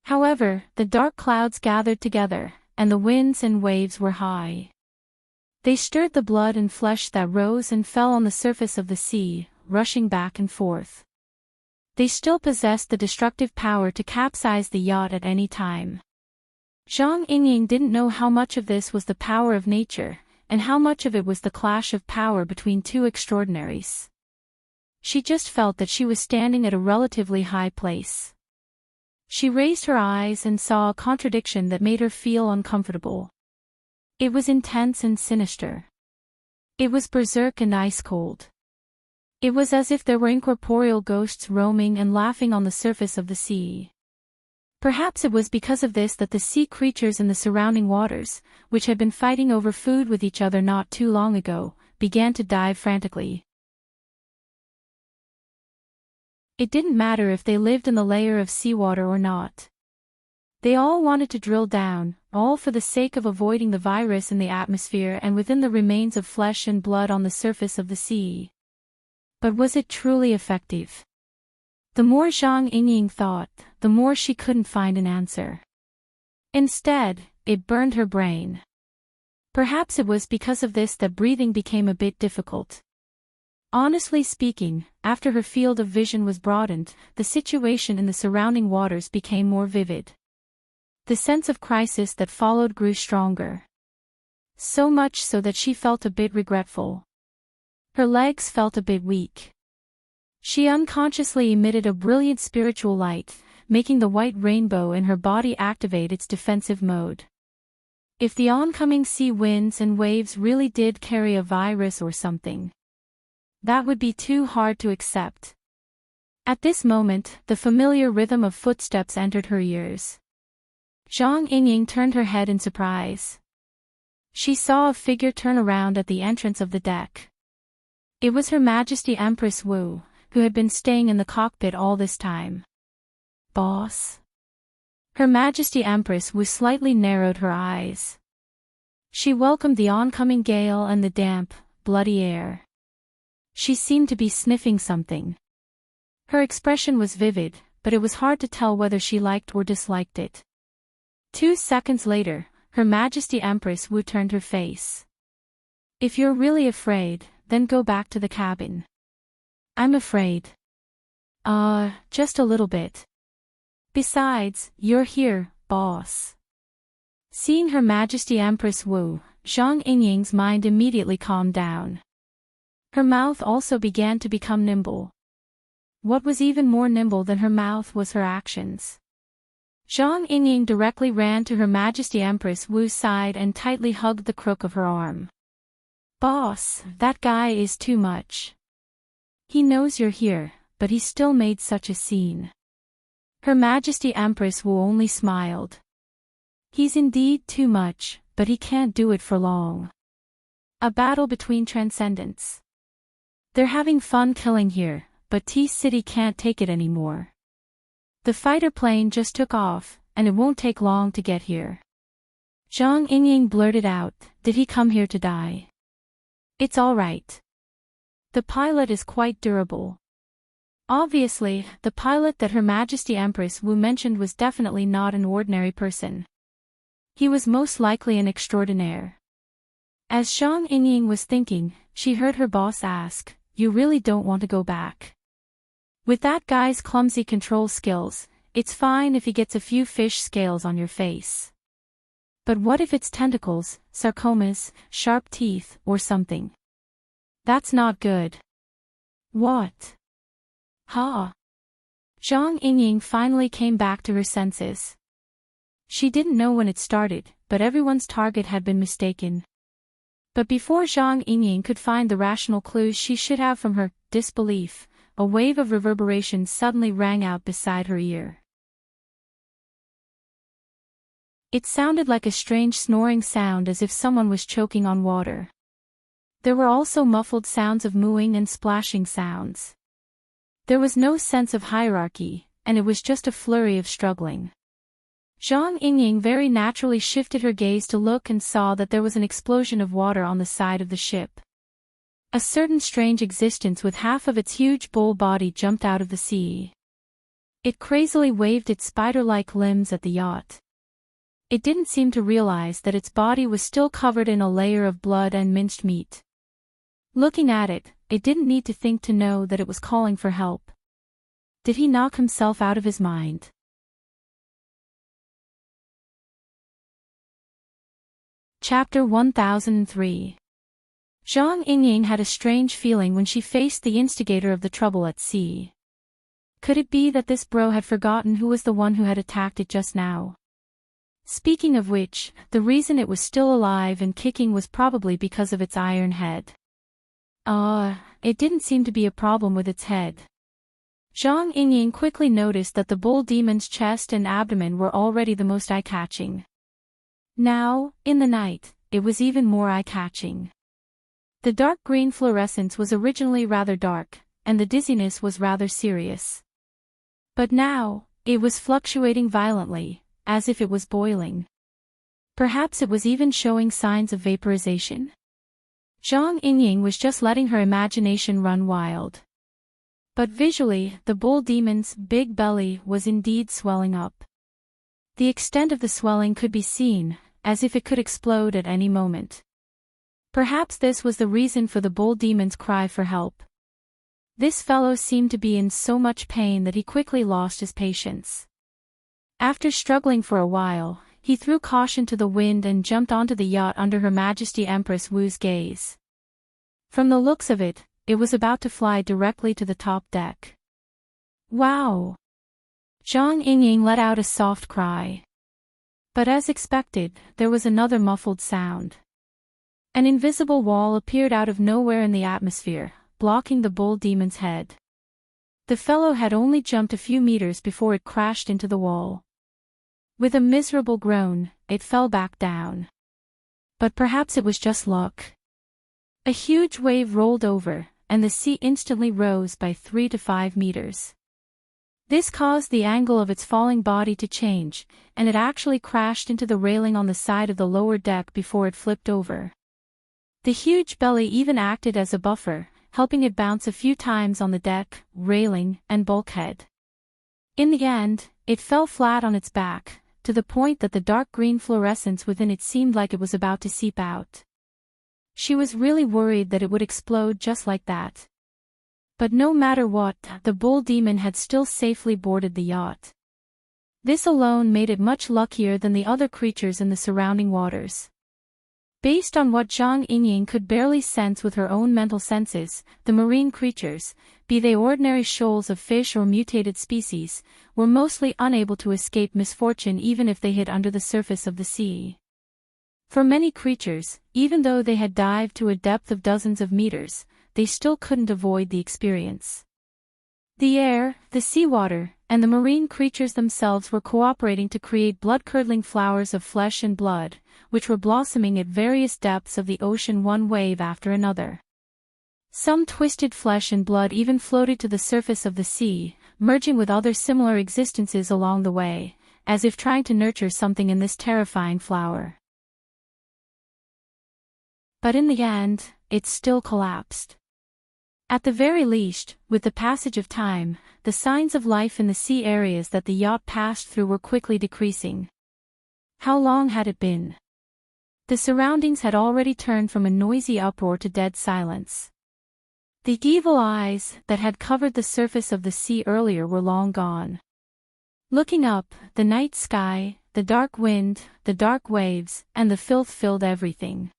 However, the dark clouds gathered together, and the winds and waves were high. They stirred the blood and flesh that rose and fell on the surface of the sea, rushing back and forth. They still possessed the destructive power to capsize the yacht at any time. Zhang Yingying didn't know how much of this was the power of nature, and how much of it was the clash of power between two extraordinaries. She just felt that she was standing at a relatively high place. She raised her eyes and saw a contradiction that made her feel uncomfortable. It was intense and sinister. It was berserk and ice-cold. It was as if there were incorporeal ghosts roaming and laughing on the surface of the sea. Perhaps it was because of this that the sea creatures in the surrounding waters, which had been fighting over food with each other not too long ago, began to dive frantically. It didn't matter if they lived in the layer of seawater or not. They all wanted to drill down, all for the sake of avoiding the virus in the atmosphere and within the remains of flesh and blood on the surface of the sea. But was it truly effective? The more Zhang Yingying thought, the more she couldn't find an answer. Instead, it burned her brain. Perhaps it was because of this that breathing became a bit difficult. Honestly speaking, after her field of vision was broadened, the situation in the surrounding waters became more vivid. The sense of crisis that followed grew stronger. So much so that she felt a bit regretful. Her legs felt a bit weak. She unconsciously emitted a brilliant spiritual light, making the white rainbow in her body activate its defensive mode. If the oncoming sea winds and waves really did carry a virus or something, that would be too hard to accept. At this moment, the familiar rhythm of footsteps entered her ears. Zhang Yingying turned her head in surprise. She saw a figure turn around at the entrance of the deck. It was Her Majesty Empress Wu, who had been staying in the cockpit all this time. Boss? Her Majesty Empress Wu slightly narrowed her eyes. She welcomed the oncoming gale and the damp, bloody air. She seemed to be sniffing something. Her expression was vivid, but it was hard to tell whether she liked or disliked it. 2 seconds later, Her Majesty Empress Wu turned her face. If you're really afraid, then go back to the cabin. I'm afraid. Just a little bit. Besides, you're here, boss. Seeing Her Majesty Empress Wu, Zhang Yingying's mind immediately calmed down. Her mouth also began to become nimble. What was even more nimble than her mouth was her actions. Zhang Yingying directly ran to Her Majesty Empress Wu's side and tightly hugged the crook of her arm. Boss, that guy is too much. He knows you're here, but he still made such a scene. Her Majesty Empress Wu only smiled. He's indeed too much, but he can't do it for long. A battle between transcendents. They're having fun killing here, but T-City can't take it anymore. The fighter plane just took off, and it won't take long to get here. Zhang Yingying blurted out, did he come here to die? It's all right. The pilot is quite durable. Obviously, the pilot that Her Majesty Empress Wu mentioned was definitely not an ordinary person. He was most likely an extraordinaire. As Zhang Yingying was thinking, she heard her boss ask, you really don't want to go back? With that guy's clumsy control skills, it's fine if he gets a few fish scales on your face. But what if it's tentacles, sarcomas, sharp teeth, or something? That's not good. What? Ha! Zhang Yingying finally came back to her senses. She didn't know when it started, but everyone's target had been mistaken. But before Zhang Yingying could find the rational clues she should have from her disbelief, a wave of reverberation suddenly rang out beside her ear. It sounded like a strange snoring sound, as if someone was choking on water. There were also muffled sounds of mooing and splashing sounds. There was no sense of hierarchy, and it was just a flurry of struggling. Zhang Yingying very naturally shifted her gaze to look and saw that there was an explosion of water on the side of the ship. A certain strange existence with half of its huge bull body jumped out of the sea. It crazily waved its spider-like limbs at the yacht. It didn't seem to realize that its body was still covered in a layer of blood and minced meat. Looking at it, it didn't need to think to know that it was calling for help. Did he knock himself out of his mind? Chapter 1003. Zhang Yingying had a strange feeling when she faced the instigator of the trouble at sea. Could it be that this bro had forgotten who was the one who had attacked it just now? Speaking of which, the reason it was still alive and kicking was probably because of its iron head. It didn't seem to be a problem with its head. Zhang Yingying quickly noticed that the bull demon's chest and abdomen were already the most eye-catching. Now, in the night, it was even more eye-catching. The dark green fluorescence was originally rather dark, and the dizziness was rather serious. But now, it was fluctuating violently, as if it was boiling. Perhaps it was even showing signs of vaporization. Zhang Yingying was just letting her imagination run wild. But visually, the bull demon's big belly was indeed swelling up. The extent of the swelling could be seen, as if it could explode at any moment. Perhaps this was the reason for the bull demon's cry for help. This fellow seemed to be in so much pain that he quickly lost his patience. After struggling for a while, he threw caution to the wind and jumped onto the yacht under Her Majesty Empress Wu's gaze. From the looks of it, it was about to fly directly to the top deck. Wow! Zhang Yingying let out a soft cry. But as expected, there was another muffled sound. An invisible wall appeared out of nowhere in the atmosphere, blocking the bull demon's head. The fellow had only jumped a few meters before it crashed into the wall. With a miserable groan, it fell back down. But perhaps it was just luck. A huge wave rolled over, and the sea instantly rose by 3 to 5 meters. This caused the angle of its falling body to change, and it actually crashed into the railing on the side of the lower deck before it flipped over. The huge belly even acted as a buffer, helping it bounce a few times on the deck, railing, and bulkhead. In the end, it fell flat on its back, to the point that the dark green fluorescence within it seemed like it was about to seep out. She was really worried that it would explode just like that. But no matter what, the bull demon had still safely boarded the yacht. This alone made it much luckier than the other creatures in the surrounding waters. Based on what Zhang Yingying could barely sense with her own mental senses, the marine creatures, be they ordinary shoals of fish or mutated species, were mostly unable to escape misfortune even if they hid under the surface of the sea. For many creatures, even though they had dived to a depth of dozens of meters, they still couldn't avoid the experience. The air, the seawater, and the marine creatures themselves were cooperating to create blood-curdling flowers of flesh and blood, which were blossoming at various depths of the ocean one wave after another. Some twisted flesh and blood even floated to the surface of the sea, merging with other similar existences along the way, as if trying to nurture something in this terrifying flower. But in the end, it still collapsed. At the very least, with the passage of time, the signs of life in the sea areas that the yacht passed through were quickly decreasing. How long had it been? The surroundings had already turned from a noisy uproar to dead silence. The evil eyes that had covered the surface of the sea earlier were long gone. Looking up, the night sky, the dark wind, the dark waves, and the filth filled everything.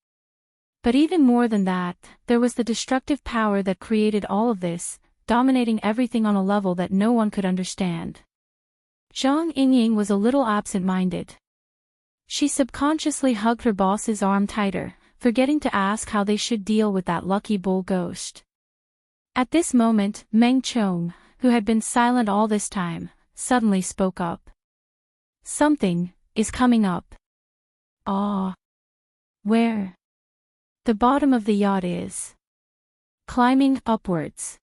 But even more than that, there was the destructive power that created all of this, dominating everything on a level that no one could understand. Zhang Yingying was a little absent-minded. She subconsciously hugged her boss's arm tighter, forgetting to ask how they should deal with that lucky bull ghost. At this moment, Meng Chong, who had been silent all this time, suddenly spoke up. "Something is coming up," Ah. Where? The bottom of the yacht is. Climbing upwards.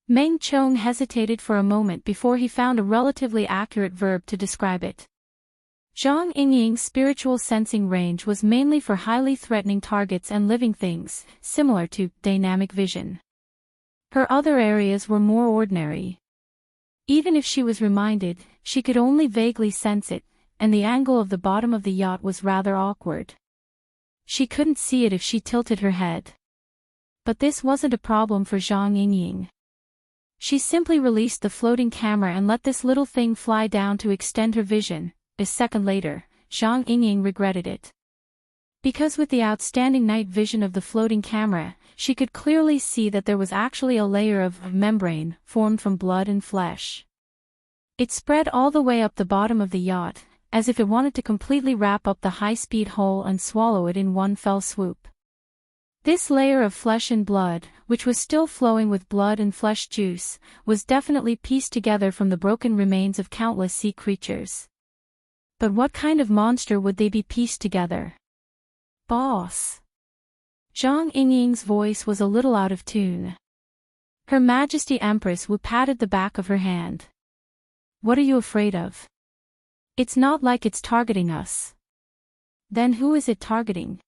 Meng Chong hesitated for a moment before he found a relatively accurate verb to describe it. Zhang Yingying's spiritual sensing range was mainly for highly threatening targets and living things, similar to dynamic vision. Her other areas were more ordinary. Even if she was reminded, she could only vaguely sense it, and the angle of the bottom of the yacht was rather awkward. She couldn't see it if she tilted her head. But this wasn't a problem for Zhang Yingying. She simply released the floating camera and let this little thing fly down to extend her vision. A second later, Zhang Yingying regretted it. Because with the outstanding night vision of the floating camera, she could clearly see that there was actually a layer of membrane formed from blood and flesh. It spread all the way up the bottom of the yacht, as if it wanted to completely wrap up the high-speed hull and swallow it in one fell swoop. This layer of flesh and blood, which was still flowing with blood and flesh juice, was definitely pieced together from the broken remains of countless sea creatures. But what kind of monster would they be pieced together? Boss. Zhang Yingying's voice was a little out of tune. Her Majesty Empress Wu patted the back of her hand. What are you afraid of? It's not like it's targeting us. Then who is it targeting?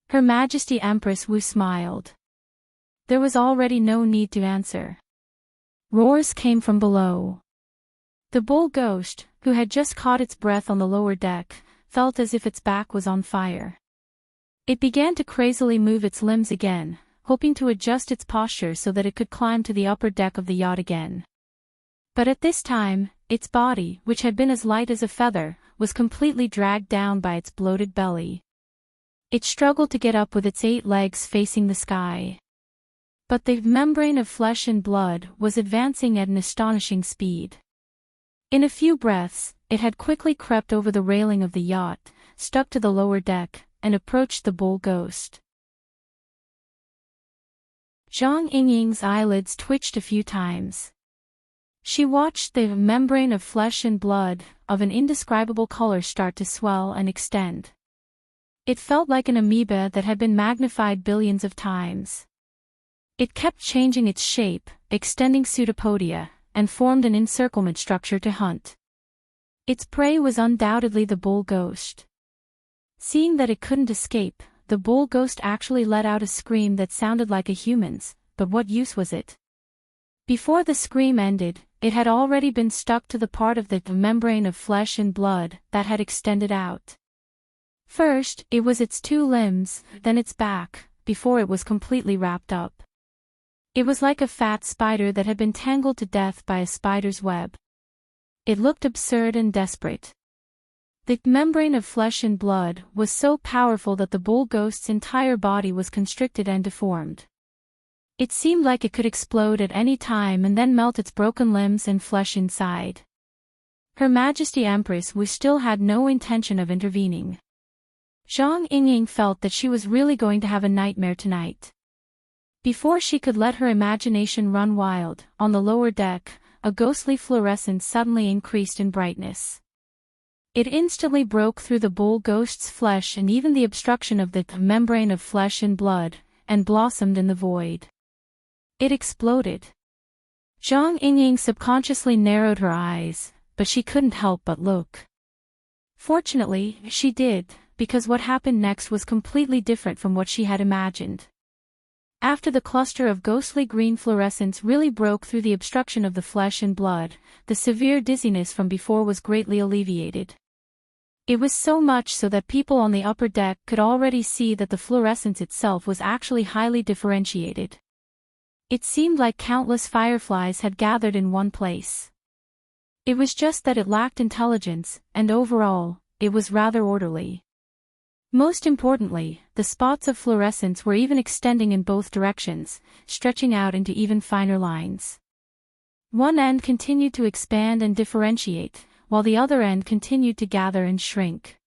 Her Majesty Empress Wu smiled. There was already no need to answer. Roars came from below. The bull ghost, who had just caught its breath on the lower deck, felt as if its back was on fire. It began to crazily move its limbs again, hoping to adjust its posture so that it could climb to the upper deck of the yacht again. But at this time, its body, which had been as light as a feather, was completely dragged down by its bloated belly. It struggled to get up with its 8 legs facing the sky. But the membrane of flesh and blood was advancing at an astonishing speed. In a few breaths, it had quickly crept over the railing of the yacht, stuck to the lower deck, and approached the bull ghost. Zhang Yingying's eyelids twitched a few times. She watched the membrane of flesh and blood, of an indescribable color start to swell and extend. It felt like an amoeba that had been magnified billions of times. It kept changing its shape, extending pseudopodia, and formed an encirclement structure to hunt. Its prey was undoubtedly the bull ghost. Seeing that it couldn't escape, the bull ghost actually let out a scream that sounded like a human's, but what use was it? Before the scream ended, it had already been stuck to the part of the membrane of flesh and blood that had extended out. First, it was its 2 limbs, then its back, before it was completely wrapped up. It was like a fat spider that had been tangled to death by a spider's web. It looked absurd and desperate. The membrane of flesh and blood was so powerful that the bull ghost's entire body was constricted and deformed. It seemed like it could explode at any time and then melt its broken limbs and flesh inside. Her Majesty Empress Wu still had no intention of intervening. Zhang Yingying felt that she was really going to have a nightmare tonight. Before she could let her imagination run wild, on the lower deck, a ghostly fluorescence suddenly increased in brightness. It instantly broke through the bull ghost's flesh and even the obstruction of the membrane of flesh and blood, and blossomed in the void. It exploded. Zhang Yingying subconsciously narrowed her eyes, but she couldn't help but look. Fortunately, she did, because what happened next was completely different from what she had imagined. After the cluster of ghostly green fluorescence really broke through the obstruction of the flesh and blood, the severe dizziness from before was greatly alleviated. It was so much so that people on the upper deck could already see that the fluorescence itself was actually highly differentiated. It seemed like countless fireflies had gathered in one place. It was just that it lacked intelligence, and overall, it was rather orderly. Most importantly, the spots of fluorescence were even extending in both directions, stretching out into even finer lines. One end continued to expand and differentiate, while the other end continued to gather and shrink.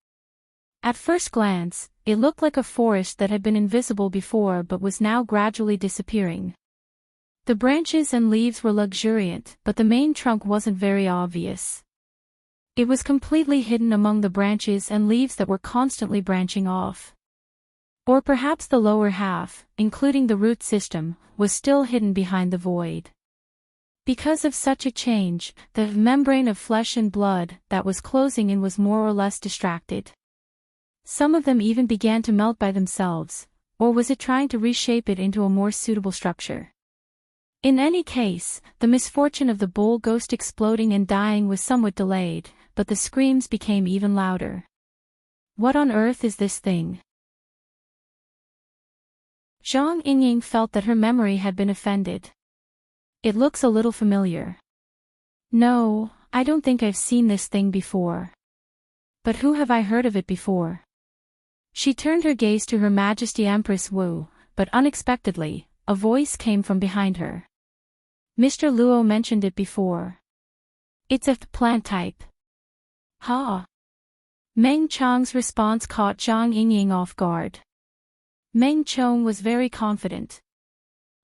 At first glance, it looked like a forest that had been invisible before but was now gradually disappearing. The branches and leaves were luxuriant, but the main trunk wasn't very obvious. It was completely hidden among the branches and leaves that were constantly branching off. Or perhaps the lower half, including the root system, was still hidden behind the void. Because of such a change, the membrane of flesh and blood that was closing in was more or less distracted. Some of them even began to melt by themselves, or was it trying to reshape it into a more suitable structure? In any case, the misfortune of the bull ghost exploding and dying was somewhat delayed, but the screams became even louder. What on earth is this thing? Zhang Yingying felt that her memory had been offended. It looks a little familiar. No, I don't think I've seen this thing before. But who have I heard of it before? She turned her gaze to Her Majesty Empress Wu, but unexpectedly, a voice came from behind her. Mr. Luo mentioned it before. It's a plant type. Ha! Meng Chong's response caught Zhang Yingying off guard. Meng Chong was very confident.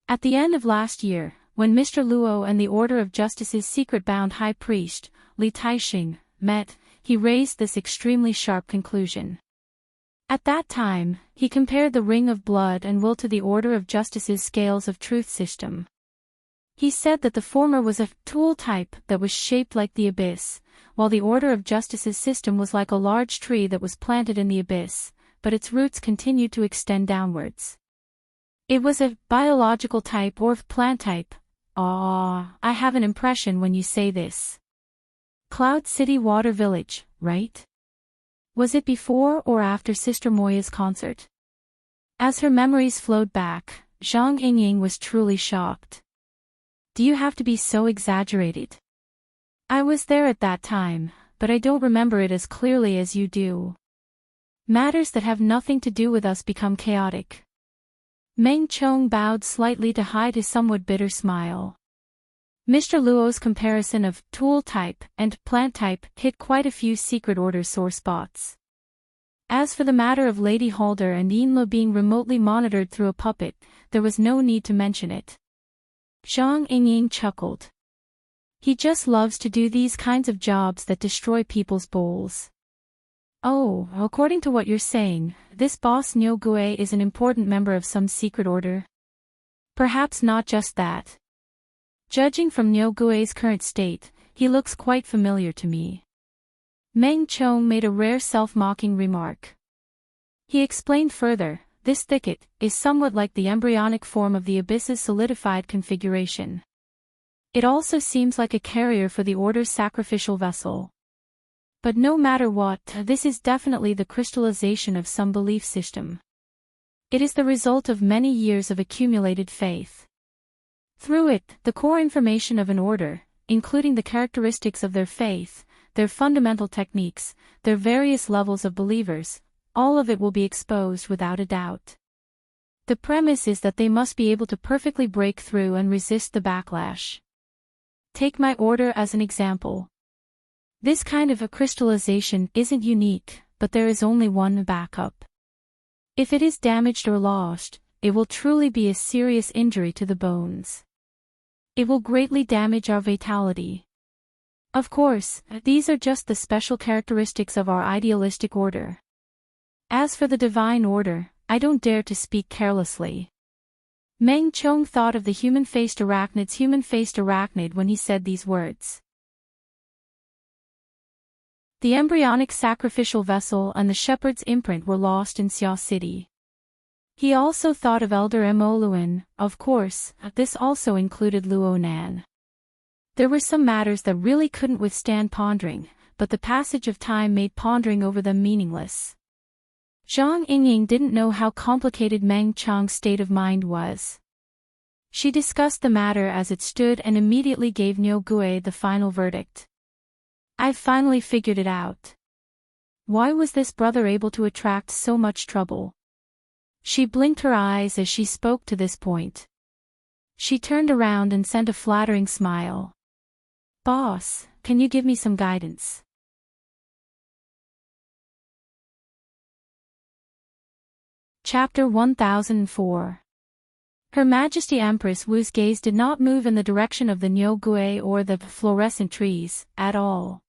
At the end of last year, when Mr. Luo and the Order of Justice's secret-bound high priest, Li Taixing, met, he raised this extremely sharp conclusion. At that time, he compared the Ring of Blood and Will to the Order of Justice's Scales of Truth system. He said that the former was a tool type that was shaped like the abyss, while the Order of Justice's system was like a large tree that was planted in the abyss, but its roots continued to extend downwards. It was a biological type or plant type. I have an impression when you say this. Cloud City Water Village, right? Was it before or after Sister Moya's concert? As her memories flowed back, Zhang Yingying was truly shocked. Do you have to be so exaggerated? I was there at that time, but I don't remember it as clearly as you do. Matters that have nothing to do with us become chaotic. Meng Chong bowed slightly to hide his somewhat bitter smile. Mr. Luo's comparison of tool type and plant type hit quite a few secret order sore spots. As for the matter of Lady Halder and Yinlu being remotely monitored through a puppet, there was no need to mention it. Zhang Yingying chuckled. He just loves to do these kinds of jobs that destroy people's bowls. Oh, according to what you're saying, this boss Niu Gui is an important member of some secret order? Perhaps not just that. Judging from Niu Gui's current state, he looks quite familiar to me. Meng Chong made a rare self-mocking remark. He explained further, this thicket is somewhat like the embryonic form of the abyss's solidified configuration. It also seems like a carrier for the order's sacrificial vessel. But no matter what, this is definitely the crystallization of some belief system. It is the result of many years of accumulated faith. Through it, the core information of an order, including the characteristics of their faith, their fundamental techniques, their various levels of believers, all of it will be exposed without a doubt. The premise is that they must be able to perfectly break through and resist the backlash. Take my order as an example. This kind of a crystallization isn't unique, but there is only one backup. If it is damaged or lost, it will truly be a serious injury to the bones. It will greatly damage our vitality. Of course, these are just the special characteristics of our idealistic order. As for the divine order, I don't dare to speak carelessly. Meng Chong thought of the human-faced arachnid when he said these words. The embryonic sacrificial vessel and the shepherd's imprint were lost in Xia City. He also thought of Elder Mo Luan, of course, this also included Luo Nan. There were some matters that really couldn't withstand pondering, but the passage of time made pondering over them meaningless. Zhang Yingying didn't know how complicated Meng Chong's state of mind was. She discussed the matter as it stood and immediately gave Niu Gui the final verdict. I've finally figured it out. Why was this brother able to attract so much trouble? She blinked her eyes as she spoke to this point. She turned around and sent a flattering smile. Boss, can you give me some guidance? Chapter 1004. Her Majesty Empress Wu's gaze did not move in the direction of the Niu Gui or the fluorescent trees, at all.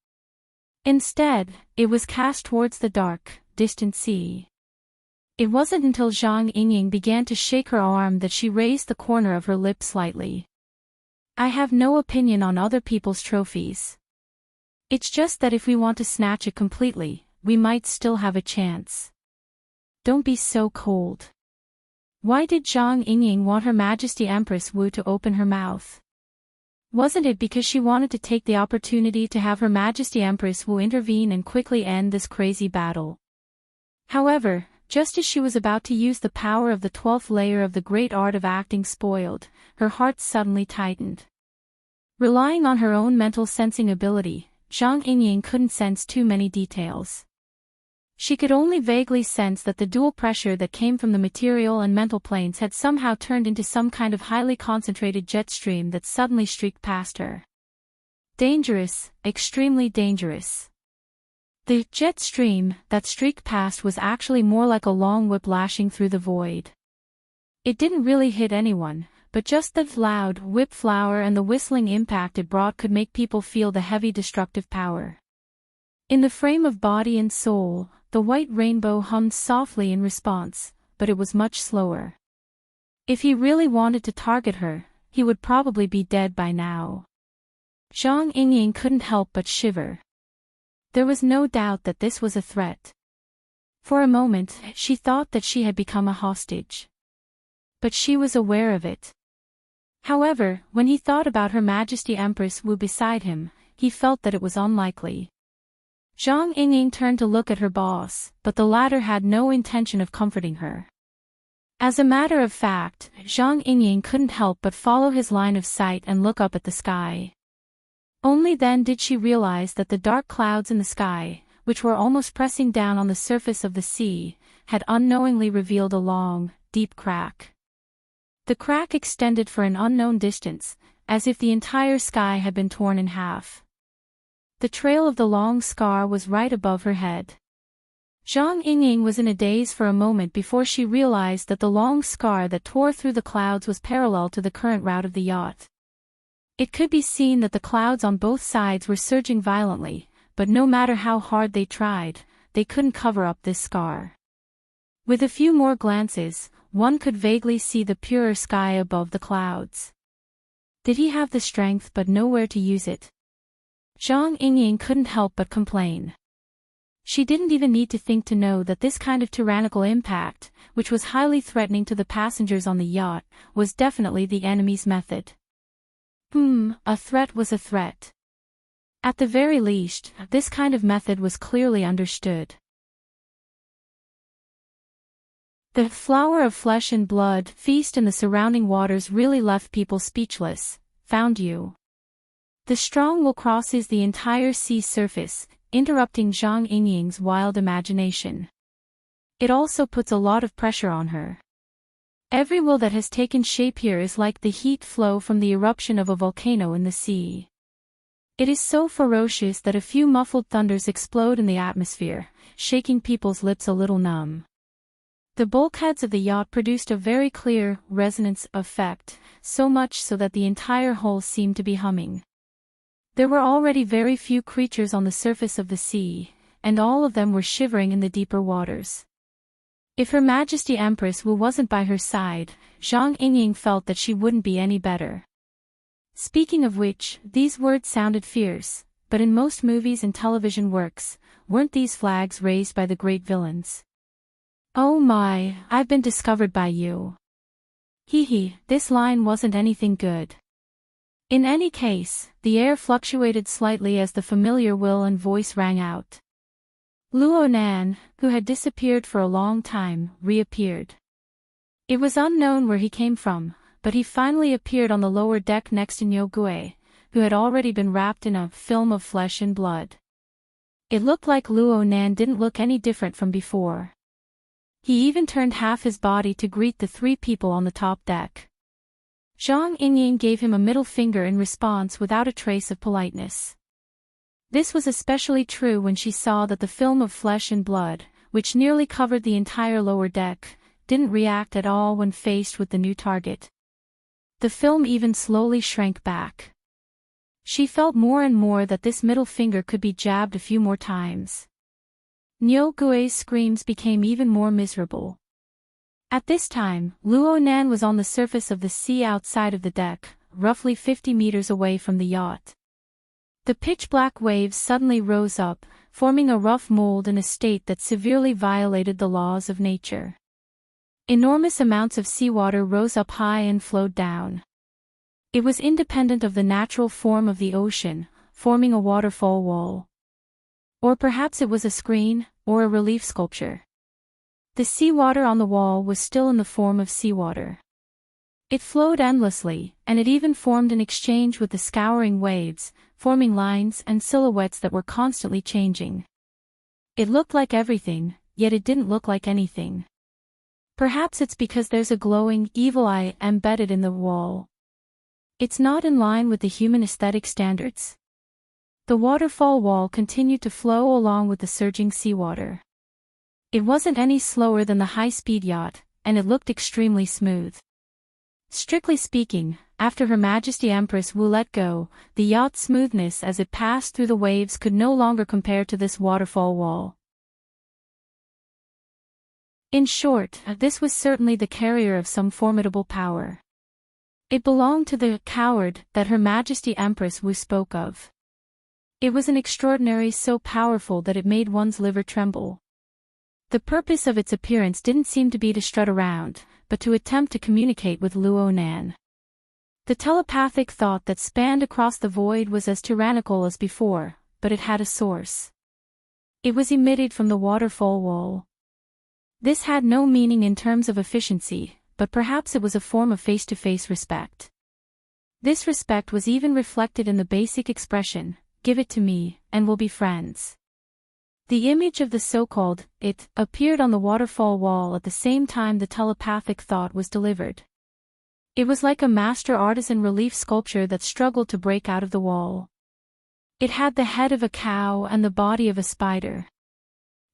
Instead, it was cast towards the dark, distant sea. It wasn't until Zhang Yingying began to shake her arm that she raised the corner of her lip slightly. I have no opinion on other people's trophies. It's just that if we want to snatch it completely, we might still have a chance. Don't be so cold. Why did Zhang Yingying want Her Majesty Empress Wu to open her mouth? Wasn't it because she wanted to take the opportunity to have Her Majesty Empress Wu intervene and quickly end this crazy battle? However, just as she was about to use the power of the 12th layer of the great art of acting spoiled, her heart suddenly tightened. Relying on her own mental sensing ability, Zhang Yingying couldn't sense too many details. She could only vaguely sense that the dual pressure that came from the material and mental planes had somehow turned into some kind of highly concentrated jet stream that suddenly streaked past her. Dangerous, extremely dangerous. The jet stream that streaked past was actually more like a long whip lashing through the void. It didn't really hit anyone, but just the loud whip flower and the whistling impact it brought could make people feel the heavy destructive power. In the frame of body and soul, the white rainbow hummed softly in response, but it was much slower. If he really wanted to target her, he would probably be dead by now. Zhang Yingying couldn't help but shiver. There was no doubt that this was a threat. For a moment, she thought that she had become a hostage. But she was aware of it. However, when he thought about Her Majesty Empress Wu beside him, he felt that it was unlikely. Zhang Yingying turned to look at her boss, but the latter had no intention of comforting her. As a matter of fact, Zhang Yingying couldn't help but follow his line of sight and look up at the sky. Only then did she realize that the dark clouds in the sky, which were almost pressing down on the surface of the sea, had unknowingly revealed a long, deep crack. The crack extended for an unknown distance, as if the entire sky had been torn in half. The trail of the long scar was right above her head. Zhang Yingying was in a daze for a moment before she realized that the long scar that tore through the clouds was parallel to the current route of the yacht. It could be seen that the clouds on both sides were surging violently, but no matter how hard they tried, they couldn't cover up this scar. With a few more glances, one could vaguely see the purer sky above the clouds. Did he have the strength but nowhere to use it? Zhang Yingying couldn't help but complain. She didn't even need to think to know that this kind of tyrannical impact, which was highly threatening to the passengers on the yacht, was definitely the enemy's method. A threat was a threat. At the very least, this kind of method was clearly understood. The flower of flesh and blood feast in the surrounding waters really left people speechless. Found you. The strong will crosses the entire sea surface, interrupting Zhang Yingying's wild imagination. It also puts a lot of pressure on her. Every will that has taken shape here is like the heat flow from the eruption of a volcano in the sea. It is so ferocious that a few muffled thunders explode in the atmosphere, shaking people's lips a little numb. The bulkheads of the yacht produced a very clear resonance effect, so much so that the entire hull seemed to be humming. There were already very few creatures on the surface of the sea, and all of them were shivering in the deeper waters. If Her Majesty Empress Wu wasn't by her side, Zhang Yingying felt that she wouldn't be any better. Speaking of which, these words sounded fierce, but in most movies and television works, weren't these flags raised by the great villains? Oh my, I've been discovered by you. Hee, this line wasn't anything good. In any case, the air fluctuated slightly as the familiar will and voice rang out. Luo Nan, who had disappeared for a long time, reappeared. It was unknown where he came from, but he finally appeared on the lower deck next to Niu Gui, who had already been wrapped in a film of flesh and blood. It looked like Luo Nan didn't look any different from before. He even turned half his body to greet the three people on the top deck. Zhang Yingying gave him a middle finger in response without a trace of politeness. This was especially true when she saw that the film of flesh and blood, which nearly covered the entire lower deck, didn't react at all when faced with the new target. The film even slowly shrank back. She felt more and more that this middle finger could be jabbed a few more times. Nyo Gue's screams became even more miserable. At this time, Luo Nan was on the surface of the sea outside of the deck, roughly 50 meters away from the yacht. The pitch-black waves suddenly rose up, forming a rough mold in a state that severely violated the laws of nature. Enormous amounts of seawater rose up high and flowed down. It was independent of the natural form of the ocean, forming a waterfall wall. Or perhaps it was a screen, or a relief sculpture. The seawater on the wall was still in the form of seawater. It flowed endlessly, and it even formed an exchange with the scouring waves, forming lines and silhouettes that were constantly changing. It looked like everything, yet it didn't look like anything. Perhaps it's because there's a glowing, evil eye embedded in the wall. It's not in line with the human aesthetic standards. The waterfall wall continued to flow along with the surging seawater. It wasn't any slower than the high-speed yacht, and it looked extremely smooth. Strictly speaking, after Her Majesty Empress Wu let go, the yacht's smoothness as it passed through the waves could no longer compare to this waterfall wall. In short, this was certainly the carrier of some formidable power. It belonged to the coward that Her Majesty Empress Wu spoke of. It was an extraordinary so powerful that it made one's liver tremble. The purpose of its appearance didn't seem to be to strut around, but to attempt to communicate with Luo Nan. The telepathic thought that spanned across the void was as tyrannical as before, but it had a source. It was emitted from the waterfall wall. This had no meaning in terms of efficiency, but perhaps it was a form of face-to-face respect. This respect was even reflected in the basic expression, "Give it to me, and we'll be friends." The image of the so-called "it" appeared on the waterfall wall at the same time the telepathic thought was delivered. It was like a master artisan relief sculpture that struggled to break out of the wall. It had the head of a cow and the body of a spider.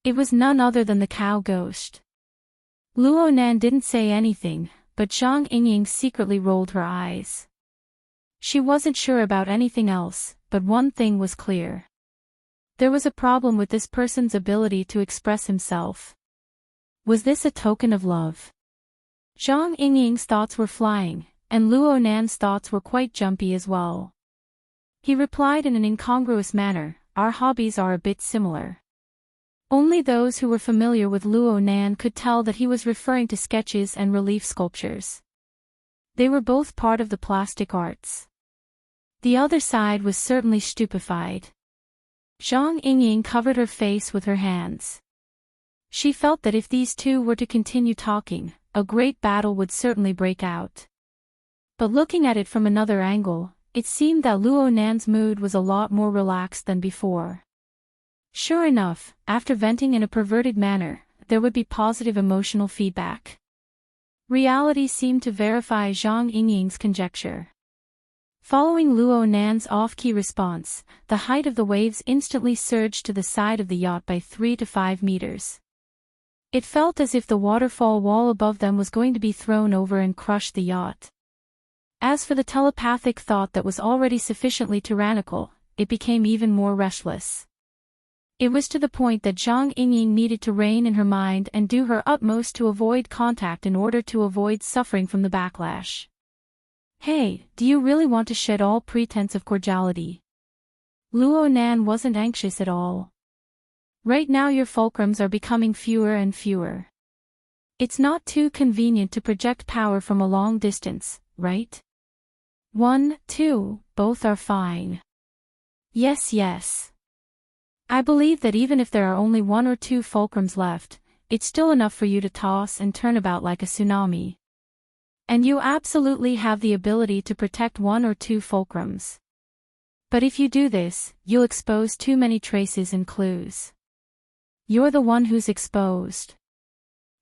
It was none other than the cow ghost. Luo Nan didn't say anything, but Zhang Yingying secretly rolled her eyes. She wasn't sure about anything else, but one thing was clear. There was a problem with this person's ability to express himself. Was this a token of love? Zhang Yingying's thoughts were flying, and Luo Nan's thoughts were quite jumpy as well. He replied in an incongruous manner, "Our hobbies are a bit similar." Only those who were familiar with Luo Nan could tell that he was referring to sketches and relief sculptures. They were both part of the plastic arts. The other side was certainly stupefied. Zhang Yingying covered her face with her hands. She felt that if these two were to continue talking, a great battle would certainly break out. But looking at it from another angle, it seemed that Luo Nan's mood was a lot more relaxed than before. Sure enough, after venting in a perverted manner, there would be positive emotional feedback. Reality seemed to verify Zhang Yingying's conjecture. Following Luo Nan's off-key response, the height of the waves instantly surged to the side of the yacht by 3 to 5 meters. It felt as if the waterfall wall above them was going to be thrown over and crush the yacht. As for the telepathic thought that was already sufficiently tyrannical, it became even more restless. It was to the point that Zhang Yingying needed to rein in her mind and do her utmost to avoid contact in order to avoid suffering from the backlash. "Hey, do you really want to shed all pretense of cordiality?" Luo Nan wasn't anxious at all. Right now your fulcrums are becoming fewer and fewer. It's not too convenient to project power from a long distance, right? 1, 2, both are fine. Yes, yes. I believe that even if there are only 1 or 2 fulcrums left, it's still enough for you to toss and turn about like a tsunami. And you absolutely have the ability to protect 1 or 2 fulcrums. But if you do this, you'll expose too many traces and clues. You're the one who's exposed.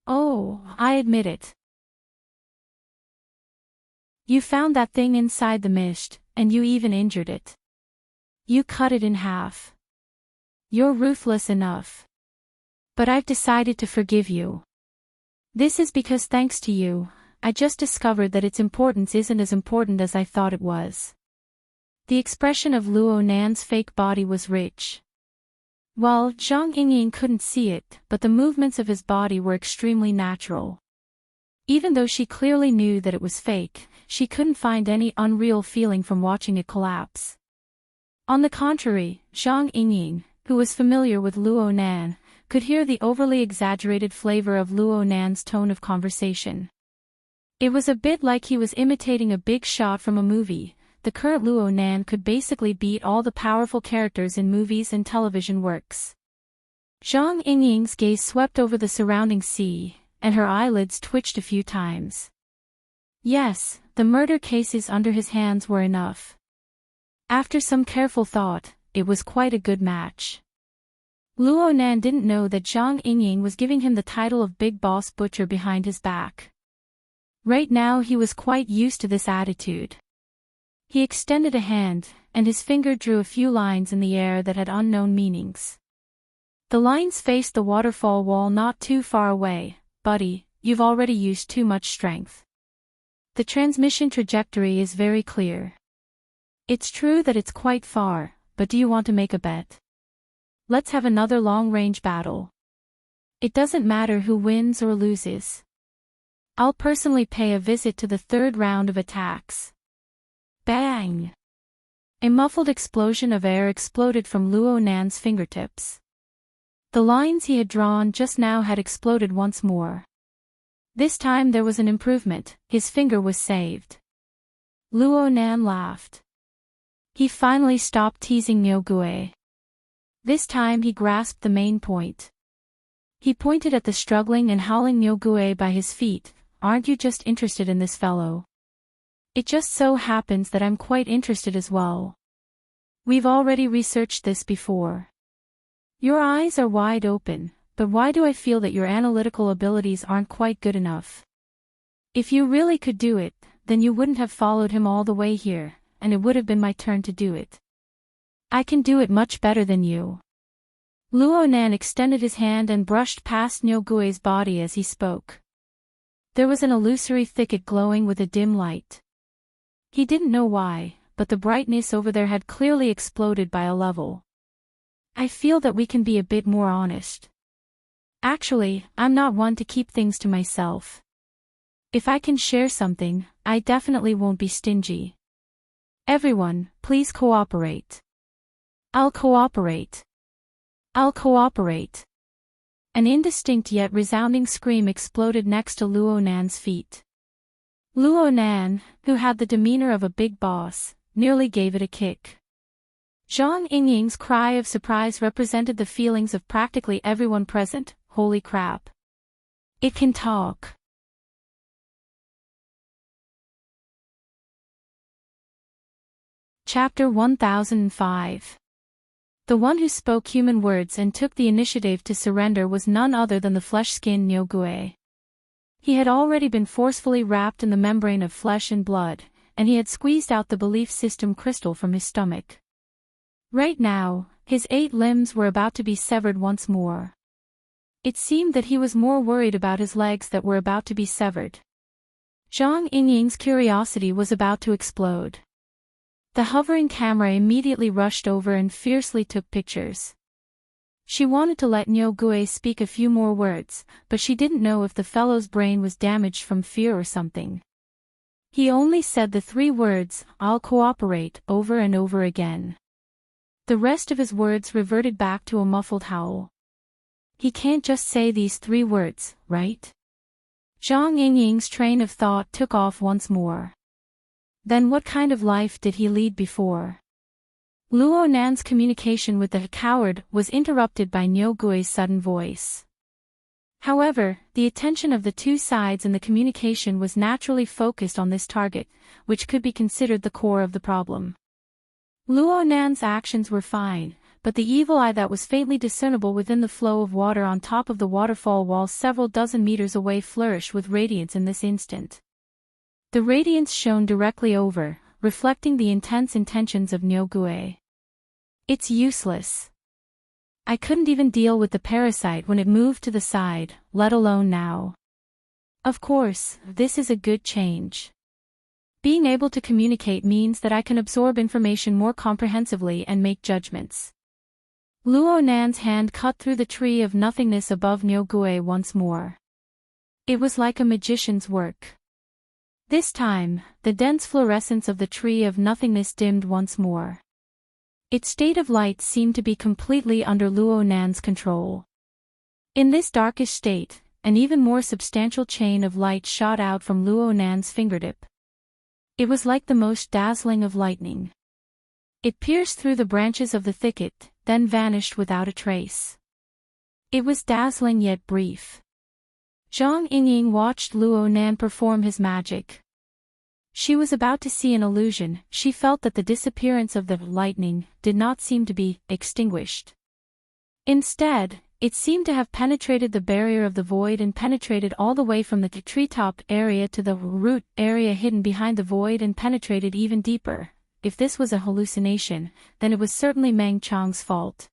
Oh, I admit it. You found that thing inside the mist, and you even injured it. You cut it in half. You're ruthless enough. But I've decided to forgive you. This is because thanks to you, I just discovered that its importance isn't as important as I thought it was. The expression of Luo Nan's fake body was rich. Well, Zhang Yingying couldn't see it, but the movements of his body were extremely natural. Even though she clearly knew that it was fake, she couldn't find any unreal feeling from watching it collapse. On the contrary, Zhang Yingying, who was familiar with Luo Nan, could hear the overly exaggerated flavor of Luo Nan's tone of conversation. It was a bit like he was imitating a big shot from a movie. The current Luo Nan could basically beat all the powerful characters in movies and television works. Zhang Yingying's gaze swept over the surrounding sea, and her eyelids twitched a few times. Yes, the murder cases under his hands were enough. After some careful thought, it was quite a good match. Luo Nan didn't know that Zhang Yingying was giving him the title of Big Boss Butcher behind his back. Right now he was quite used to this attitude. He extended a hand, and his finger drew a few lines in the air that had unknown meanings. The lines faced the waterfall wall not too far away. Buddy, you've already used too much strength. The transmission trajectory is very clear. It's true that it's quite far, but do you want to make a bet? Let's have another long-range battle. It doesn't matter who wins or loses. I'll personally pay a visit to the third round of attacks. Bang! A muffled explosion of air exploded from Luo Nan's fingertips. The lines he had drawn just now had exploded once more. This time there was an improvement, his finger was saved. Luo Nan laughed. He finally stopped teasing Niu Gui. This time he grasped the main point. He pointed at the struggling and howling Niu Gui by his feet. Aren't you just interested in this fellow? It just so happens that I'm quite interested as well. We've already researched this before. Your eyes are wide open, but why do I feel that your analytical abilities aren't quite good enough? If you really could do it, then you wouldn't have followed him all the way here, and it would have been my turn to do it. I can do it much better than you. Luo Nan extended his hand and brushed past Niu Gui's body as he spoke. There was an illusory thicket glowing with a dim light. He didn't know why, but the brightness over there had clearly exploded by a level. I feel that we can be a bit more honest. Actually, I'm not one to keep things to myself. If I can share something, I definitely won't be stingy. Everyone, please cooperate. I'll cooperate. I'll cooperate. An indistinct yet resounding scream exploded next to Luo Nan's feet. Luo Nan, who had the demeanor of a big boss, nearly gave it a kick. Zhang Yingying's cry of surprise represented the feelings of practically everyone present. Holy crap. It can talk. Chapter 1005. The one who spoke human words and took the initiative to surrender was none other than the flesh-skinned Niu Gui. He had already been forcefully wrapped in the membrane of flesh and blood, and he had squeezed out the belief system crystal from his stomach. Right now, his 8 limbs were about to be severed once more. It seemed that he was more worried about his legs that were about to be severed. Zhang Yingying's curiosity was about to explode. The hovering camera immediately rushed over and fiercely took pictures. She wanted to let Niu Gui speak a few more words, but she didn't know if the fellow's brain was damaged from fear or something. He only said the 3 words, "I'll cooperate," over and over again. The rest of his words reverted back to a muffled howl. He can't just say these 3 words, right? Zhang Yingying's train of thought took off once more. Then what kind of life did he lead before? Luo Nan's communication with the coward was interrupted by Niu Gui's sudden voice. However, the attention of the 2 sides in the communication was naturally focused on this target, which could be considered the core of the problem. Luo Nan's actions were fine, but the evil eye that was faintly discernible within the flow of water on top of the waterfall wall several dozen meters away flourished with radiance in this instant. The radiance shone directly over, reflecting the intense intentions of Niu Gui. It's useless. I couldn't even deal with the parasite when it moved to the side, let alone now. Of course, this is a good change. Being able to communicate means that I can absorb information more comprehensively and make judgments. Luo Nan's hand cut through the tree of nothingness above Nyogue once more. It was like a magician's work. This time, the dense fluorescence of the tree of nothingness dimmed once more. Its state of light seemed to be completely under Luo Nan's control. In this darkish state, an even more substantial chain of light shot out from Luo Nan's fingertip. It was like the most dazzling of lightning. It pierced through the branches of the thicket, then vanished without a trace. It was dazzling yet brief. Zhang Yingying watched Luo Nan perform his magic. She was about to see an illusion. She felt that the disappearance of the lightning did not seem to be extinguished. Instead, it seemed to have penetrated the barrier of the void and penetrated all the way from the treetop area to the root area hidden behind the void and penetrated even deeper. If this was a hallucination, then it was certainly Meng Chang's fault.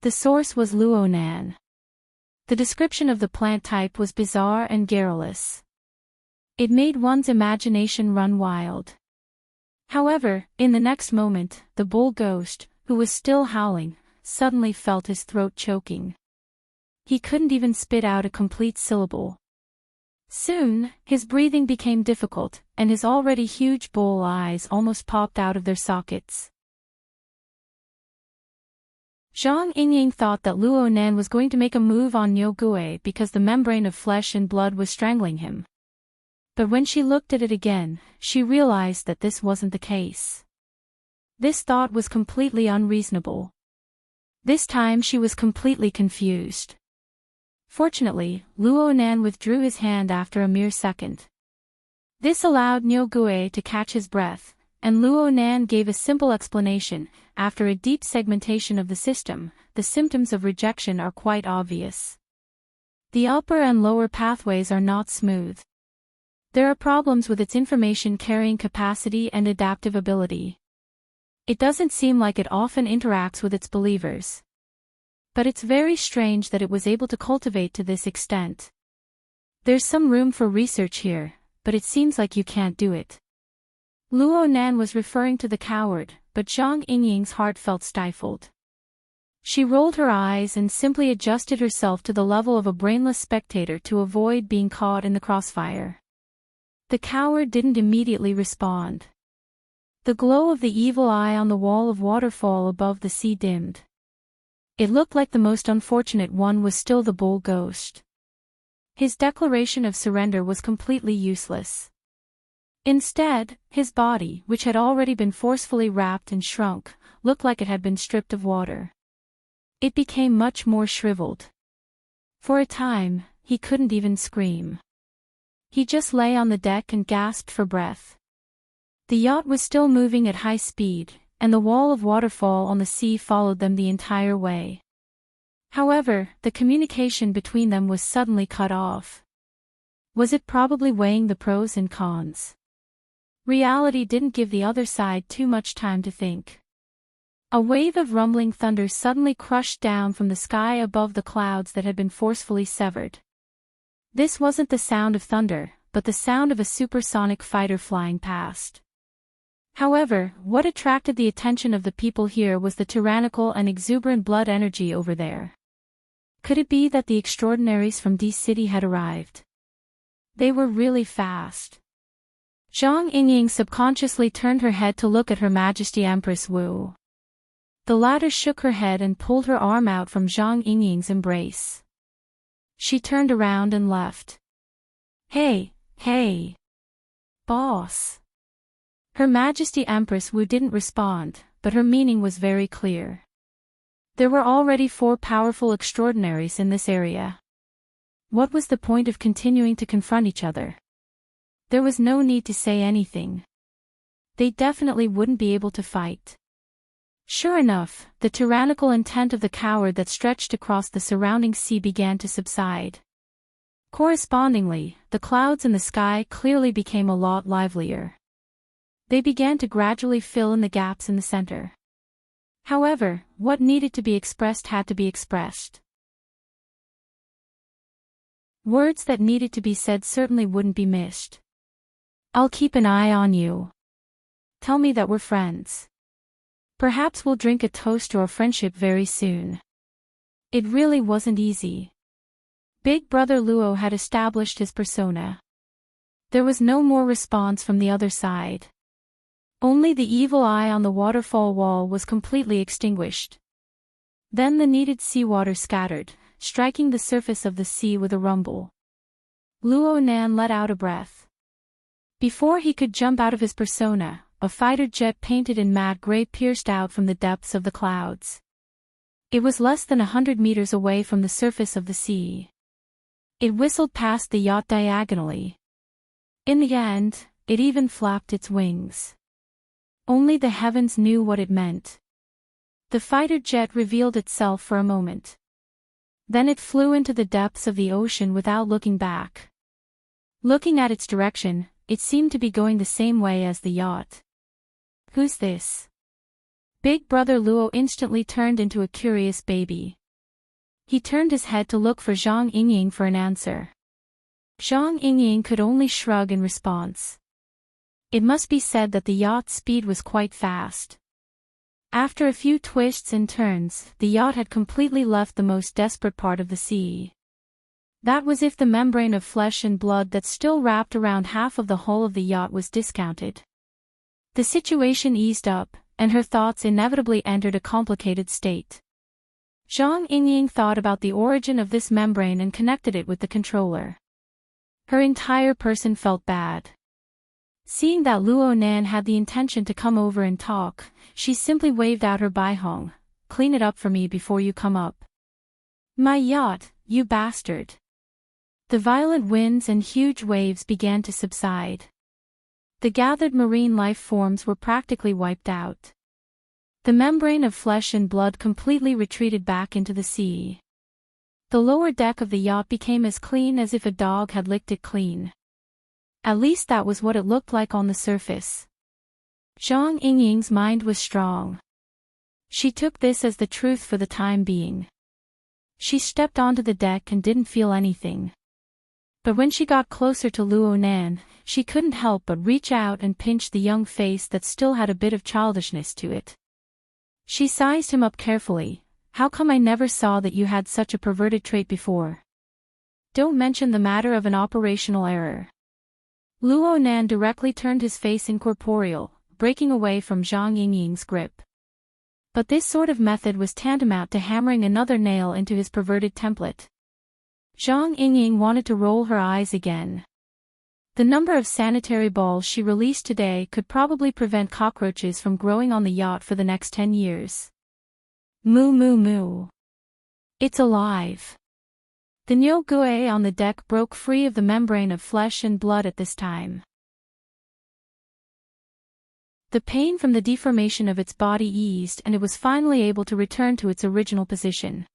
The source was Luo Nan. The description of the plant type was bizarre and garrulous. It made one's imagination run wild. However, in the next moment, the bull ghost, who was still howling, suddenly felt his throat choking. He couldn't even spit out a complete syllable. Soon, his breathing became difficult, and his already huge bull eyes almost popped out of their sockets. Zhang Yingying thought that Luo Nan was going to make a move on Nyogue because the membrane of flesh and blood was strangling him. But when she looked at it again, she realized that this wasn't the case. This thought was completely unreasonable. This time she was completely confused. Fortunately, Luo Nan withdrew his hand after a mere second. This allowed Nyogue to catch his breath, and Luo Nan gave a simple explanation. After a deep segmentation of the system, the symptoms of rejection are quite obvious. The upper and lower pathways are not smooth. There are problems with its information carrying capacity and adaptive ability. It doesn't seem like it often interacts with its believers. But it's very strange that it was able to cultivate to this extent. There's some room for research here, but it seems like you can't do it. Luo Nan was referring to the coward, but Zhang Yingying's heart felt stifled. She rolled her eyes and simply adjusted herself to the level of a brainless spectator to avoid being caught in the crossfire. The coward didn't immediately respond. The glow of the evil eye on the wall of waterfall above the sea dimmed. It looked like the most unfortunate one was still the bull ghost. His declaration of surrender was completely useless. Instead, his body, which had already been forcefully wrapped and shrunk, looked like it had been stripped of water. It became much more shriveled. For a time, he couldn't even scream. He just lay on the deck and gasped for breath. The yacht was still moving at high speed, and the wall of waterfall on the sea followed them the entire way. However, the communication between them was suddenly cut off. Was it probably weighing the pros and cons? Reality didn't give the other side too much time to think. A wave of rumbling thunder suddenly crushed down from the sky above the clouds that had been forcefully severed. This wasn't the sound of thunder, but the sound of a supersonic fighter flying past. However, what attracted the attention of the people here was the tyrannical and exuberant blood energy over there. Could it be that the extraordinaries from D City had arrived? They were really fast. Zhang Yingying subconsciously turned her head to look at Her Majesty Empress Wu. The latter shook her head and pulled her arm out from Zhang Yingying's embrace. She turned around and left. Hey, boss. Her Majesty Empress Wu didn't respond, but her meaning was very clear. There were already 4 powerful extraordinaries in this area. What was the point of continuing to confront each other? There was no need to say anything. They definitely wouldn't be able to fight. Sure enough, the tyrannical intent of the coward that stretched across the surrounding sea began to subside. Correspondingly, the clouds in the sky clearly became a lot livelier. They began to gradually fill in the gaps in the center. However, what needed to be expressed had to be expressed. Words that needed to be said certainly wouldn't be missed. I'll keep an eye on you. Tell me that we're friends. Perhaps we'll drink a toast to our friendship very soon. It really wasn't easy. Big Brother Luo had established his persona. There was no more response from the other side. Only the evil eye on the waterfall wall was completely extinguished. Then the needed seawater scattered, striking the surface of the sea with a rumble. Luo Nan let out a breath. Before he could jump out of his persona, a fighter jet painted in matte gray pierced out from the depths of the clouds. It was less than 100 meters away from the surface of the sea. It whistled past the yacht diagonally. In the end, it even flapped its wings. Only the heavens knew what it meant. The fighter jet revealed itself for a moment. Then it flew into the depths of the ocean without looking back. Looking at its direction, it seemed to be going the same way as the yacht. Who's this? Big Brother Luo instantly turned into a curious baby. He turned his head to look for Zhang Yingying for an answer. Zhang Yingying could only shrug in response. It must be said that the yacht's speed was quite fast. After a few twists and turns, the yacht had completely left the most desperate part of the sea. That was if the membrane of flesh and blood that still wrapped around half of the hull of the yacht was discounted. The situation eased up, and her thoughts inevitably entered a complicated state. Zhang Yingying thought about the origin of this membrane and connected it with the controller. Her entire person felt bad. Seeing that Luo Nan had the intention to come over and talk, she simply waved out her Baihong, "Clean it up for me before you come up." "My yacht, you bastard." The violent winds and huge waves began to subside. The gathered marine life forms were practically wiped out. The membrane of flesh and blood completely retreated back into the sea. The lower deck of the yacht became as clean as if a dog had licked it clean. At least that was what it looked like on the surface. Zhang Yingying's mind was strong. She took this as the truth for the time being. She stepped onto the deck and didn't feel anything. But when she got closer to Luo Nan, she couldn't help but reach out and pinch the young face that still had a bit of childishness to it. She sized him up carefully. "How come I never saw that you had such a perverted trait before? Don't mention the matter of an operational error." Luo Nan directly turned his face incorporeal, breaking away from Zhang Yingying's grip. But this sort of method was tantamount to hammering another nail into his perverted template. Zhang Yingying wanted to roll her eyes again. The number of sanitary balls she released today could probably prevent cockroaches from growing on the yacht for the next 10 years. Moo moo moo. It's alive. The Nyo Gue on the deck broke free of the membrane of flesh and blood at this time. The pain from the deformation of its body eased and it was finally able to return to its original position.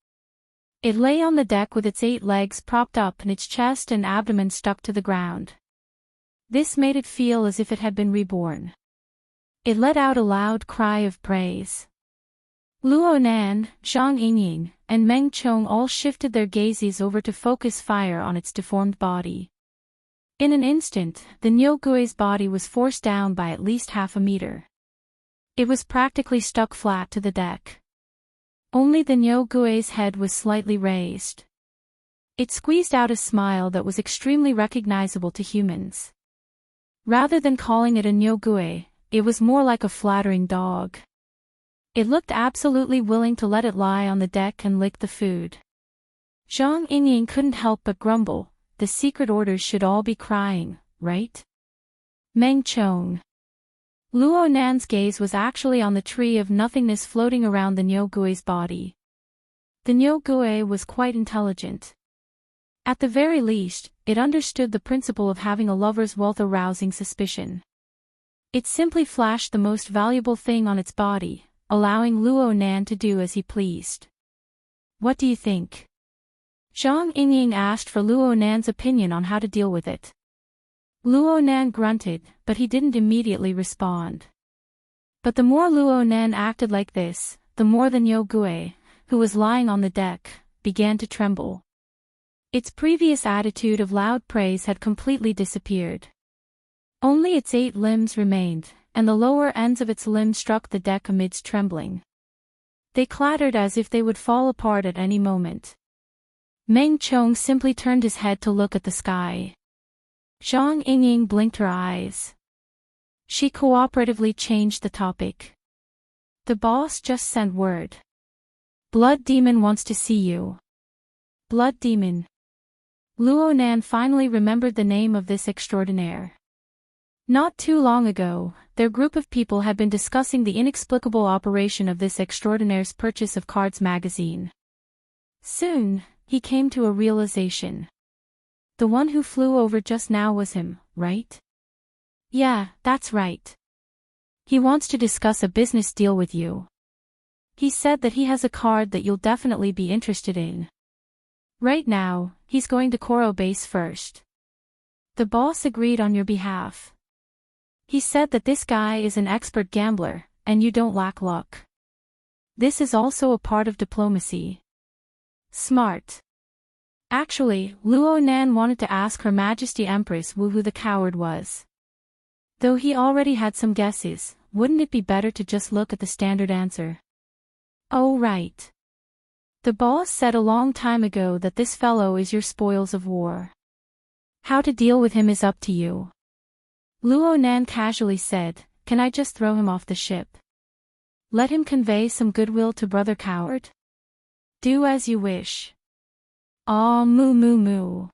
It lay on the deck with its 8 legs propped up and its chest and abdomen stuck to the ground. This made it feel as if it had been reborn. It let out a loud cry of praise. Luo Nan, Zhang Yingying, and Meng Chong all shifted their gazes over to focus fire on its deformed body. In an instant, the Nyo Gue's body was forced down by at least half a meter. It was practically stuck flat to the deck. Only the Nyo Gue's head was slightly raised. It squeezed out a smile that was extremely recognizable to humans. Rather than calling it a Nyo Gue, it was more like a flattering dog. It looked absolutely willing to let it lie on the deck and lick the food. Zhang Yingying couldn't help but grumble, "The secret orders should all be crying, right?" Meng Chong. Luo Nan's gaze was actually on the tree of nothingness floating around the Nyo Gue's body. The Nyo Gue was quite intelligent. At the very least, it understood the principle of having a lover's wealth arousing suspicion. It simply flashed the most valuable thing on its body, allowing Luo Nan to do as he pleased. "What do you think?" Zhang Yingying asked for Luo Nan's opinion on how to deal with it. Luo Nan grunted, but he didn't immediately respond. But the more Luo Nan acted like this, the more the Nyo Gue, who was lying on the deck, began to tremble. Its previous attitude of loud praise had completely disappeared. Only its 8 limbs remained, and the lower ends of its limbs struck the deck amidst trembling. They clattered as if they would fall apart at any moment. Meng Chong simply turned his head to look at the sky. Zhang Yingying blinked her eyes. She cooperatively changed the topic. The boss just sent word. Blood Demon wants to see you. Blood Demon. Luo Nan finally remembered the name of this extraordinaire. Not too long ago, their group of people had been discussing the inexplicable operation of this extraordinaire's purchase of Cards magazine. Soon, he came to a realization. The one who flew over just now was him, right? Yeah, that's right. He wants to discuss a business deal with you. He said that he has a card that you'll definitely be interested in. Right now, he's going to Koro base first. The boss agreed on your behalf. He said that this guy is an expert gambler, and you don't lack luck. This is also a part of diplomacy. Smart. Actually, Luo Nan wanted to ask Her Majesty Empress Wu who the coward was. Though he already had some guesses, wouldn't it be better to just look at the standard answer? Oh right. The boss said a long time ago that this fellow is your spoils of war. How to deal with him is up to you. Luo Nan casually said, can I just throw him off the ship? Let him convey some goodwill to Brother Coward? Do as you wish. Ah moo moo moo.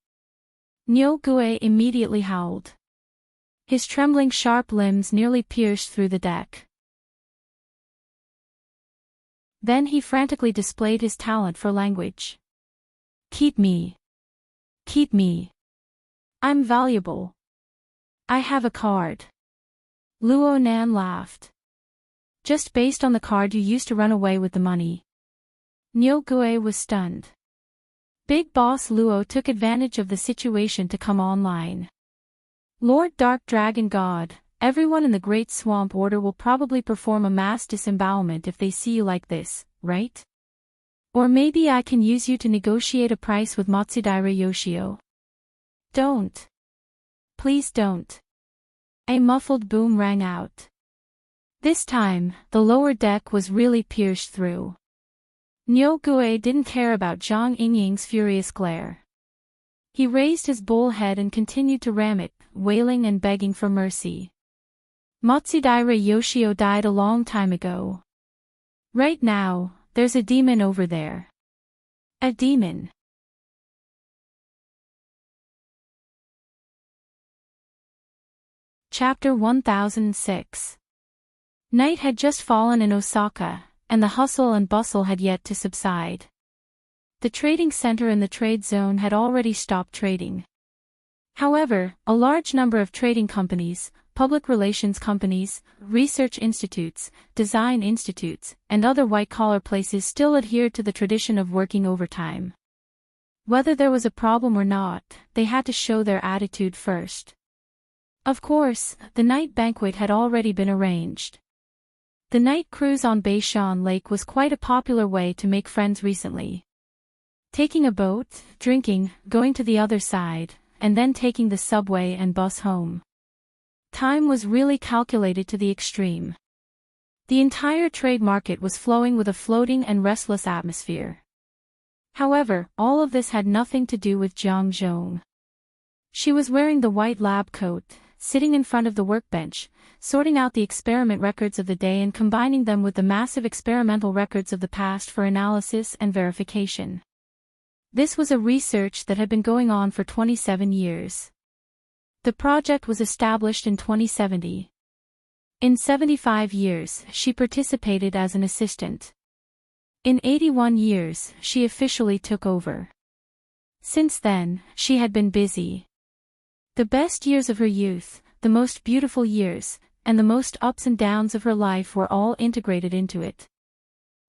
Niu Gui immediately howled. His trembling sharp limbs nearly pierced through the deck. Then he frantically displayed his talent for language. Keep me. Keep me. I'm valuable. I have a card. Luo Nan laughed. Just based on the card you used to run away with the money. Niu Gui was stunned. Big Boss Luo took advantage of the situation to come online. Lord Dark Dragon God, everyone in the Great Swamp Order will probably perform a mass disembowelment if they see you like this, right? Or maybe I can use you to negotiate a price with Matsudaira Yoshio. Don't. Please don't. A muffled boom rang out. This time, the lower deck was really pierced through. Niu Gui didn't care about Zhang Yingying's furious glare. He raised his bull head and continued to ram it, wailing and begging for mercy. Matsudaira Yoshio died a long time ago. Right now, there's a demon over there. A demon. Chapter 1006. Night had just fallen in Osaka, and the hustle and bustle had yet to subside. The trading center in the trade zone had already stopped trading. However, a large number of trading companies, public relations companies, research institutes, design institutes, and other white-collar places still adhered to the tradition of working overtime. Whether there was a problem or not, they had to show their attitude first. Of course, the night banquet had already been arranged. The night cruise on Beishan Lake was quite a popular way to make friends recently. Taking a boat, drinking, going to the other side, and then taking the subway and bus home. Time was really calculated to the extreme. The entire trade market was flowing with a floating and restless atmosphere. However, all of this had nothing to do with Jiang Zhong. She was wearing the white lab coat, sitting in front of the workbench, sorting out the experiment records of the day and combining them with the massive experimental records of the past for analysis and verification. This was a research that had been going on for 27 years. The project was established in 2070. In 75 years, she participated as an assistant. In 81 years, she officially took over. Since then, she had been busy. The best years of her youth, the most beautiful years, and the most ups and downs of her life were all integrated into it.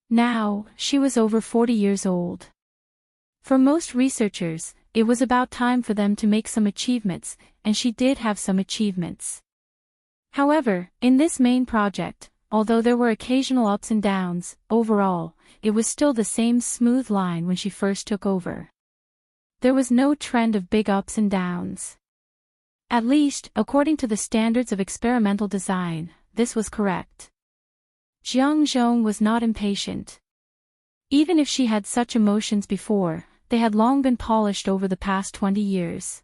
Now, she was over 40 years old. For most researchers, it was about time for them to make some achievements, and she did have some achievements. However, in this main project, although there were occasional ups and downs, overall, it was still the same smooth line when she first took over. There was no trend of big ups and downs. At least, according to the standards of experimental design, this was correct. Jiang Zhong was not impatient. Even if she had such emotions before, they had long been polished over the past 20 years.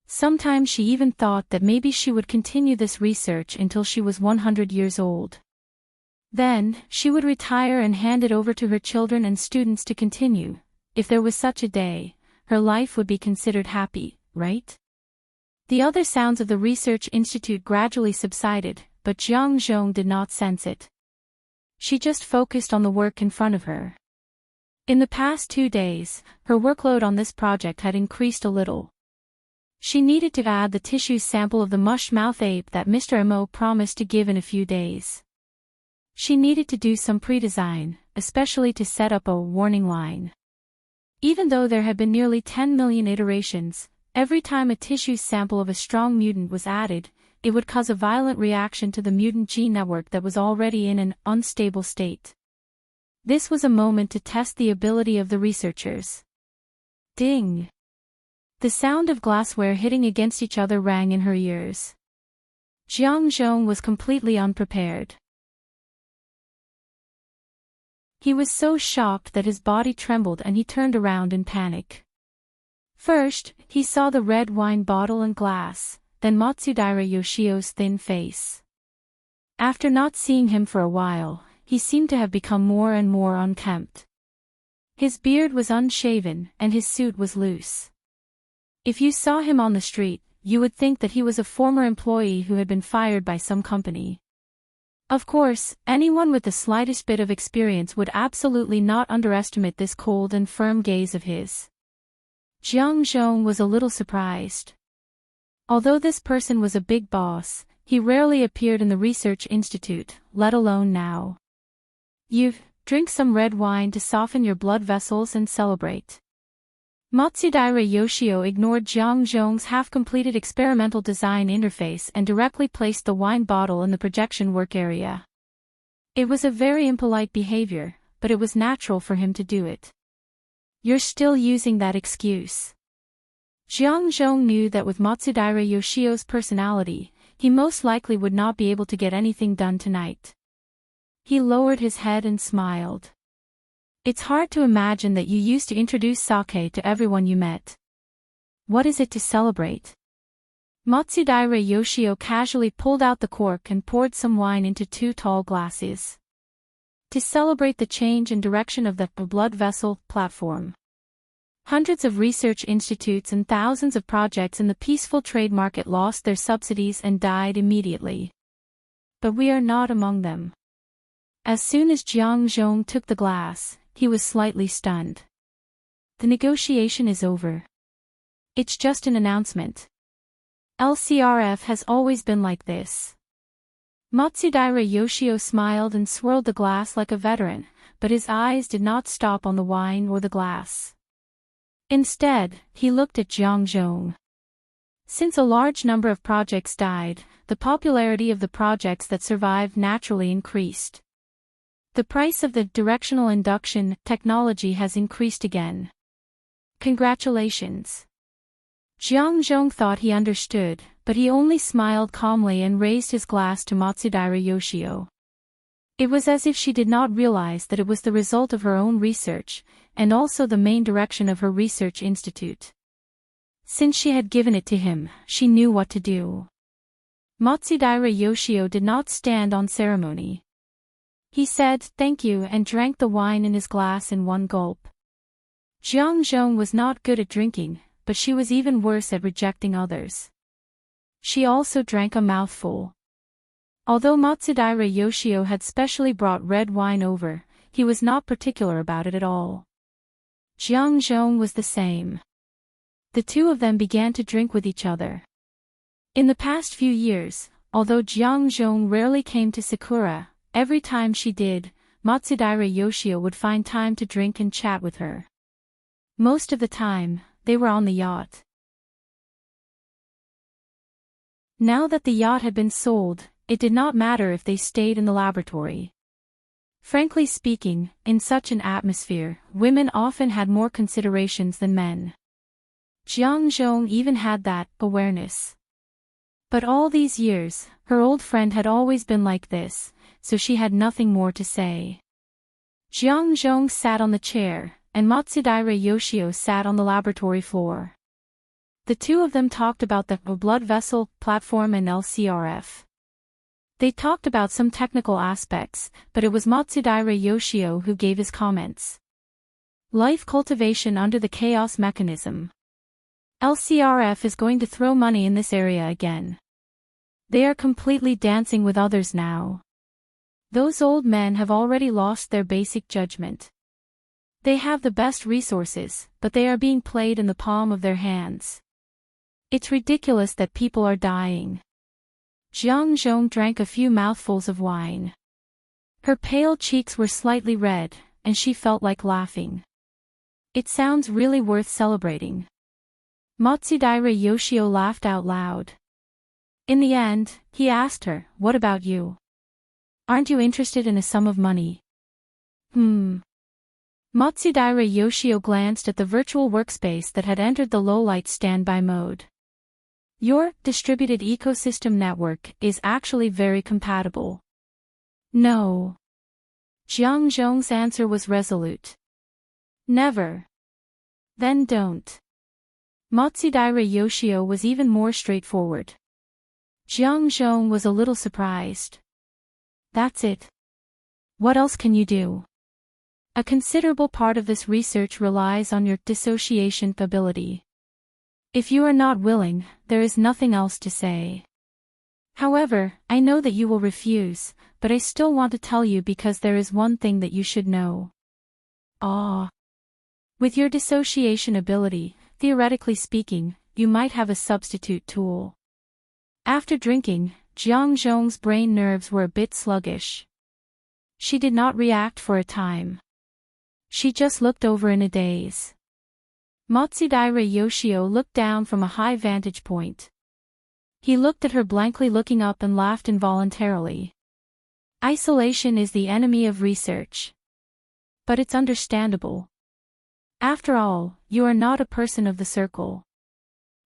Sometimes she even thought that maybe she would continue this research until she was 100 years old. Then, she would retire and hand it over to her children and students to continue. If there was such a day, her life would be considered happy, right? The other sounds of the research institute gradually subsided, but Jiang Zhong did not sense it. She just focused on the work in front of her. In the past 2 days, her workload on this project had increased a little. She needed to add the tissue sample of the mush-mouth ape that Mr. Mo promised to give in a few days. She needed to do some pre-design, especially to set up a warning line. Even though there had been nearly 10 million iterations, every time a tissue sample of a strong mutant was added, it would cause a violent reaction to the mutant gene network that was already in an unstable state. This was a moment to test the ability of the researchers. Ding! The sound of glassware hitting against each other rang in her ears. Jiang Zhong was completely unprepared. He was so shocked that his body trembled and he turned around in panic. First, he saw the red wine bottle and glass, then Matsudaira Yoshio's thin face. After not seeing him for a while, he seemed to have become more and more unkempt. His beard was unshaven and his suit was loose. If you saw him on the street, you would think that he was a former employee who had been fired by some company. Of course, anyone with the slightest bit of experience would absolutely not underestimate this cold and firm gaze of his. Jiang Zhong was a little surprised. Although this person was a big boss, he rarely appeared in the research institute, let alone now. Drink some red wine to soften your blood vessels and celebrate. Matsudaira Yoshio ignored Jiang Zhong's half-completed experimental design interface and directly placed the wine bottle in the projection work area. It was a very impolite behavior, but it was natural for him to do it. You're still using that excuse. Jiang Zhong knew that with Matsudaira Yoshio's personality, he most likely would not be able to get anything done tonight. He lowered his head and smiled. It's hard to imagine that you used to introduce sake to everyone you met. What is it to celebrate? Matsudaira Yoshio casually pulled out the cork and poured some wine into 2 tall glasses. To celebrate the change in direction of the blood vessel platform. Hundreds of research institutes and thousands of projects in the peaceful trade market lost their subsidies and died immediately. But we are not among them. As soon as Jiang Zhong took the glass, he was slightly stunned. The negotiation is over. It's just an announcement. LCRF has always been like this. Matsudaira Yoshio smiled and swirled the glass like a veteran, but his eyes did not stop on the wine or the glass. Instead, he looked at Jiang Zhong. Since a large number of projects died, the popularity of the projects that survived naturally increased. The price of the directional induction technology has increased again. Congratulations. Jiang Zhong thought he understood, but he only smiled calmly and raised his glass to Matsudaira Yoshio. It was as if she did not realize that it was the result of her own research, and also the main direction of her research institute. Since she had given it to him, she knew what to do. Matsudaira Yoshio did not stand on ceremony. He said thank you and drank the wine in his glass in one gulp. Jiang Zhong was not good at drinking, but she was even worse at rejecting others. She also drank a mouthful. Although Matsudaira Yoshio had specially brought red wine over, he was not particular about it at all. Jiang Zhong was the same. The two of them began to drink with each other. In the past few years, although Jiang Zhong rarely came to Sakura, every time she did, Matsudaira Yoshio would find time to drink and chat with her. Most of the time, they were on the yacht. Now that the yacht had been sold, it did not matter if they stayed in the laboratory. Frankly speaking, in such an atmosphere, women often had more considerations than men. Jiang Zhong even had that awareness. But all these years, her old friend had always been like this, so she had nothing more to say. Jiang Zhong sat on the chair, and Matsudaira Yoshio sat on the laboratory floor. The two of them talked about the blood vessel, platform and LCRF. They talked about some technical aspects, but it was Matsudaira Yoshio who gave his comments. Life cultivation under the chaos mechanism. LCRF is going to throw money in this area again. They are completely dancing with others now. Those old men have already lost their basic judgment. They have the best resources, but they are being played in the palm of their hands. It's ridiculous that people are dying. Jiang Zhong drank a few mouthfuls of wine. Her pale cheeks were slightly red, and she felt like laughing. It sounds really worth celebrating. Matsudaira Yoshio laughed out loud. In the end, he asked her, "What about you? Aren't you interested in a sum of money?" Matsudaira Yoshio glanced at the virtual workspace that had entered the low-light standby mode. Your distributed ecosystem network is actually very compatible. No. Jiang Zhong's answer was resolute. Never. Then don't. Matsudaira Yoshio was even more straightforward. Jiang Zhong was a little surprised. That's it. What else can you do? A considerable part of this research relies on your dissociation ability. If you are not willing, there is nothing else to say. However, I know that you will refuse, but I still want to tell you because there is one thing that you should know. With your dissociation ability, theoretically speaking, you might have a substitute tool. After drinking, Jiang Zhong's brain nerves were a bit sluggish. She did not react for a time. She just looked over in a daze. Matsudaira Yoshio looked down from a high vantage point. He looked at her blankly, looking up, and laughed involuntarily. Isolation is the enemy of research. But it's understandable. After all, you are not a person of the circle.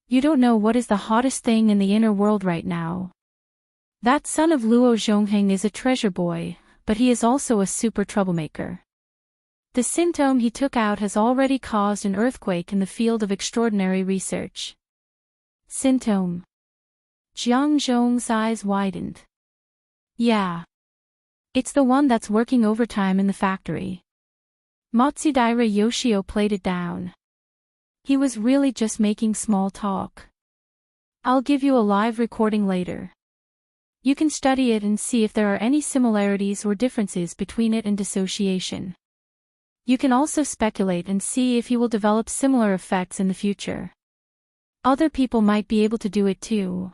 You don't know what is the hottest thing in the inner world right now. That son of Luo Zhongheng is a treasure boy, but he is also a super troublemaker. The symptom he took out has already caused an earthquake in the field of extraordinary research. Symptom. Jiang Zhong's eyes widened. Yeah. It's the one that's working overtime in the factory. Matsudaira Yoshio played it down. He was really just making small talk. I'll give you a live recording later. You can study it and see if there are any similarities or differences between it and dissociation. You can also speculate and see if you will develop similar effects in the future. Other people might be able to do it too.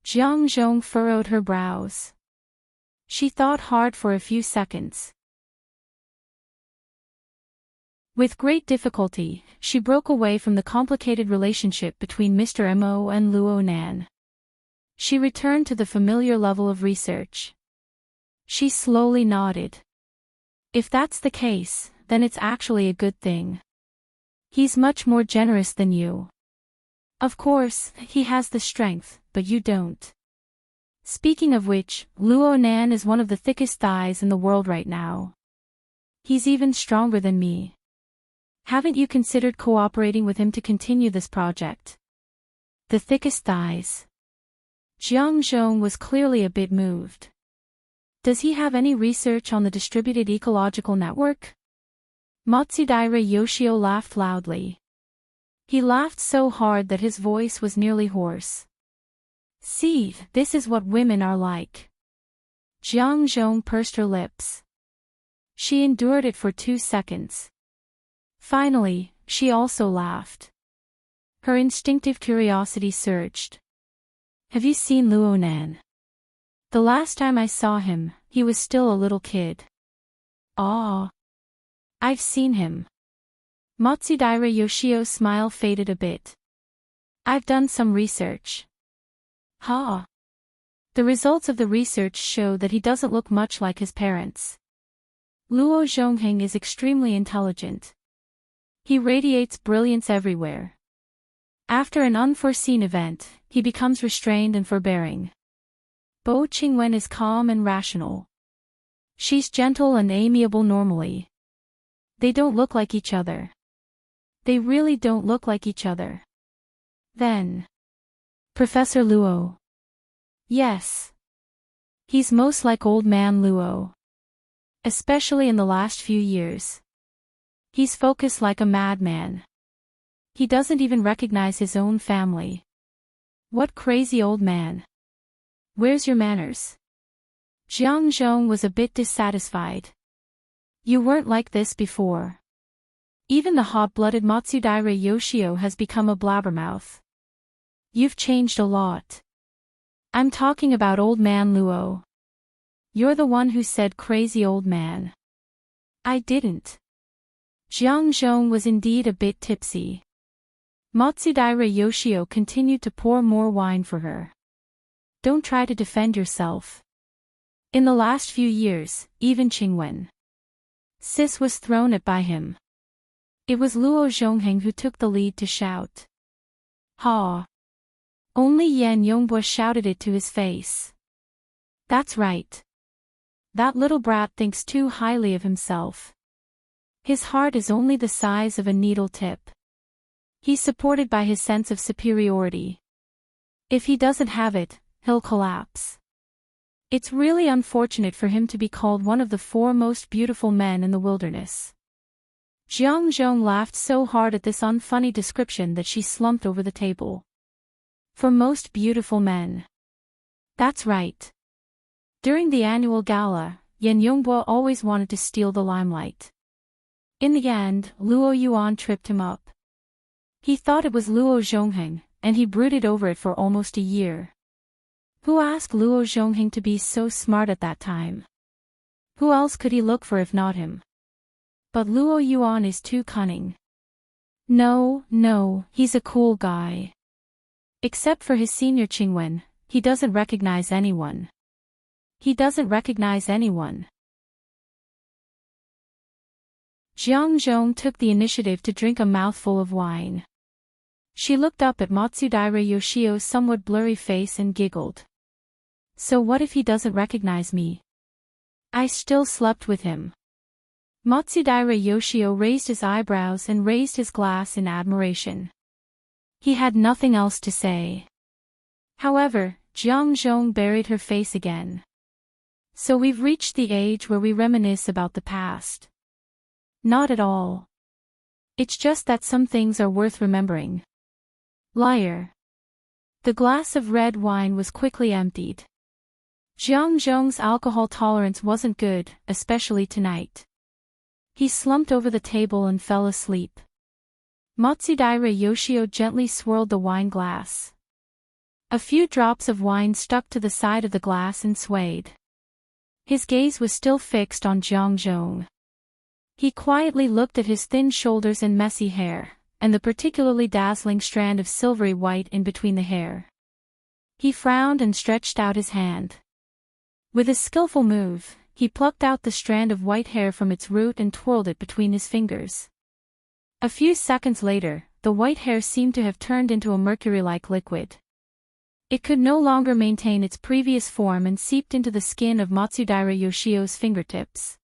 Jiang Zhong furrowed her brows. She thought hard for a few seconds. With great difficulty, she broke away from the complicated relationship between Mr. Mo and Luo Nan. She returned to the familiar level of research. She slowly nodded. If that's the case, then it's actually a good thing. He's much more generous than you. Of course, he has the strength, but you don't. Speaking of which, Luo Nan is one of the thickest thighs in the world right now. He's even stronger than me. Haven't you considered cooperating with him to continue this project? The thickest thighs. Jiang Zhong was clearly a bit moved. Does he have any research on the distributed ecological network? Matsudaira Yoshio laughed loudly. He laughed so hard that his voice was nearly hoarse. See, this is what women are like. Jiang Zhong pursed her lips. She endured it for 2 seconds. Finally, she also laughed. Her instinctive curiosity surged. Have you seen Luo Nan? The last time I saw him, he was still a little kid. I've seen him. Matsudaira Yoshio's smile faded a bit. I've done some research. The results of the research show that he doesn't look much like his parents. Luo Zhongheng is extremely intelligent. He radiates brilliance everywhere. After an unforeseen event, he becomes restrained and forbearing. Bo Qingwen is calm and rational. She's gentle and amiable normally. They don't look like each other. They really don't look like each other. Then. Professor Luo. Yes. He's most like old man Luo. Especially in the last few years. He's focused like a madman. He doesn't even recognize his own family. What crazy old man. Where's your manners? Jiang Zhong was a bit dissatisfied. You weren't like this before. Even the hot-blooded Matsudaira Yoshio has become a blabbermouth. You've changed a lot. I'm talking about old man Luo. You're the one who said crazy old man. I didn't. Jiang Zhong was indeed a bit tipsy. Matsudaira Yoshio continued to pour more wine for her. Don't try to defend yourself. In the last few years, even Qingwen Sis was thrown at by him. It was Luo Zhongheng who took the lead to shout. Ha! Only Yan Yongbo shouted it to his face. That's right. That little brat thinks too highly of himself. His heart is only the size of a needle tip. He's supported by his sense of superiority. If he doesn't have it, he'll collapse. It's really unfortunate for him to be called one of the 4 most beautiful men in the wilderness. Jiang Zhong laughed so hard at this unfunny description that she slumped over the table. For most beautiful men. That's right. During the annual gala, Yan Yongbo always wanted to steal the limelight. In the end, Luo Yuan tripped him up. He thought it was Luo Zhongheng, and he brooded over it for almost a year. Who asked Luo Zhongheng to be so smart at that time? Who else could he look for if not him? But Luo Yuan is too cunning. No, he's a cool guy. Except for his senior Qingwen, he doesn't recognize anyone. Jiang Zhong took the initiative to drink a mouthful of wine. She looked up at Matsudaira Yoshio's somewhat blurry face and giggled. So what if he doesn't recognize me? I still slept with him. Matsudaira Yoshio raised his eyebrows and raised his glass in admiration. He had nothing else to say. However, Jiang Zhong buried her face again. So we've reached the age where we reminisce about the past. Not at all. It's just that some things are worth remembering. Liar. The glass of red wine was quickly emptied. Jiang Zhong's alcohol tolerance wasn't good, especially tonight. He slumped over the table and fell asleep. Matsudaira Yoshio gently swirled the wine glass. A few drops of wine stuck to the side of the glass and swayed. His gaze was still fixed on Jiang Zhong. He quietly looked at his thin shoulders and messy hair, and the particularly dazzling strand of silvery white in between the hair. He frowned and stretched out his hand. With a skillful move, he plucked out the strand of white hair from its root and twirled it between his fingers. A few seconds later, the white hair seemed to have turned into a mercury-like liquid. It could no longer maintain its previous form and seeped into the skin of Matsudaira Yoshio's fingertips.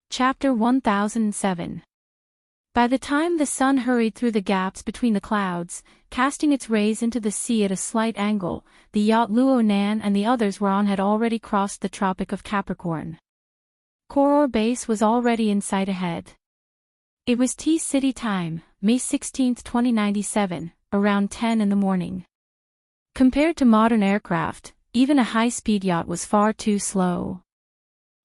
Chapter 1007. By the time the sun hurried through the gaps between the clouds, casting its rays into the sea at a slight angle, the yacht Luo Nan and the others were on had already crossed the Tropic of Capricorn. Koror base was already in sight ahead. It was T-City time, May 16, 2097, around 10 in the morning. Compared to modern aircraft, even a high-speed yacht was far too slow.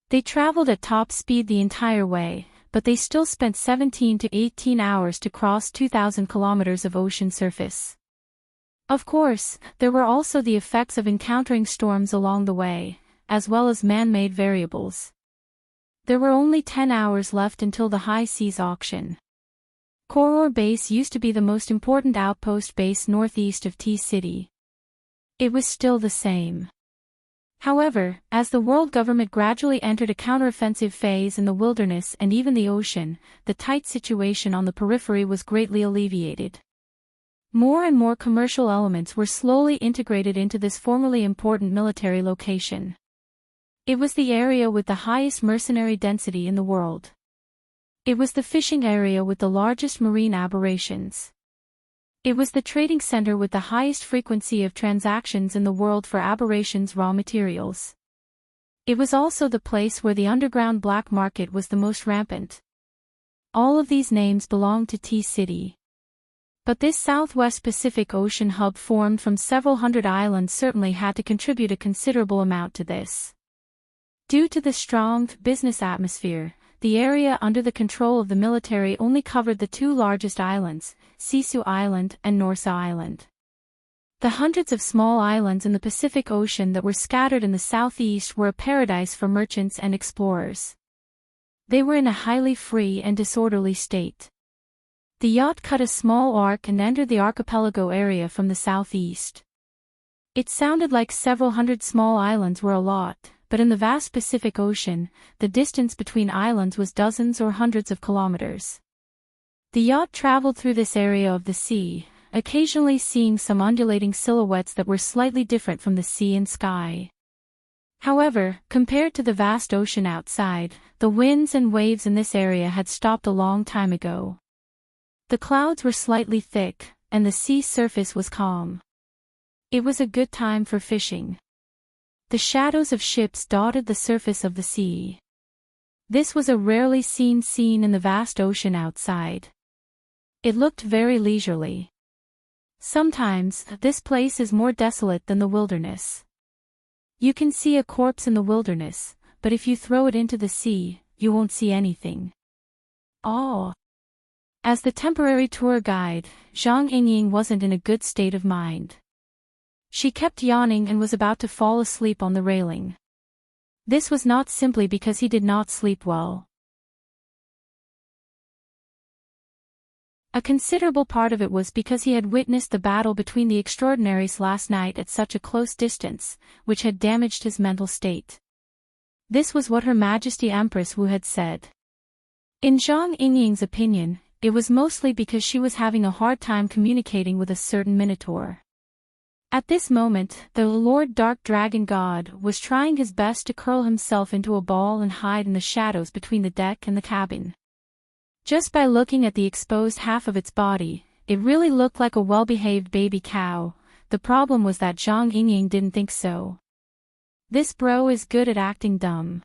They traveled at top speed the entire way, but they still spent 17 to 18 hours to cross 2,000 kilometers of ocean surface. Of course, there were also the effects of encountering storms along the way, as well as man-made variables. There were only 10 hours left until the high seas auction. Koror base used to be the most important outpost base northeast of T-City. It was still the same. However, as the world government gradually entered a counteroffensive phase in the wilderness and even the ocean, the tight situation on the periphery was greatly alleviated. More and more commercial elements were slowly integrated into this formerly important military location. It was the area with the highest mercenary density in the world. It was the fishing area with the largest marine aberrations. It was the trading center with the highest frequency of transactions in the world for aberrations raw materials. It was also the place where the underground black market was the most rampant. All of these names belonged to T-City. But this Southwest Pacific Ocean hub formed from several hundred islands certainly had to contribute a considerable amount to this. Due to the strong business atmosphere, the area under the control of the military only covered the two largest islands, Sisu Island and Norsa Island. The hundreds of small islands in the Pacific Ocean that were scattered in the southeast were a paradise for merchants and explorers. They were in a highly free and disorderly state. The yacht cut a small arc and entered the archipelago area from the southeast. It sounded like several hundred small islands were a lot, but in the vast Pacific Ocean, the distance between islands was dozens or hundreds of kilometers. The yacht traveled through this area of the sea, occasionally seeing some undulating silhouettes that were slightly different from the sea and sky. However, compared to the vast ocean outside, the winds and waves in this area had stopped a long time ago. The clouds were slightly thick, and the sea surface was calm. It was a good time for fishing. The shadows of ships dotted the surface of the sea. This was a rarely seen scene in the vast ocean outside. It looked very leisurely. Sometimes, this place is more desolate than the wilderness. You can see a corpse in the wilderness, but if you throw it into the sea, you won't see anything. Oh! As the temporary tour guide, Zhang Yingying wasn't in a good state of mind. She kept yawning and was about to fall asleep on the railing. This was not simply because he did not sleep well. A considerable part of it was because he had witnessed the battle between the extraordinaries last night at such a close distance, which had damaged his mental state. This was what Her Majesty Empress Wu had said. In Zhang Yingying's opinion, it was mostly because she was having a hard time communicating with a certain minotaur. At this moment, the Lord Dark Dragon God was trying his best to curl himself into a ball and hide in the shadows between the deck and the cabin. Just by looking at the exposed half of its body, it really looked like a well-behaved baby cow. The problem was that Zhang Yingying didn't think so. This bro is good at acting dumb.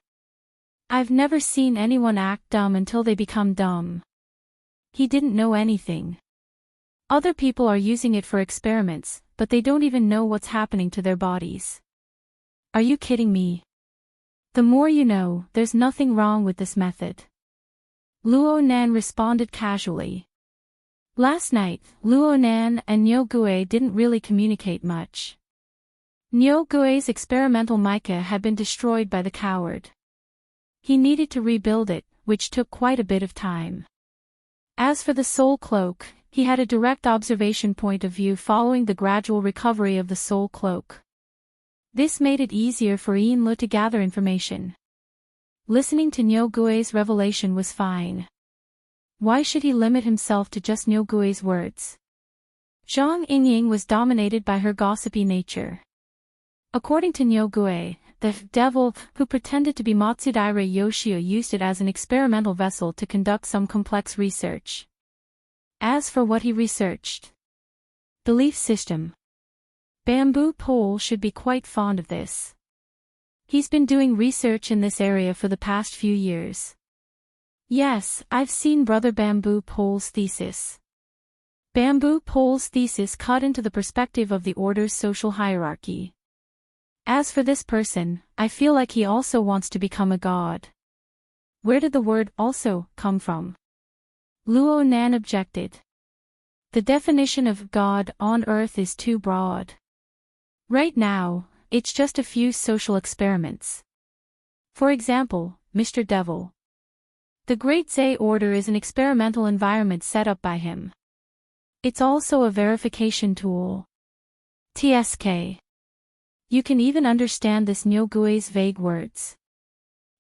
I've never seen anyone act dumb until they become dumb. He didn't know anything. Other people are using it for experiments, but they don't even know what's happening to their bodies. Are you kidding me? The more you know, there's nothing wrong with this method. Luo Nan responded casually. Last night, Luo Nan and Niu Gui didn't really communicate much. Niu Gui's experimental mica had been destroyed by the coward. He needed to rebuild it, which took quite a bit of time. As for the soul cloak, he had a direct observation point of view following the gradual recovery of the soul cloak. This made it easier for Yin Lu to gather information. Listening to Niu Gui's revelation was fine. Why should he limit himself to just Niu Gui's words? Zhang Yingying was dominated by her gossipy nature. According to Niu Gui, the devil who pretended to be Matsudaira Yoshio used it as an experimental vessel to conduct some complex research. As for what he researched, belief system. Bamboo Pole should be quite fond of this. He's been doing research in this area for the past few years. Yes, I've seen Brother Bamboo Pole's thesis. Bamboo Pole's thesis cut into the perspective of the order's social hierarchy. As for this person, I feel like he also wants to become a god. Where did the word "also" come from? Luo Nan objected. The definition of God on Earth is too broad. Right now, it's just a few social experiments. For example, Mr. Devil. The Great Zay Order is an experimental environment set up by him. It's also a verification tool. TSK. You can even understand this Nyogue's vague words.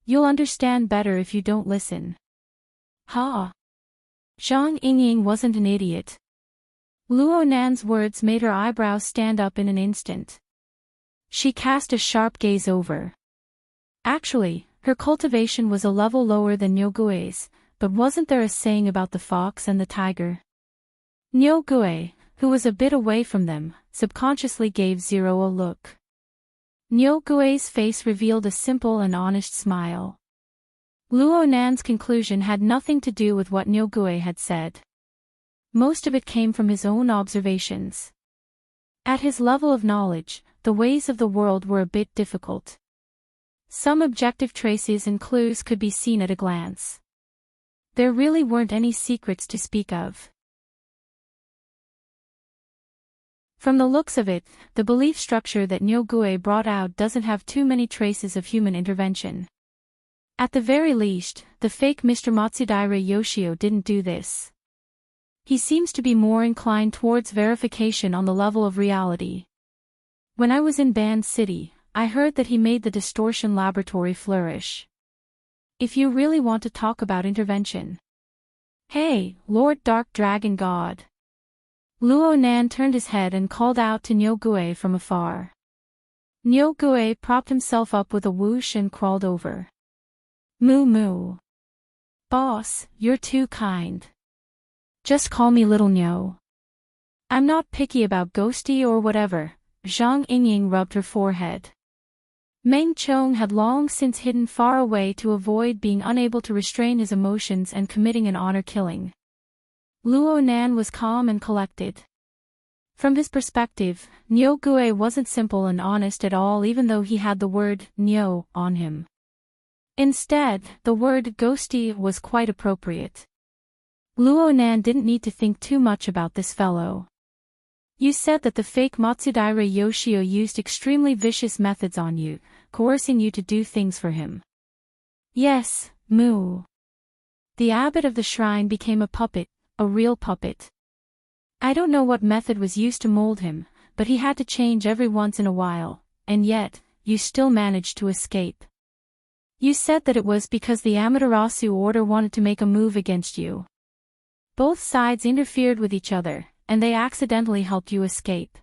You'll understand better if you don't listen. Ha! Zhang Yingying wasn't an idiot. Luo Nan's words made her eyebrows stand up in an instant. She cast a sharp gaze over. Actually, her cultivation was a level lower than Nyogue's, but wasn't there a saying about the fox and the tiger? Nyogue, who was a bit away from them, subconsciously gave Zero a look. Nyogue's face revealed a simple and honest smile. Luo Nan's conclusion had nothing to do with what Nyogue had said. Most of it came from his own observations. At his level of knowledge, the ways of the world were a bit difficult. Some objective traces and clues could be seen at a glance. There really weren't any secrets to speak of. From the looks of it, the belief structure that Nyogue brought out doesn't have too many traces of human intervention. At the very least, the fake Mr. Matsudaira Yoshio didn't do this. He seems to be more inclined towards verification on the level of reality. When I was in Band City, I heard that he made the distortion laboratory flourish. If you really want to talk about intervention. Hey, Lord Dark Dragon God. Luo Nan turned his head and called out to Nyogue from afar. Nyogue propped himself up with a whoosh and crawled over. Moo moo. Boss, you're too kind. Just call me Little Nyo. I'm not picky about ghosty or whatever. Zhang Yingying rubbed her forehead. Meng Chong had long since hidden far away to avoid being unable to restrain his emotions and committing an honor killing. Luo Nan was calm and collected. From his perspective, Nyogue wasn't simple and honest at all, even though he had the word Nyo on him. Instead, the word ghosty was quite appropriate. Luo Nan didn't need to think too much about this fellow. You said that the fake Matsudaira Yoshio used extremely vicious methods on you, coercing you to do things for him. Yes, moo. The abbot of the shrine became a puppet, a real puppet. I don't know what method was used to mold him, but he had to change every once in a while, and yet, you still managed to escape. You said that it was because the Amaterasu order wanted to make a move against you. Both sides interfered with each other, and they accidentally helped you escape.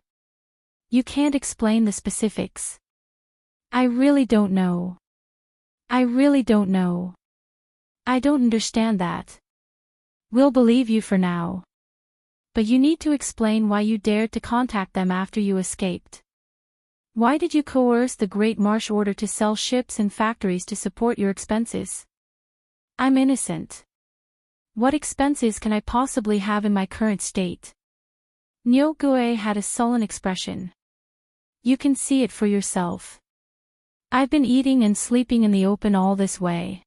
You can't explain the specifics. I really don't know. I really don't know. I don't understand that. We'll believe you for now. But you need to explain why you dared to contact them after you escaped. Why did you coerce the Great Marsh Order to sell ships and factories to support your expenses? I'm innocent. What expenses can I possibly have in my current state? Nyogue had a sullen expression. You can see it for yourself. I've been eating and sleeping in the open all this way.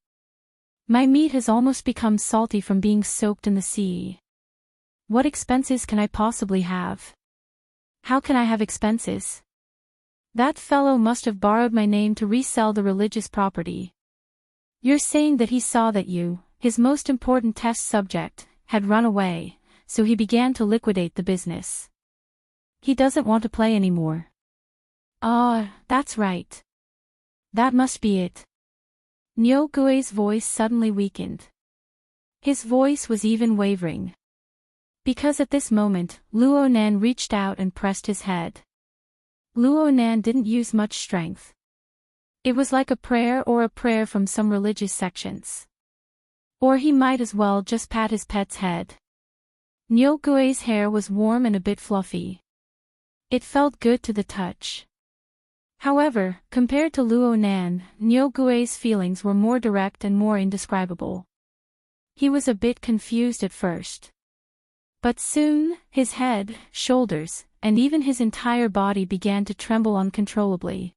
My meat has almost become salty from being soaked in the sea. What expenses can I possibly have? How can I have expenses? That fellow must have borrowed my name to resell the religious property. You're saying that he saw that you, his most important test subject, had run away, so he began to liquidate the business. He doesn't want to play anymore. Ah, that's right. That must be it. Nyogue's voice suddenly weakened. His voice was even wavering. Because at this moment, Luo Nan reached out and pressed his head. Luo Nan didn't use much strength. It was like a prayer from some religious sections. Or he might as well just pat his pet's head. Nyogue's hair was warm and a bit fluffy. It felt good to the touch. However, compared to Luo Nan, Nyogue's feelings were more direct and more indescribable. He was a bit confused at first. But soon, his head, shoulders, and even his entire body began to tremble uncontrollably.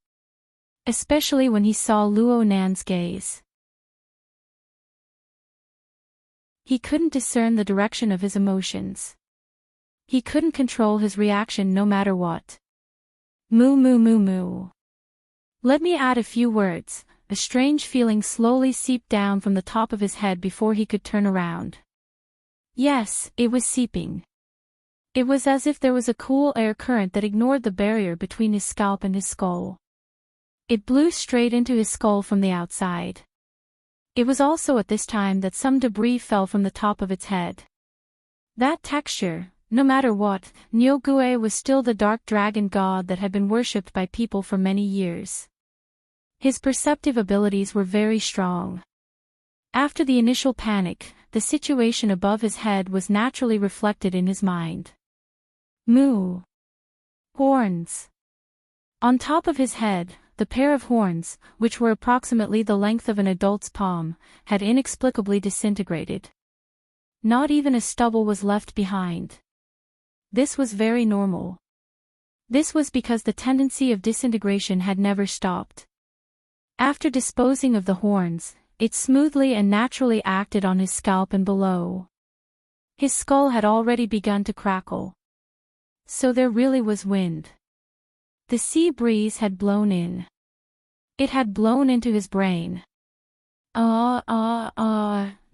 Especially when he saw Luo Nan's gaze. He couldn't discern the direction of his emotions. He couldn't control his reaction no matter what. Moo moo moo moo. Let me add a few words. A strange feeling slowly seeped down from the top of his head before he could turn around. Yes, it was seeping. It was as if there was a cool air current that ignored the barrier between his scalp and his skull. It blew straight into his skull from the outside. It was also at this time that some debris fell from the top of its head. That texture, no matter what, Nyogue was still the dark dragon god that had been worshipped by people for many years. His perceptive abilities were very strong. After the initial panic, the situation above his head was naturally reflected in his mind. Moo. Horns. On top of his head, the pair of horns, which were approximately the length of an adult's palm, had inexplicably disintegrated. Not even a stubble was left behind. This was very normal. This was because the tendency of disintegration had never stopped. After disposing of the horns, it smoothly and naturally acted on his scalp and below. His skull had already begun to crackle. So there really was wind. The sea breeze had blown in. It had blown into his brain.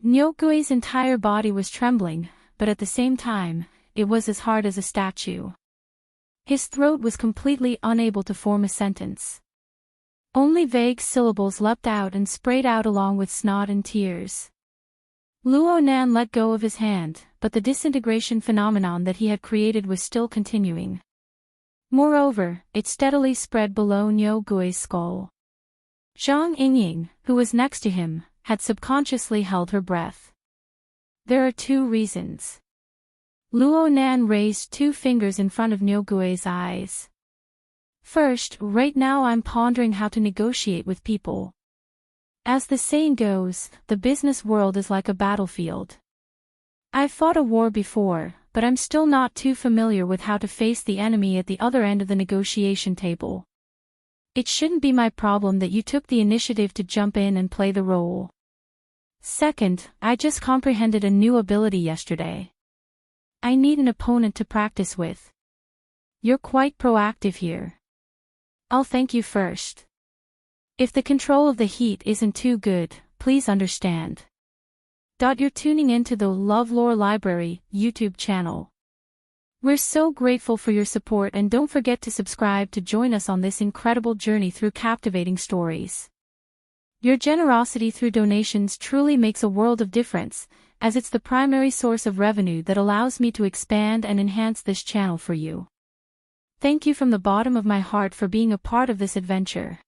Nyogue's entire body was trembling, but at the same time, it was as hard as a statue. His throat was completely unable to form a sentence. Only vague syllables leapt out and sprayed out along with snot and tears. Luo Nan let go of his hand, but the disintegration phenomenon that he had created was still continuing. Moreover, it steadily spread below Nyogue's skull. Zhang Yingying, who was next to him, had subconsciously held her breath. There are two reasons. Luo Nan raised two fingers in front of Nyogue's eyes. First, right now I'm pondering how to negotiate with people. As the saying goes, the business world is like a battlefield. I've fought a war before, but I'm still not too familiar with how to face the enemy at the other end of the negotiation table. It shouldn't be my problem that you took the initiative to jump in and play the role. Second, I just comprehended a new ability yesterday. I need an opponent to practice with. You're quite proactive here. I'll thank you first. If the control of the heat isn't too good, please understand. You're tuning into the LoveLore Library YouTube channel. We're so grateful for your support, and don't forget to subscribe to join us on this incredible journey through captivating stories. Your generosity through donations truly makes a world of difference, as it's the primary source of revenue that allows me to expand and enhance this channel for you. Thank you from the bottom of my heart for being a part of this adventure.